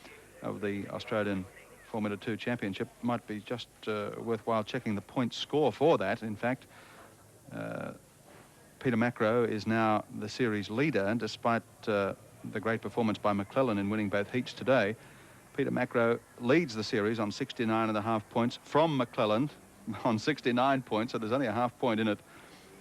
of the Australian Formula 2 Championship. Might be just worthwhile checking the point score for that. In fact, Peter Macro is now the series leader, despite the great performance by McClellan in winning both heats today. Peter Macro leads the series on 69.5 points from McClellan on 69 points, so there's only a half point in it.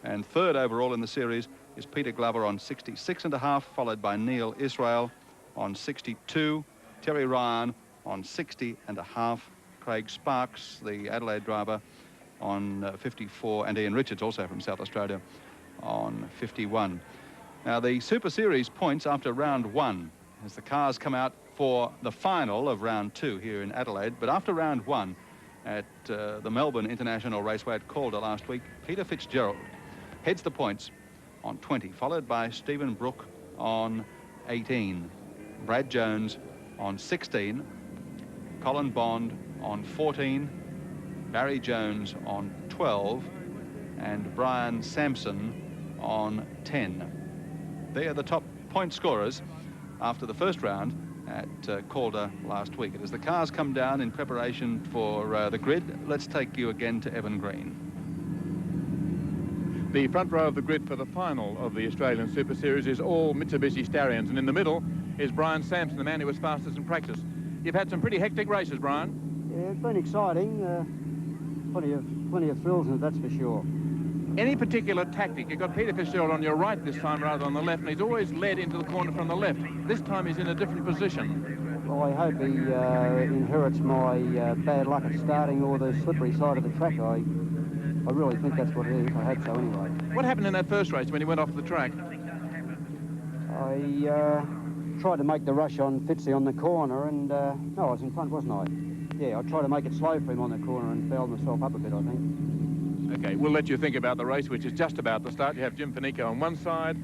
And third overall in the series is Peter Glover on 66.5, followed by Neil Israel on 62, Terry Ryan on 60.5, Craig Sparks, the Adelaide driver, on 54, and Ian Richards, also from South Australia, on 51. Now, the Super Series points after round 1, as the cars come out for the final of round 2 here in Adelaide. But after round 1 at the Melbourne International Raceway at Calder last week, Peter Fitzgerald heads the points on 20, followed by Stephen Brook on 18, Brad Jones on 16, Colin Bond on 14, Barry Jones on 12, and Brian Sampson on 10. They are the top point scorers after the first round at Calder last week. As the cars come down in preparation for the grid, let's take you again to Evan Green.
The front row of the grid for the final of the Australian Super Series is all Mitsubishi Starions, and in the middle is Brian Sampson, the man who was fastest in practice. You've had some pretty hectic races, Brian.
Yeah, it's been exciting. Plenty of thrills in it, that's for sure.
Any particular tactic? You've got Peter Fitzgerald on your right this time rather than on the left, and he's always led into the corner from the left. This time he's in a different position.
Well, I hope he inherits my bad luck at starting or the slippery side of the track. I really think that's what it is. I hope so anyway.
What happened in that first race when he went off the track?
I tried to make the rush on Fitzy on the corner, and no, I was in front, wasn't I? Yeah, I tried to make it slow for him on the corner and fouled myself up a bit, I think.
Okay, we'll let you think about the race, which is just about to start. You have Jim Fanico on one side.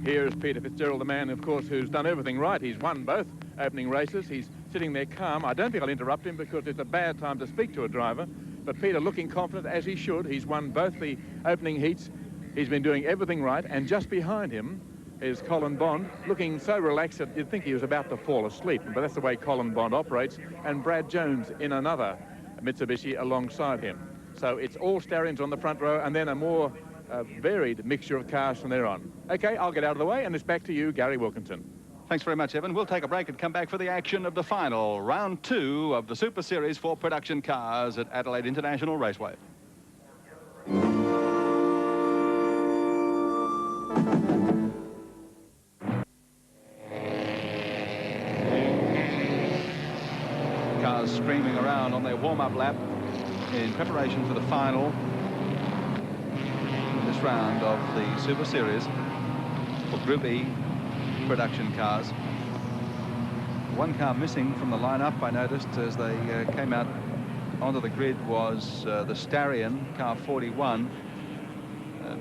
Here is Peter Fitzgerald, the man, of course, who's done everything right. He's won both opening races. He's sitting there calm. I don't think I'll interrupt him because it's a bad time to speak to a driver. But Peter looking confident, as he should. He's won both the opening heats. He's been doing everything right. And just behind him is Colin Bond, looking so relaxed that you'd think he was about to fall asleep. But that's the way Colin Bond operates. And Brad Jones in another Mitsubishi alongside him. So it's all Starions on the front row, and then a more varied mixture of cars from there on. Okay, I'll get out of the way, and it's back to you, Gary Wilkinson.
Thanks very much, Evan. We'll take a break and come back for the action of the final, round 2 of the Super Series for production cars at Adelaide International Raceway. Cars streaming around on their warm-up lap in preparation for the final this round of the Super Series for Group E production cars. One car missing from the lineup, I noticed, as they came out onto the grid, was the Starion, car 41,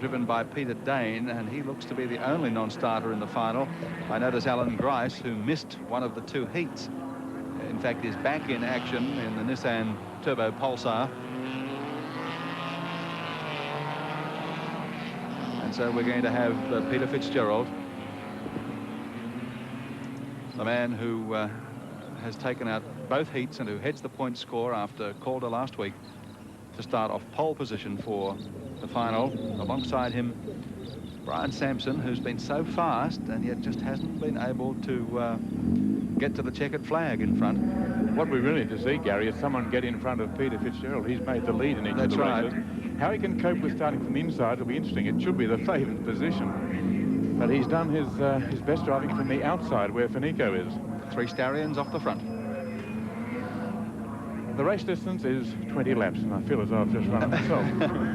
driven by Peter Dane, and he looks to be the only non-starter in the final. I notice Alan Grice, who missed one of the 2 heats, in fact is back in action in the Nissan Turbo Pulsar. And so we're going to have Peter Fitzgerald, the man who has taken out both heats and who heads the point score after Calder last week, to start off pole position for the final. Alongside him, Brian Sampson, who's been so fast and yet just hasn't been able to get to the checkered flag in front.
What we really need to see, Gary, is someone get in front of Peter Fitzgerald. He's made the lead in each of the races. How he can cope with starting from the inside will be interesting. It should be the favoured position. But he's done his best driving from the outside, where Fanico is.
3 Starions off the front.
The race distance is 20 laps, and I feel as though I've just run it myself.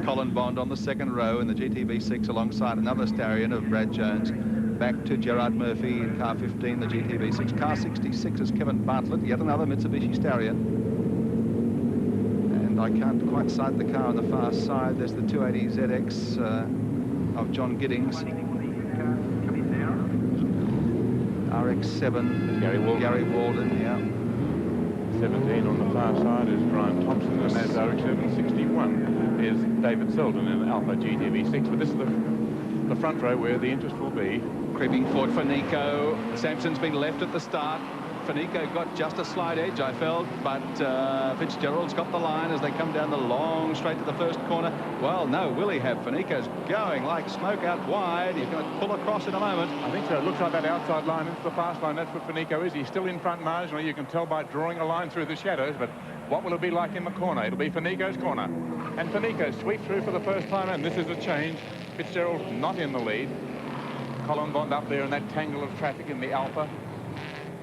Colin Bond on the second row in the GTV6 alongside another Starion of Brad Jones. Back to Gerard Murphy in car 15, the GTV6. Car 66 is Kevin Bartlett, yet another Mitsubishi Starion. And I can't quite sight the car on the far side. There's the 280 ZX of John Giddings. RX-7, Gary Walden, yeah.
17 on the far side is Brian Thompson, and that's RX-7. 61 is David Selden in Alpha GTV6. But this is the front row where the interest will be.
Creeping forward for Nico. Sampson's been left at the start. Finico got just a slight edge, I felt, but Fitzgerald's got the line as they come down the long straight to the first corner. Well, no, will he have? Finico's going like smoke out wide. He's going to pull across in a moment.
I think so. It looks like that outside line into the fast line. That's what Finico is. He's still in front marginally. You can tell by drawing a line through the shadows, but what will it be like in the corner? It'll be Finico's corner. And Finico sweeps through for the first time, and this is a change. Fitzgerald not in the lead. Colin Bond up there in that tangle of traffic in the Alpha.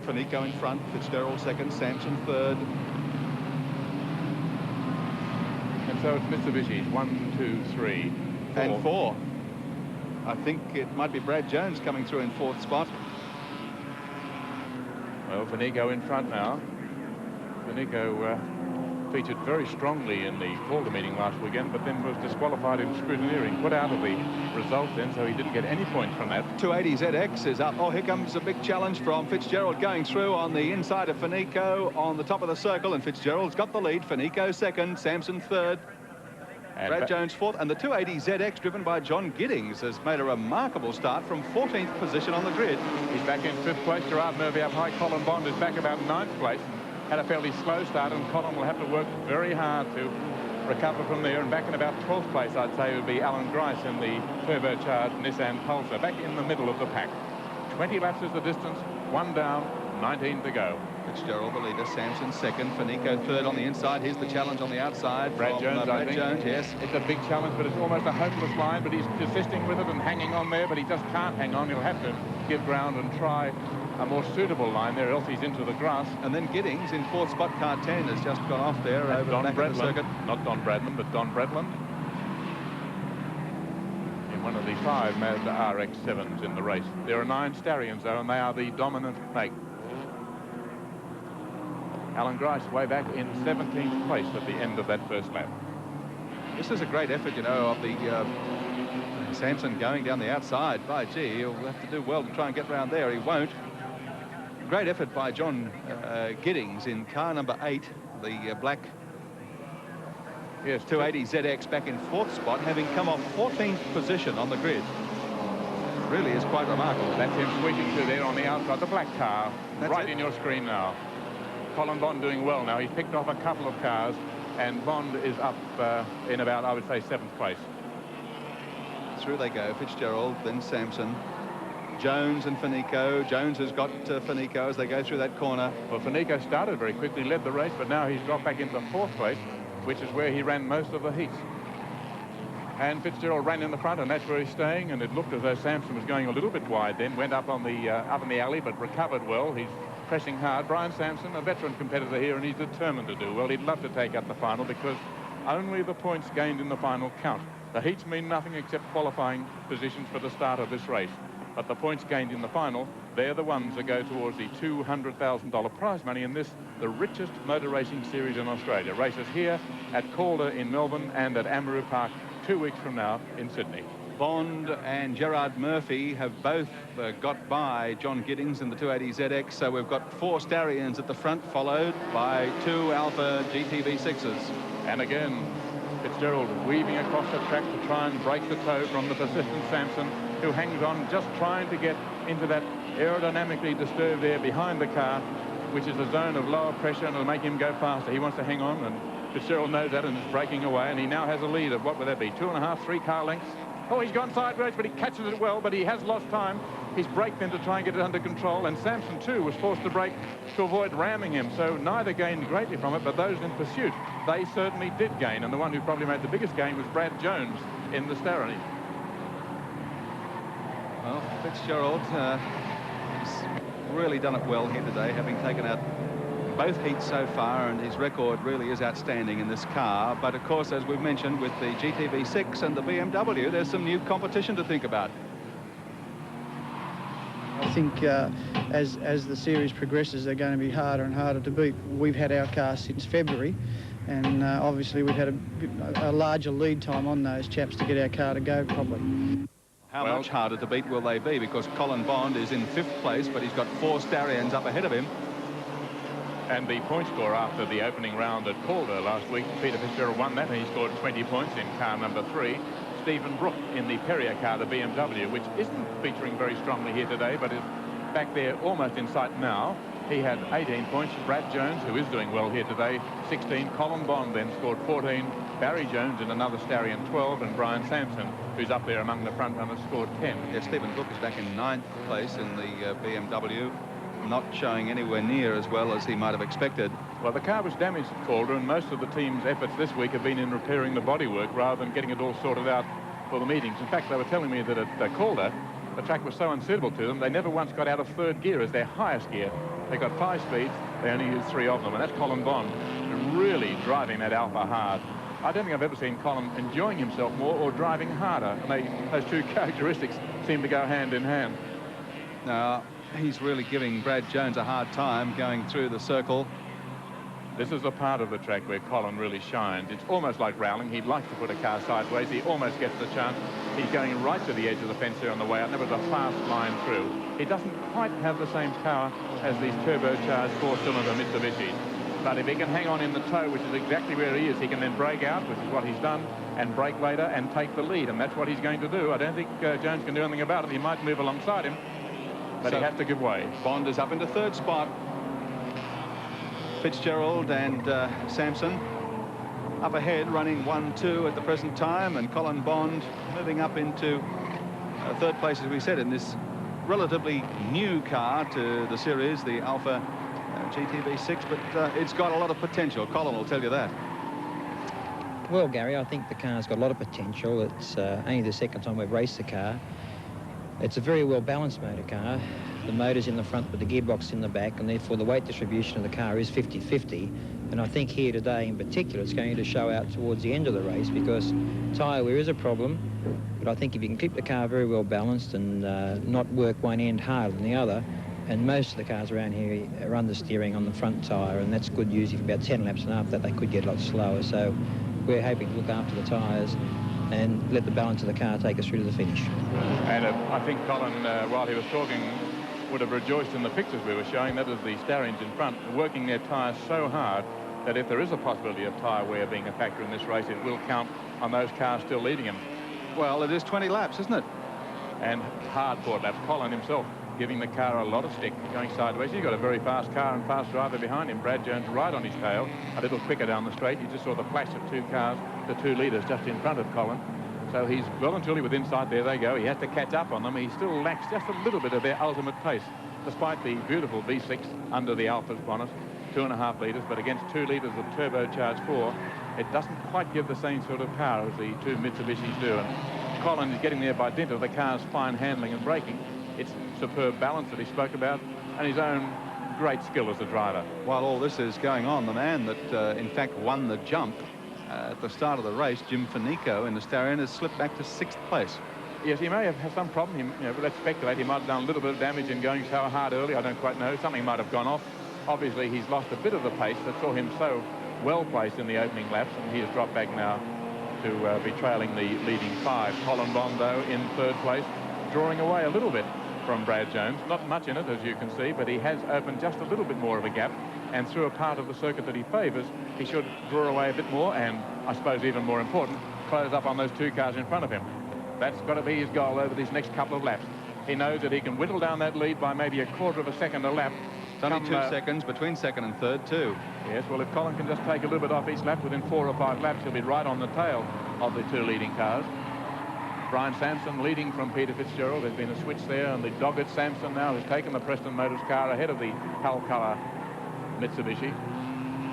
Finico in front, Fitzgerald second, Sampson third.
And so it's Mitsubishi's 1, 2, 3, 4.
And 4. I think it might be Brad Jones coming through in 4th spot.
Well, Finico in front now. Finico featured very strongly in the Calder meeting last weekend, but then was disqualified in scrutineering, put out of the result then, so he didn't get any points from that.
280 ZX is up. Oh, here comes a big challenge from Fitzgerald going through on the inside of Finico on the top of the circle, and Fitzgerald's got the lead. Finico second, Sampson third, and Brad Jones fourth, and the 280 ZX driven by John Giddings has made a remarkable start from 14th position on the grid.
He's back in 5th place. Gerard Murphy up high. Colin Bond is back about 9th place. Had a fairly slow start, and Colin will have to work very hard to recover from there. And back in about 12th place, I'd say, would be Alan Grice in the turbocharged Nissan Pulsar, back in the middle of the pack. 20 laps is the distance, 1 down, 19 to go.
Fitzgerald the leader, Sampson second, Finico third on the inside. Here's the challenge on the outside.
Brad Jones,
Brad Jones, yes.
It's a big challenge, but it's almost a hopeless line, but he's persisting with it and hanging on there, but he just can't hang on. He'll have to give ground and try a more suitable line there, else he's into the grass.
And then Giddings in 4th spot, car 10 has just gone off there over the back of the circuit.
Not Don Bradland, but Don Bradland. In one of the 5 Mazda RX-7s in the race. There are 9 Starions, though, and they are the dominant make. Alan Grice way back in 17th place at the end of that first lap.
This is a great effort, you know, of the Sampson going down the outside. By gee, he'll have to do well to try and get round there. He won't. Great effort by John Giddings in car number 8, the black 280 ZX, back in 4th spot, having come off 14th position on the grid. Really is quite remarkable.
That's him sweeping through there on the outside, the black car. That's right in your screen now. Colin Bond doing well now. He's picked off a couple of cars, and Bond is up in about, I would say, 7th place.
Through they go, Fitzgerald, then Sampson, Jones and Finico. Jones has got Finico as they go through that corner.
Well, Finico started very quickly, led the race, but now he's dropped back into 4th place, which is where he ran most of the heats. And Fitzgerald ran in the front, and that's where he's staying, and it looked as though Sampson was going a little bit wide then, went up on the up in the alley, but recovered well. He's pressing hard. Brian Sampson, a veteran competitor here, and he's determined to do well. He'd love to take up the final because only the points gained in the final count. The heats mean nothing except qualifying positions for the start of this race. But the points gained in the final, they're the ones that go towards the $200,000 prize money in this, the richest motor racing series in Australia. Races here at Calder in Melbourne and at Amaroo Park 2 weeks from now in Sydney.
Bond and Gerard Murphy have both got by John Giddings in the 280 ZX, so we've got 4 Starions at the front, followed by 2 Alpha GTV6s.
And again, Fitzgerald weaving across the track to try and break the toe from the persistent Sampson, who hangs on, just trying to get into that aerodynamically disturbed area behind the car, which is a zone of lower pressure, and it'll make him go faster. He wants to hang on, and Fitzgerald knows that and is breaking away, and he now has a lead of, what would that be, 2.5, 3 car lengths? Oh, he's gone sideways, but he catches it well, but he has lost time. He's braked then to try and get it under control, and Sampson, too, was forced to brake to avoid ramming him, so neither gained greatly from it, but those in pursuit, they certainly did gain, and the one who probably made the biggest gain was Brad Jones in the Starry.
Well, Fitzgerald has really done it well here today, having taken out both heats so far, and his record really is outstanding in this car. But of course, as we've mentioned, with the GTV6 and the BMW, there's some new competition to think about.
I think as the series progresses, they're going to be harder and harder to beat. We've had our car since February, and obviously we've had a larger lead time on those chaps to get our car to go properly.
How much harder to beat will they be? Because Colin Bond is in 5th place, but he's got 4 Starions up ahead of him.
And the point score after the opening round at Calder last week, Peter Fitzgerald won that, and he scored 20 points in car number 3. Stephen Brook in the Perrier car, the BMW, which isn't featuring very strongly here today, but is back there almost in sight now. He had 18 points. Brad Jones, who is doing well here today, 16. Colin Bond then scored 14. Barry Jones in another stallion, 12. And Brian Sampson, who's up there among the front runners, scored 10.
Yeah, Stephen Cook is back in 9th place in the BMW, not showing anywhere near as well as he might have expected.
Well, the car was damaged at Calder, and most of the team's efforts this week have been in repairing the bodywork rather than getting it all sorted out for the meetings. In fact, they were telling me that at Calder, the track was so unsuitable to them, they never once got out of third gear as their highest gear. They got 5 speeds, they only used 3 of them, and that's Colin Bond really driving that Alpha hard. I don't think I've ever seen Colin enjoying himself more or driving harder, and those two characteristics seem to go hand in hand.
Now, he's really giving Brad Jones a hard time going through the circle.
This is the part of the track where Colin really shines. It's almost like Rowling. He'd like to put a car sideways. He almost gets the chance. He's going right to the edge of the fence there on the way out. There was a fast line through. He doesn't quite have the same power as these turbocharged 4-cylinder Mitsubishis. But if he can hang on in the toe, which is exactly where he is, he can then break out, which is what he's done, and break later and take the lead. And that's what he's going to do. I don't think Jones can do anything about it. He might move alongside him, but he has to give way.
Bond is up into 3rd spot. Fitzgerald and Sampson up ahead, running 1-2 at the present time, and Colin Bond moving up into 3rd place, as we said, in this relatively new car to the series, the Alpha GTV6, but it's got a lot of potential. Colin will tell you that.
Well, Gary, I think the car's got a lot of potential. It's only the 2nd time we've raced the car. It's a very well-balanced motor car. The motor's in the front with the gearbox in the back, and therefore the weight distribution of the car is 50-50. And I think here today in particular it's going to show out towards the end of the race, because tyre wear is a problem. But I think if you can keep the car very well balanced and not work one end harder than the other, and most of the cars around here are understeering on the front tyre, and that's good news. If about 10 laps, and after that they could get a lot slower. So we're hoping to look after the tyres and let the balance of the car take us through to the finish.
And I think Colin, while he was talking, would have rejoiced in the pictures we were showing. That is the stallions in front working their tyres so hard that if there is a possibility of tyre wear being a factor in this race, it will count on those cars still leading him.
Well, it is 20 laps, isn't it?
And hard-fought laps. Colin himself giving the car a lot of stick, going sideways. He's got a very fast car and fast driver behind him. Brad Jones right on his tail, a little quicker down the straight. You just saw the flash of 2 cars, the 2 leaders just in front of Colin. So he's well and truly within sight. There they go. He has to catch up on them. He still lacks just a little bit of their ultimate pace, despite the beautiful V6 under the Alpha's bonnet, 2.5 litres, but against 2 litres of turbocharged 4, it doesn't quite give the same sort of power as the 2 Mitsubishis do. And Colin is getting there by dint of the car's fine handling and braking, its superb balance that he spoke about, and his own great skill as a driver.
While all this is going on, the man that in fact won the jump at the start of the race, Jim Fanico in the Stallion, has slipped back to 6th place.
Yes, he may have had some problem. Let's speculate. He might have done a little bit of damage in going so hard early. I don't quite know. Something might have gone off. Obviously, he's lost a bit of the pace that saw him so well placed in the opening laps, and he has dropped back now to be trailing the leading 5. Colin Bond, though, in 3rd place, drawing away a little bit from Brad Jones. Not much in it, as you can see, but he has opened just a little bit more of a gap, and through a part of the circuit that he favours, he should draw away a bit more, and I suppose even more important, close up on those 2 cars in front of him. That's got to be his goal over these next couple of laps. He knows that he can whittle down that lead by maybe a 1/4 of a second a lap.
It's only 2 seconds between 2nd and 3rd, too.
Yes, well, if Colin can just take a little bit off each lap within 4 or 5 laps, he'll be right on the tail of the 2 leading cars. Brian Sampson leading from Peter Fitzgerald. There's been a switch there, and the dogged Sampson now has taken the Preston Motors car ahead of the Hull Colour Mitsubishi.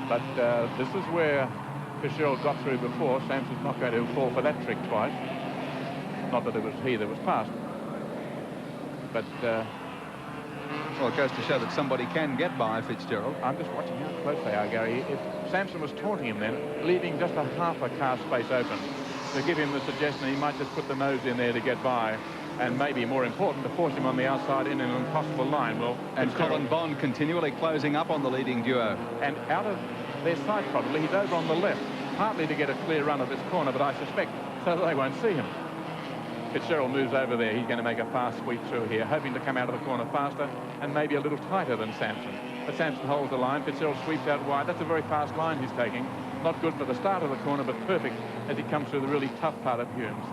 But this is where Fitzgerald got through before. Sampson's not going to fall for that trick twice. Not that it was he that was passed. But
well, it goes to show that somebody can get by Fitzgerald.
I'm just watching how close they are, Gary. If Sampson was taunting him then, leaving just a half a car space open, to give him the suggestion he might just put the nose in there to get by, and maybe more important, to force him on the outside in an impossible line. Well,
and Colin Bond continually closing up on the leading duo.
And out of their sight, probably, he's over on the left, partly to get a clear run of this corner, but I suspect so that they won't see him. Fitzgerald moves over there. He's going to make a fast sweep through here, hoping to come out of the corner faster and maybe a little tighter than Sampson. But Sampson holds the line. Fitzgerald sweeps out wide. That's a very fast line he's taking. Not good for the start of the corner, but perfect as he comes through the really tough part of Humes.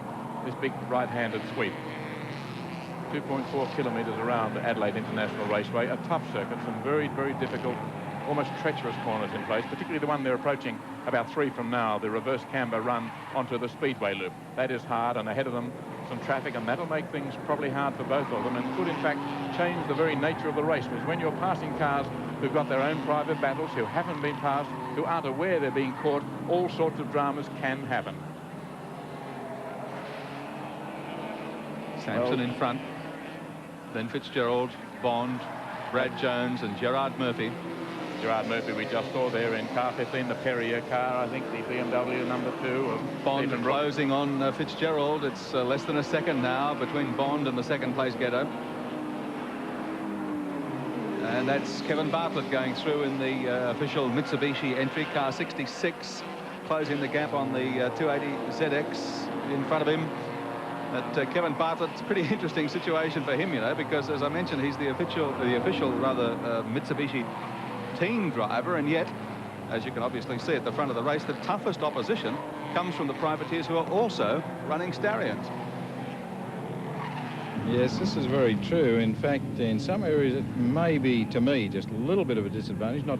This big right-handed sweep. 2.4 kilometres around Adelaide International Raceway, a tough circuit, some very, very difficult, almost treacherous corners in place, particularly the one they're approaching about 3 from now, the reverse camber run onto the speedway loop. That is hard, and ahead of them some traffic, and that'll make things probably hard for both of them and could in fact change the very nature of the race, because when you're passing cars who've got their own private battles, who haven't been passed, who aren't aware they're being caught, all sorts of dramas can happen.
Sampson in front, then Fitzgerald, Bond, Brad Jones and Gerard Murphy.
Gerard Murphy we just saw there in car 15, the Perrier car, I think the BMW number 2 of
Bond closing on Fitzgerald. It's less than a second now between Bond and the second place getter. And that's Kevin Bartlett going through in the official Mitsubishi entry, car 66, closing the gap on the 280 ZX in front of him. But Kevin Bartlett's a pretty interesting situation for him, you know, because as I mentioned, he's the official Mitsubishi team driver, and yet, as you can obviously see at the front of the race, the toughest opposition comes from the privateers who are also running Starions.
Yes, this is very true. In fact, in some areas it may be, to me, just a little bit of a disadvantage. Not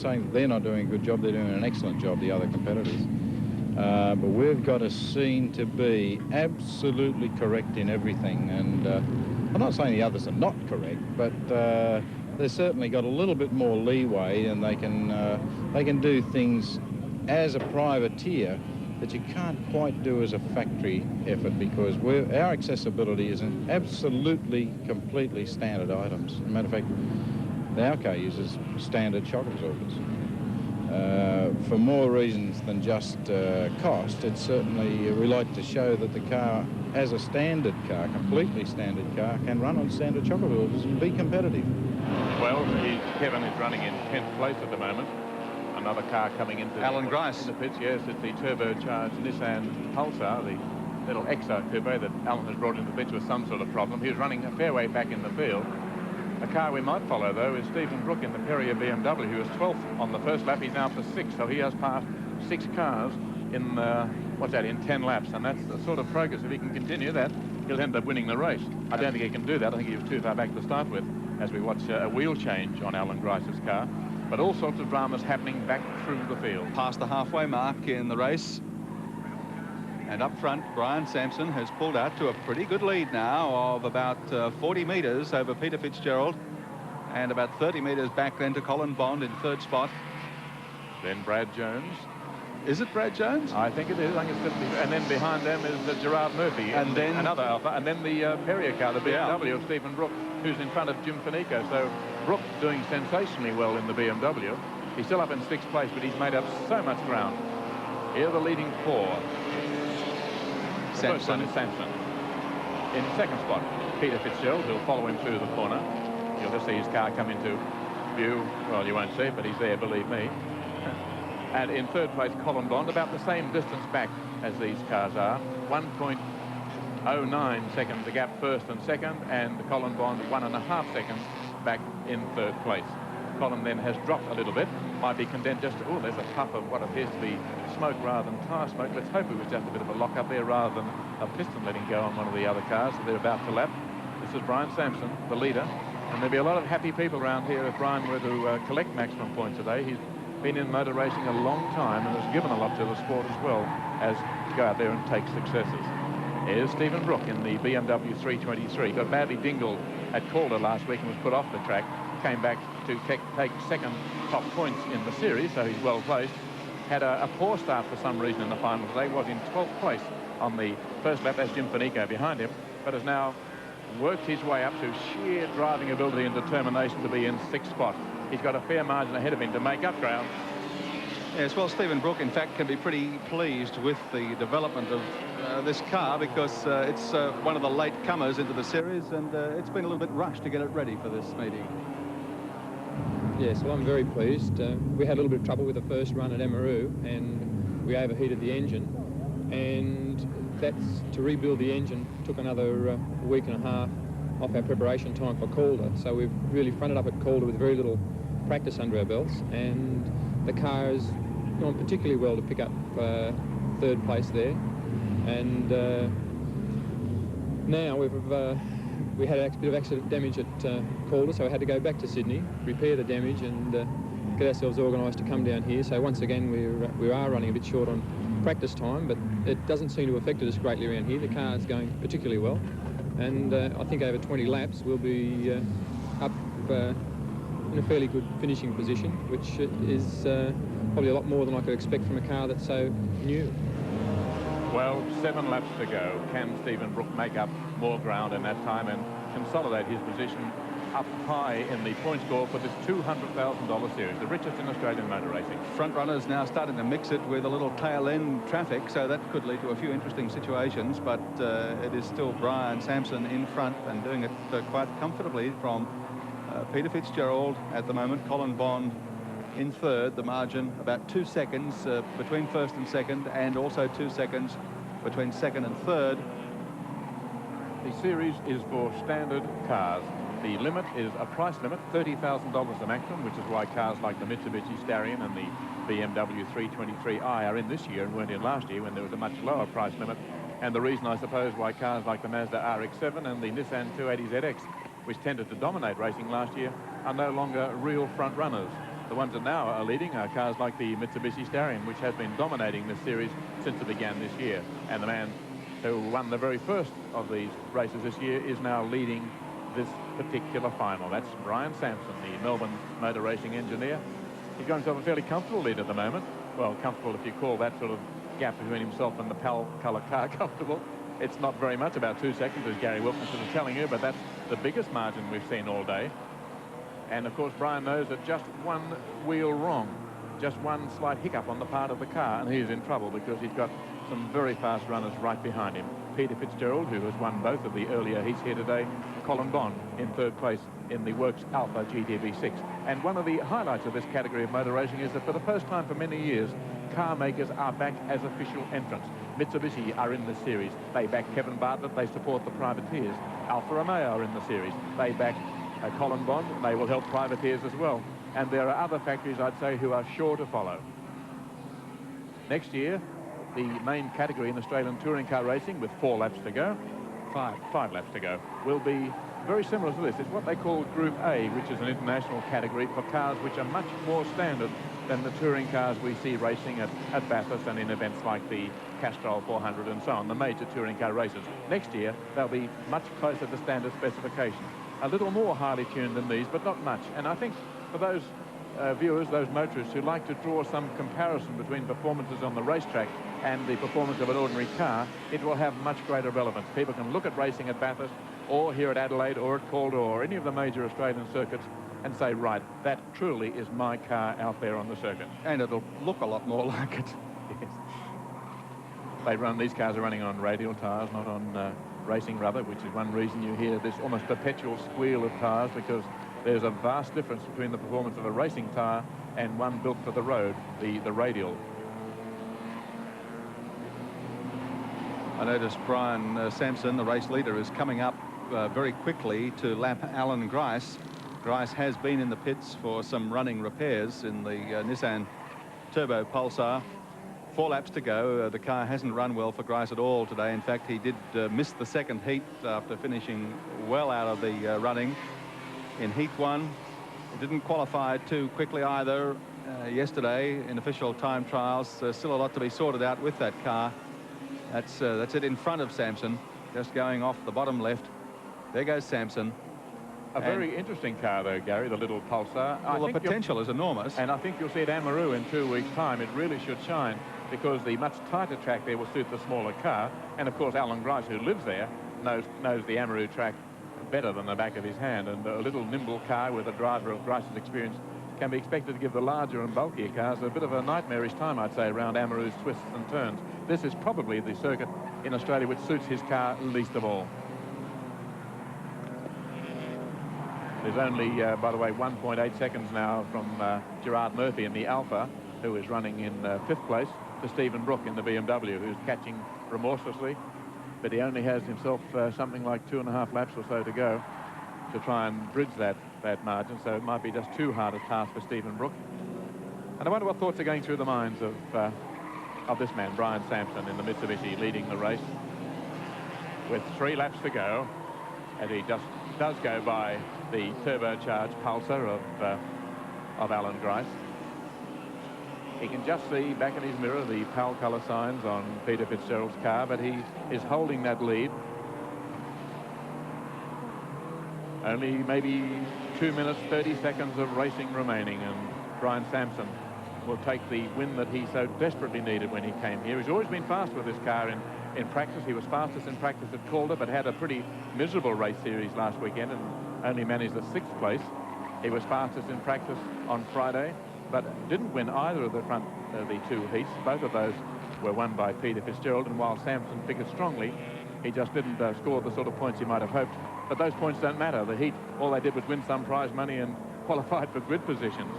saying that they're not doing a good job, they're doing an excellent job, the other competitors. But we've got a scene to be absolutely correct in everything. And I'm not saying the others are not correct, but they've certainly got a little bit more leeway, and they can do things as a privateer that you can't quite do as a factory effort, because our accessibility is an absolutely, completely standard items. As a matter of fact, our car uses standard shock absorbers. For more reasons than just cost, it's certainly, we like to show that the car, as a standard car, completely standard car, can run on standard shock absorbers and be competitive.
Well, Kevin is running in 10th place at the moment. Another car coming into
Alan Grice
in the pits. Yes, it's the turbocharged Nissan Pulsar, the little Exo coupe that Alan has brought into the pits with some sort of problem. He was running a fair way back in the field. A car we might follow, though, is Stephen Brook in the Perrier BMW. He was 12th on the first lap. He's now up to 6th, so he has passed 6 cars in, in 10 laps. And that's the sort of progress. If he can continue that, he'll end up winning the race. I don't think he can do that. I think he was too far back to start with, as we watch a wheel change on Alan Grice's car. But all sorts of dramas happening back through the field.
Past the halfway mark in the race. And up front, Brian Sampson has pulled out to a pretty good lead now of about 40 metres over Peter Fitzgerald, and about 30 metres back then to Colin Bond in 3rd spot.
Then Brad Jones.
Is it Brad Jones?
I think it is. I think it's 50. And then behind them is Gerard Murphy.
And then
another Alpha. And then the Perrier car, the BMW of Stephen Brook, who's in front of Jim Fanico. So Brook doing sensationally well in the BMW. He's still up in 6th place, but he's made up so much ground. Here are the leading 4. The first one is Sampson. In 2nd spot, Peter Fitzgerald, who'll follow him through the corner. You'll just see his car come into view. Well, you won't see it, but he's there, believe me. And in 3rd place, Colin Bond, about the same distance back as these cars are. 1.09 seconds the gap 1st and 2nd, and Colin Bond 1.5 seconds back in 3rd place. Colin then has dropped a little bit, might be condensed just to, oh, there's a puff of what appears to be smoke rather than tyre smoke. Let's hope it was just a bit of a lock up there rather than a piston letting go on one of the other cars that they're about to lap. This is Brian Sampson, the leader, and there'll be a lot of happy people around here if Brian were to collect maximum points today. He's been in motor racing a long time and has given a lot to the sport as well as to go out there and take successes. Here's Stephen Brook in the BMW 323. Got badly dingled at Calder last week and was put off the track. Came back to take 2nd top points in the series, so he's well placed. Had a poor start for some reason in the final today. Was in 12th place on the first lap. That's Jim Fanico behind him, but has now worked his way up to sheer driving ability and determination to be in 6th spot. He's got a fair margin ahead of him to make up ground.
Yes, well, Stephen Brook, in fact, can be pretty pleased with the development of this car, because it's one of the late comers into the series, and it's been a little bit rushed to get it ready for this meeting.
Yes, well, I'm very pleased. We had a little bit of trouble with the first run at Emeroo, and we overheated the engine, and that's to rebuild the engine took another week and a half off our preparation time for Calder. So we've really fronted up at Calder with very little practice under our belts, and the car has gone particularly well to pick up 3rd place there. And now we had a bit of accident damage at Calder, so we had to go back to Sydney, repair the damage and get ourselves organised to come down here. So once again, we are running a bit short on practice time, but it doesn't seem to have affected us greatly around here. The car is going particularly well, and I think over 20 laps we'll be up in a fairly good finishing position, which is probably a lot more than I could expect from a car that's so new.
Well, 7 laps to go. Can Stephen Brook make up more ground in that time and consolidate his position up high in the point score for this $200,000 series, the richest in Australian motor racing?
Front runners now starting to mix it with a little tail end traffic, so that could lead to a few interesting situations, but it is still Brian Sampson in front and doing it quite comfortably from Peter Fitzgerald at the moment. Colin Bond in third, the margin about 2 seconds between first and second, and also 2 seconds between second and third.
The series is for standard cars. The limit is a price limit, $30,000 the maximum, which is why cars like the Mitsubishi Starion and the BMW 323i are in this year and weren't in last year when there was a much lower price limit. And the reason, I suppose, why cars like the Mazda RX-7 and the Nissan 280ZX, which tended to dominate racing last year, are no longer real front runners. The ones that now are leading are cars like the Mitsubishi Starion, which has been dominating this series since it began this year. And the man who won the very first of these races this year is now leading this particular final. That's Brian Sampson, the Melbourne motor racing engineer. He's got himself a fairly comfortable lead at the moment. Well, comfortable if you call that sort of gap between himself and the PAL colour car comfortable. It's not very much, about 2 seconds, as Gary Wilkinson is telling you, but that's the biggest margin we've seen all day. And of course, Brian knows that just one wheel wrong, just one slight hiccup on the part of the car, and he's in trouble because he's got some very fast runners right behind him. Peter Fitzgerald, who has won both of the earlier heats here today, Colin Bond in third place in the Works Alpha GTB6. And one of the highlights of this category of motor racing is that for the first time for many years, car makers are back as official entrants. Mitsubishi are in the series. They back Kevin Bartlett. They support the privateers. Alfa Romeo are in the series. They back Colin Bond. They will help privateers as well. And there are other factories, I'd say, who are sure to follow. Next year, the main category in Australian touring car racing, with 4 laps to go, five laps to go, will be very similar to this. It's what they call Group A, which is an international category for cars which are much more standard than the touring cars we see racing at Bathurst and in events like the Castrol 400 and so on, the major touring car races. Next year, they'll be much closer to standard specification. A little more highly tuned than these, but not much. And I think for those viewers, those motorists who like to draw some comparison between performances on the racetrack and the performance of an ordinary car, it will have much greater relevance. People can look at racing at Bathurst or here at Adelaide or at Calder or any of the major Australian circuits and say, right, that truly is my car out there on the circuit.
And it'll look a lot more like it.
Yes. These cars are running on radial tyres, not on racing rubber, which is one reason you hear this almost perpetual squeal of tyres, because there's a vast difference between the performance of a racing tyre and one built for the road, the radial.
I noticed Brian Sampson, the race leader, is coming up very quickly to lap Alan Grice. Grice has been in the pits for some running repairs in the Nissan Turbo Pulsar. 4 laps to go. The car hasn't run well for Grice at all today. In fact, he did miss the second heat after finishing well out of the running in Heat 1. It didn't qualify too quickly either yesterday in official time trials. Still a lot to be sorted out with that car. That's it in front of Sampson, just going off the bottom left. There goes Sampson.
A very interesting car, though, Gary, the little Pulsar.
Well, the potential is enormous.
And I think you'll see at Amaroo in 2 weeks' time. It really should shine, because the much tighter track there will suit the smaller car. And, of course, Alan Grice, who lives there, knows the Amaroo track better than the back of his hand. And a little nimble car with a driver of Grice's experience can be expected to give the larger and bulkier cars a bit of a nightmarish time, I'd say, around Amaroo's twists and turns. This is probably the circuit in Australia which suits his car least of all. There's only, by the way, 1.8 seconds now from Gerard Murphy in the Alpha, who is running in 5th place, to Stephen Brook in the BMW, who's catching remorselessly. But he only has himself something like 2.5 laps or so to go to try and bridge that margin, so it might be just too hard a task for Stephen Brook. And I wonder what thoughts are going through the minds of this man, Brian Sampson, in the Mitsubishi, leading the race. with 3 laps to go, and he just does go by the turbocharged Pulsar of Alan Grice. He can just see back in his mirror the PAL colour signs on Peter Fitzgerald's car, but he is holding that lead. Only maybe 2 minutes, 30 seconds of racing remaining, and Brian Sampson will take the win that he so desperately needed when he came here. He's always been fast with this car in practice. He was fastest in practice at Calder, but had a pretty miserable race series last weekend and only managed the 6th place. He was fastest in practice on Friday, but didn't win either of the 2 heats. Both of those were won by Peter Fitzgerald, and while Sampson figured strongly, he just didn't score the sort of points he might have hoped. But those points don't matter. The heat, all they did was win some prize money and qualified for grid positions.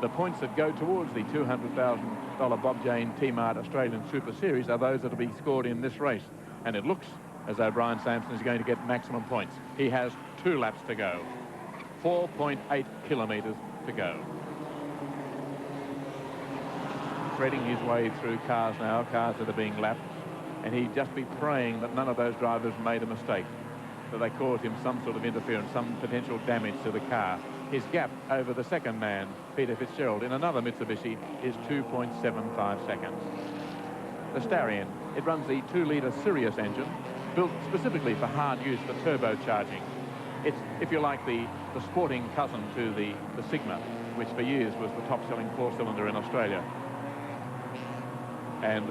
The points that go towards the $200,000 Bob Jane T-Mart Australian Super Series are those that will be scored in this race. And it looks as though Brian Sampson is going to get maximum points. He has 2 laps to go. 4.8 kilometres to go. Threading his way through cars now, cars that are being lapped. And he'd just be praying that none of those drivers made a mistake, that they caused him some sort of interference, some potential damage to the car. His gap over the second man, Peter Fitzgerald, in another Mitsubishi, is 2.75 seconds. The Starion, it runs the 2-litre Sirius engine, built specifically for hard use for turbocharging. It's, if you like, the sporting cousin to the Sigma, which for years was the top-selling 4-cylinder in Australia. And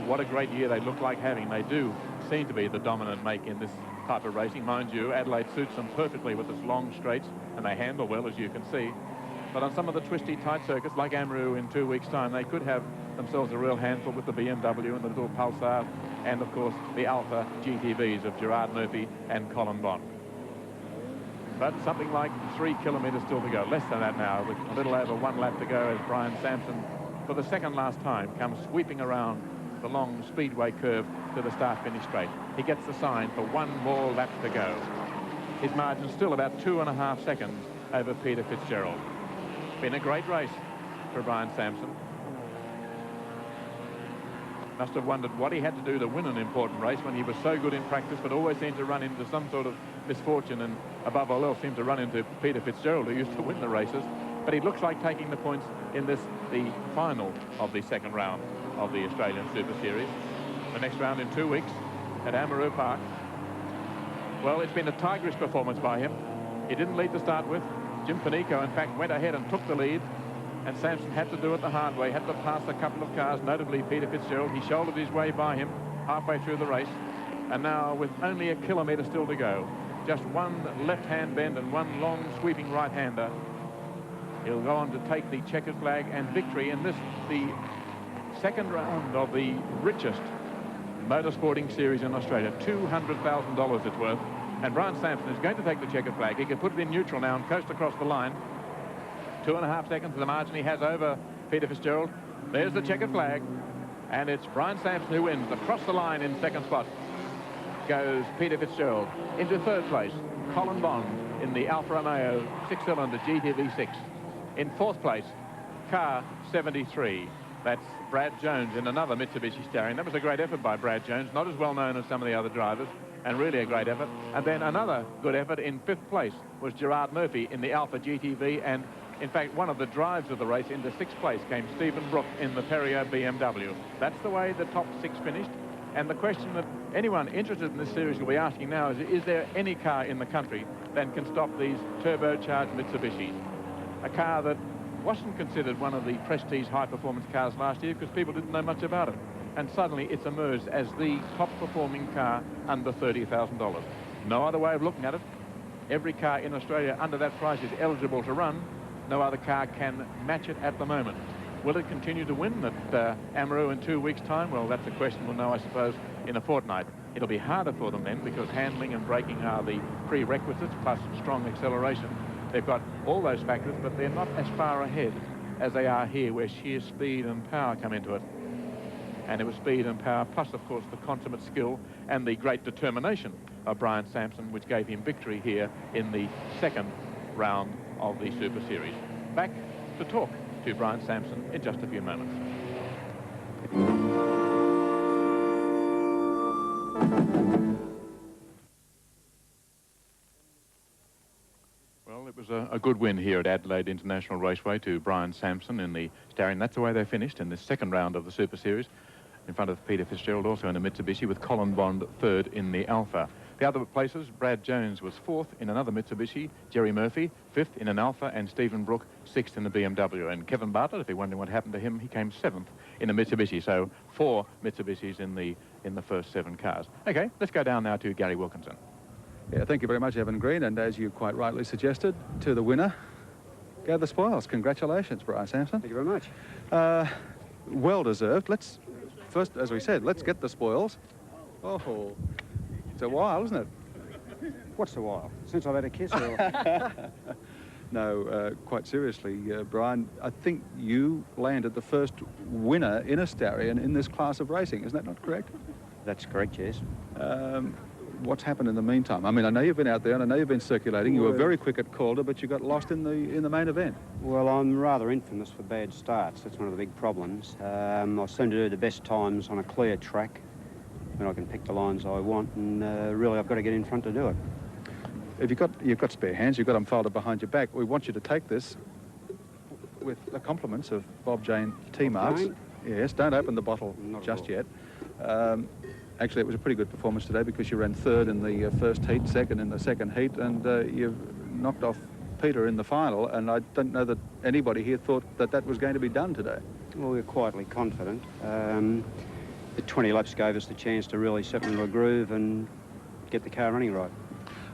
what a great year they look like having. They do seem to be the dominant make in this type of racing. Mind you, Adelaide suits them perfectly with its long straights, and they handle well, as you can see. But on some of the twisty, tight circuits, like Amaru in 2 weeks' time, they could have themselves a real handful with the BMW and the little Pulsar, and, of course, the Alpha GTVs of Gerard Murphy and Colin Bond. But something like 3 kilometres still to go. Less than that now, with a little over 1 lap to go as Brian Sampson, for the second last time, comes sweeping around the long speedway curve to the start-finish straight. He gets the sign for 1 more lap to go. His margin's still about 2.5 seconds over Peter Fitzgerald. Been a great race for Brian Sampson. Must have wondered what he had to do to win an important race when he was so good in practice, but always seemed to run into some sort of misfortune, and above all else seemed to run into Peter Fitzgerald, who used to win the races. But he looks like taking the points in the final of the second round of the Australian Super Series. The next round in 2 weeks at Amaru Park. Well, it's been a tigerish performance by him. He didn't lead to start with. Jim Panico, in fact, went ahead and took the lead, and Sampson had to do it the hard way, had to pass a couple of cars, notably Peter Fitzgerald. He shouldered his way by him halfway through the race, and now with only 1 kilometre still to go, just 1 left-hand bend and 1 long sweeping right-hander, he'll go on to take the checkered flag and victory in this, the second round of the richest motorsporting series in Australia. $200,000 it's worth. And Brian Sampson is going to take the checkered flag. He can put it in neutral now and coast across the line. 2.5 seconds of the margin he has over Peter Fitzgerald. There's the checkered flag. And it's Brian Sampson who wins. Across the line in second spot goes Peter Fitzgerald. Into third place, Colin Bond in the Alfa Romeo 6-cylinder GTV6. In fourth place, car 73. That's Brad Jones in another Mitsubishi Starion. That was a great effort by Brad Jones, not as well known as some of the other drivers, and really a great effort. And then another good effort in fifth place was Gerard Murphy in the Alpha GTV, and in fact one of the drives of the race into sixth place came Stephen Brook in the Perrier BMW. That's the way the top 6 finished, and the question that anyone interested in this series will be asking now is there any car in the country that can stop these turbocharged Mitsubishis? A car that wasn't considered one of the prestige high-performance cars last year because people didn't know much about it. And suddenly it's emerged as the top-performing car under $30,000. No other way of looking at it. Every car in Australia under that price is eligible to run. No other car can match it at the moment. Will it continue to win at Amaru in 2 weeks' time? Well, that's a question we'll know, I suppose, in a fortnight. It'll be harder for them then because handling and braking are the prerequisites, plus strong acceleration. They've got all those factors, but they're not as far ahead as they are here, where sheer speed and power come into it. And it was speed and power, plus, of course, the consummate skill and the great determination of Brian Sampson, which gave him victory here in the second round of the Super Series. Back to talk to Brian Sampson in just a few moments. Well, it was a good win here at Adelaide International Raceway to Brian Sampson in the Stallion. That's the way they finished in the second round of the Super Series, in front of Peter Fitzgerald, also in a Mitsubishi, with Colin Bond third in the Alpha. The other places, Brad Jones was fourth in another Mitsubishi, Jerry Murphy fifth in an Alpha, and Stephen Brook sixth in the BMW. And Kevin Bartlett, if you're wondering what happened to him, he came seventh in a Mitsubishi. So 4 Mitsubishis in the first 7 cars. Okay, let's go down now to Gary Wilkinson.
Yeah, thank you very much, Evan Green. And as you quite rightly suggested, to the winner go the spoils. Congratulations, Brian Sampson.
Thank you very much.
Well deserved. Let's first, as we said, let's get the spoils. Oh, it's a while, isn't it?
What's a while? Since I've had a kiss? Or...
No, quite seriously, Brian, I think you landed the first winner in a Starion in this class of racing. Is that not correct?
That's correct, yes.
What's happened in the meantime? I mean, I know you've been out there and I know you've been circulating. You were very quick at Calder, but you got lost in the main event.
Well, I'm rather infamous for bad starts. That's one of the big problems. I seem to do the best times on a clear track when I can pick the lines I want, and really I've got to get in front to do it.
If you've got spare hands, you've got them folded behind your back. We want you to take this with the compliments of Bob Jane T-Marks. Yes, don't open the bottle just yet. Actually, it was a pretty good performance today because you ran third in the first heat, second in the second heat, and you've knocked off Peter in the final, and I don't know that anybody here thought that that was going to be done today.
Well, we're quietly confident. The 20 laps gave us the chance to really settle into a groove and get the car running right.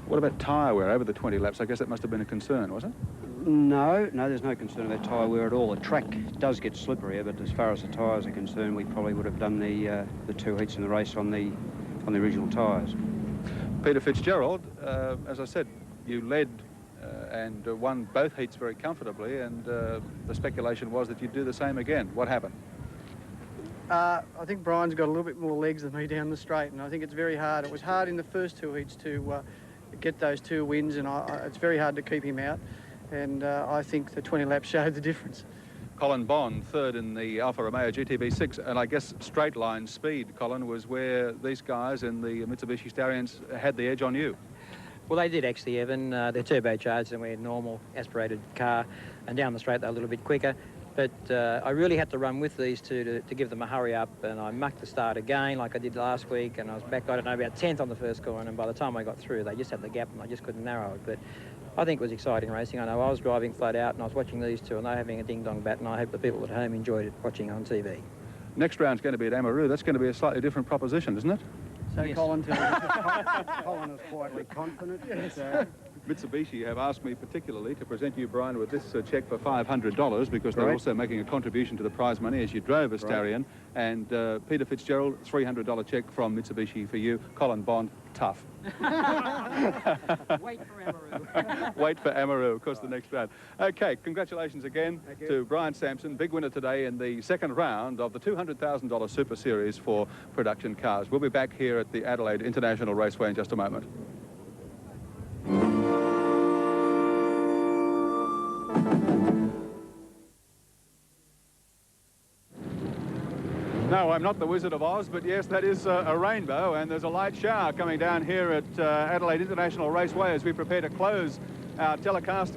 What about tyre wear over the 20 laps? I guess that must have been a concern, was it?
No, there's no concern about tyre wear at all. The track does get slipperier, but as far as the tyres are concerned, we probably would have done the 2 heats in the race on the original tyres.
Peter Fitzgerald, as I said, you led and won both heats very comfortably, and the speculation was that you'd do the same again. What happened?
I think Brian's got a little bit more legs than me down the straight, and I think it's very hard. It was hard in the first 2 heats to get those 2 wins, and it's very hard to keep him out. And I think the 20 laps showed the difference.
Colin Bond, third in the Alfa Romeo GTB6, and I guess straight line speed, Colin, was where these guys in the Mitsubishi Starions had the edge on you.
Well, they did actually, Evan. They're turbocharged and we're a normal aspirated car, and down the straight they're a little bit quicker. But I really had to run with these two to give them a hurry up, and I mucked the start again like I did last week, and I was back, I don't know, about 10th on the first corner, and by the time I got through, they just had the gap and I just couldn't narrow it. But I think it was exciting racing. I know I was driving flat out and I was watching these two and they're having a ding-dong bat, and I hope the people at home enjoyed it watching on TV.
Next round's going to be at Amaru. That's going to be a slightly different proposition, isn't it?
So yes. Colin
is quietly confident.
Yes.
Mitsubishi have asked me particularly to present you, Brian, with this cheque for $500 because they're also making a contribution to the prize money as you drove a Starion. And Peter Fitzgerald, $300 cheque from Mitsubishi for you. Colin Bond, tough.
Wait for Amaru.
Wait for Amaru, of course, the next round. Okay, congratulations again to Brian Sampson, big winner today in the second round of the $200,000 Super Series for production cars. We'll be back here at the Adelaide International Raceway in just a moment. No, I'm not the Wizard of Oz, but yes, that is a rainbow, and there's a light shower coming down here at Adelaide International Raceway as we prepare to close our telecast.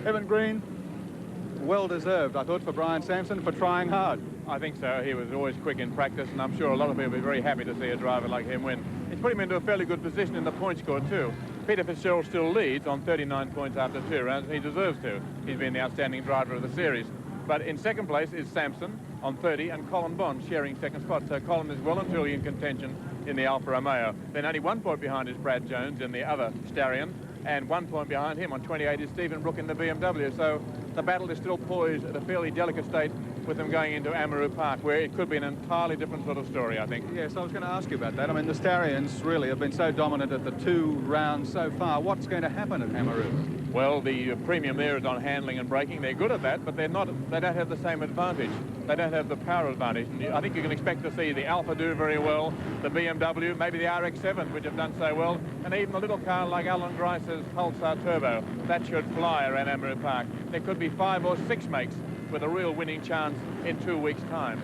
Evan Green, well deserved, I thought, for Brian Sampson for trying hard.
I think so. He was always quick in practice, and I'm sure a lot of people will be very happy to see a driver like him win. It's put him into a fairly good position in the point score too. Peter Fitzgerald still leads on 39 points after 2 rounds, and he deserves to. He's been the outstanding driver of the series. But in second place is Sampson on 30, and Colin Bond sharing second spot. So Colin is well and truly in contention in the Alfa Romeo. Then only 1 point behind is Brad Jones in the other Starion, and 1 point behind him on 28 is Stephen Brook in the BMW. So the battle is still poised at a fairly delicate state with them going into Amaru Park, where it could be an entirely different sort of story, I think.
Yes, I was going to ask you about that. I mean, the Starions really have been so dominant at the 2 rounds so far. What's going to happen at Amaru?
Well, the premium there is on handling and braking. They're good at that, but they don't have the same advantage. They don't have the power advantage. And I think you can expect to see the Alfa do very well, the BMW, maybe the RX-7, which have done so well, and even a little car like Alan Grice's Pulsar Turbo. That should fly around Amaru Park. There could be 5 or 6 makes with a real winning chance in 2 weeks' time.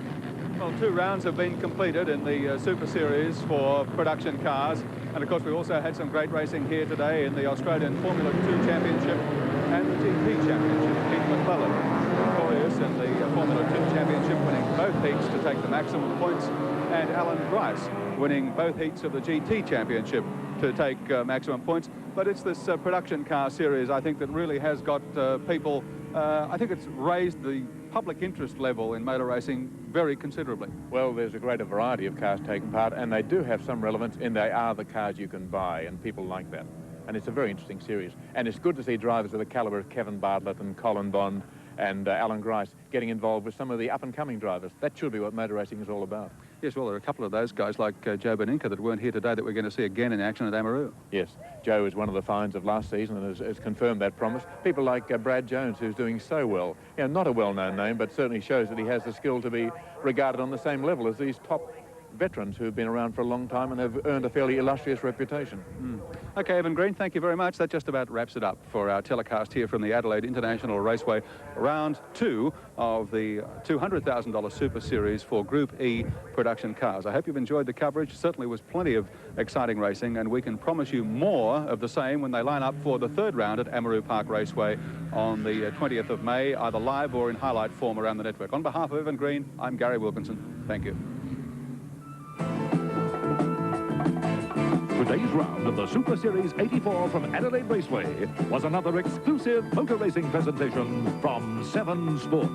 Well, 2 rounds have been completed in the Super Series for production cars. And of course, we also had some great racing here today in the Australian Formula 2 Championship and the GT Championship. Keith McClellan victorious in the Formula 2 Championship, winning both heats to take the maximum points, and Alan Grice winning both heats of the GT Championship to take maximum points. But it's this production car series, I think, that really has got people, I think it's raised the public interest level in motor racing very considerably.
Well, there's a greater variety of cars taking part, and they do have some relevance in they are the cars you can buy, and people like that. And it's a very interesting series. And it's good to see drivers of the calibre of Kevin Bartlett and Colin Bond and Alan Grice getting involved with some of the up-and-coming drivers. That should be what motor racing is all about.
Yes, well, there are a couple of those guys like Joe Beninka that weren't here today that we're going to see again in action at Amaroo.
Yes, Joe is one of the finds of last season and has confirmed that promise. People like Brad Jones, who's doing so well. You know, not a well-known name, but certainly shows that he has the skill to be regarded on the same level as these top veterans who have been around for a long time and have earned a fairly illustrious reputation.
OK, Evan Green, thank you very much. That just about wraps it up for our telecast here from the Adelaide International Raceway, round 2 of the $200,000 Super Series for Group E production cars. I hope you've enjoyed the coverage. Certainly was plenty of exciting racing, and we can promise you more of the same when they line up for the 3rd round at Amaroo Park Raceway on the 20th of May, either live or in highlight form around the network. On behalf of Evan Green, I'm Gary Wilkinson. Thank you.
Today's round of the Super Series 84 from Adelaide Raceway was another exclusive motor racing presentation from 7 Sport.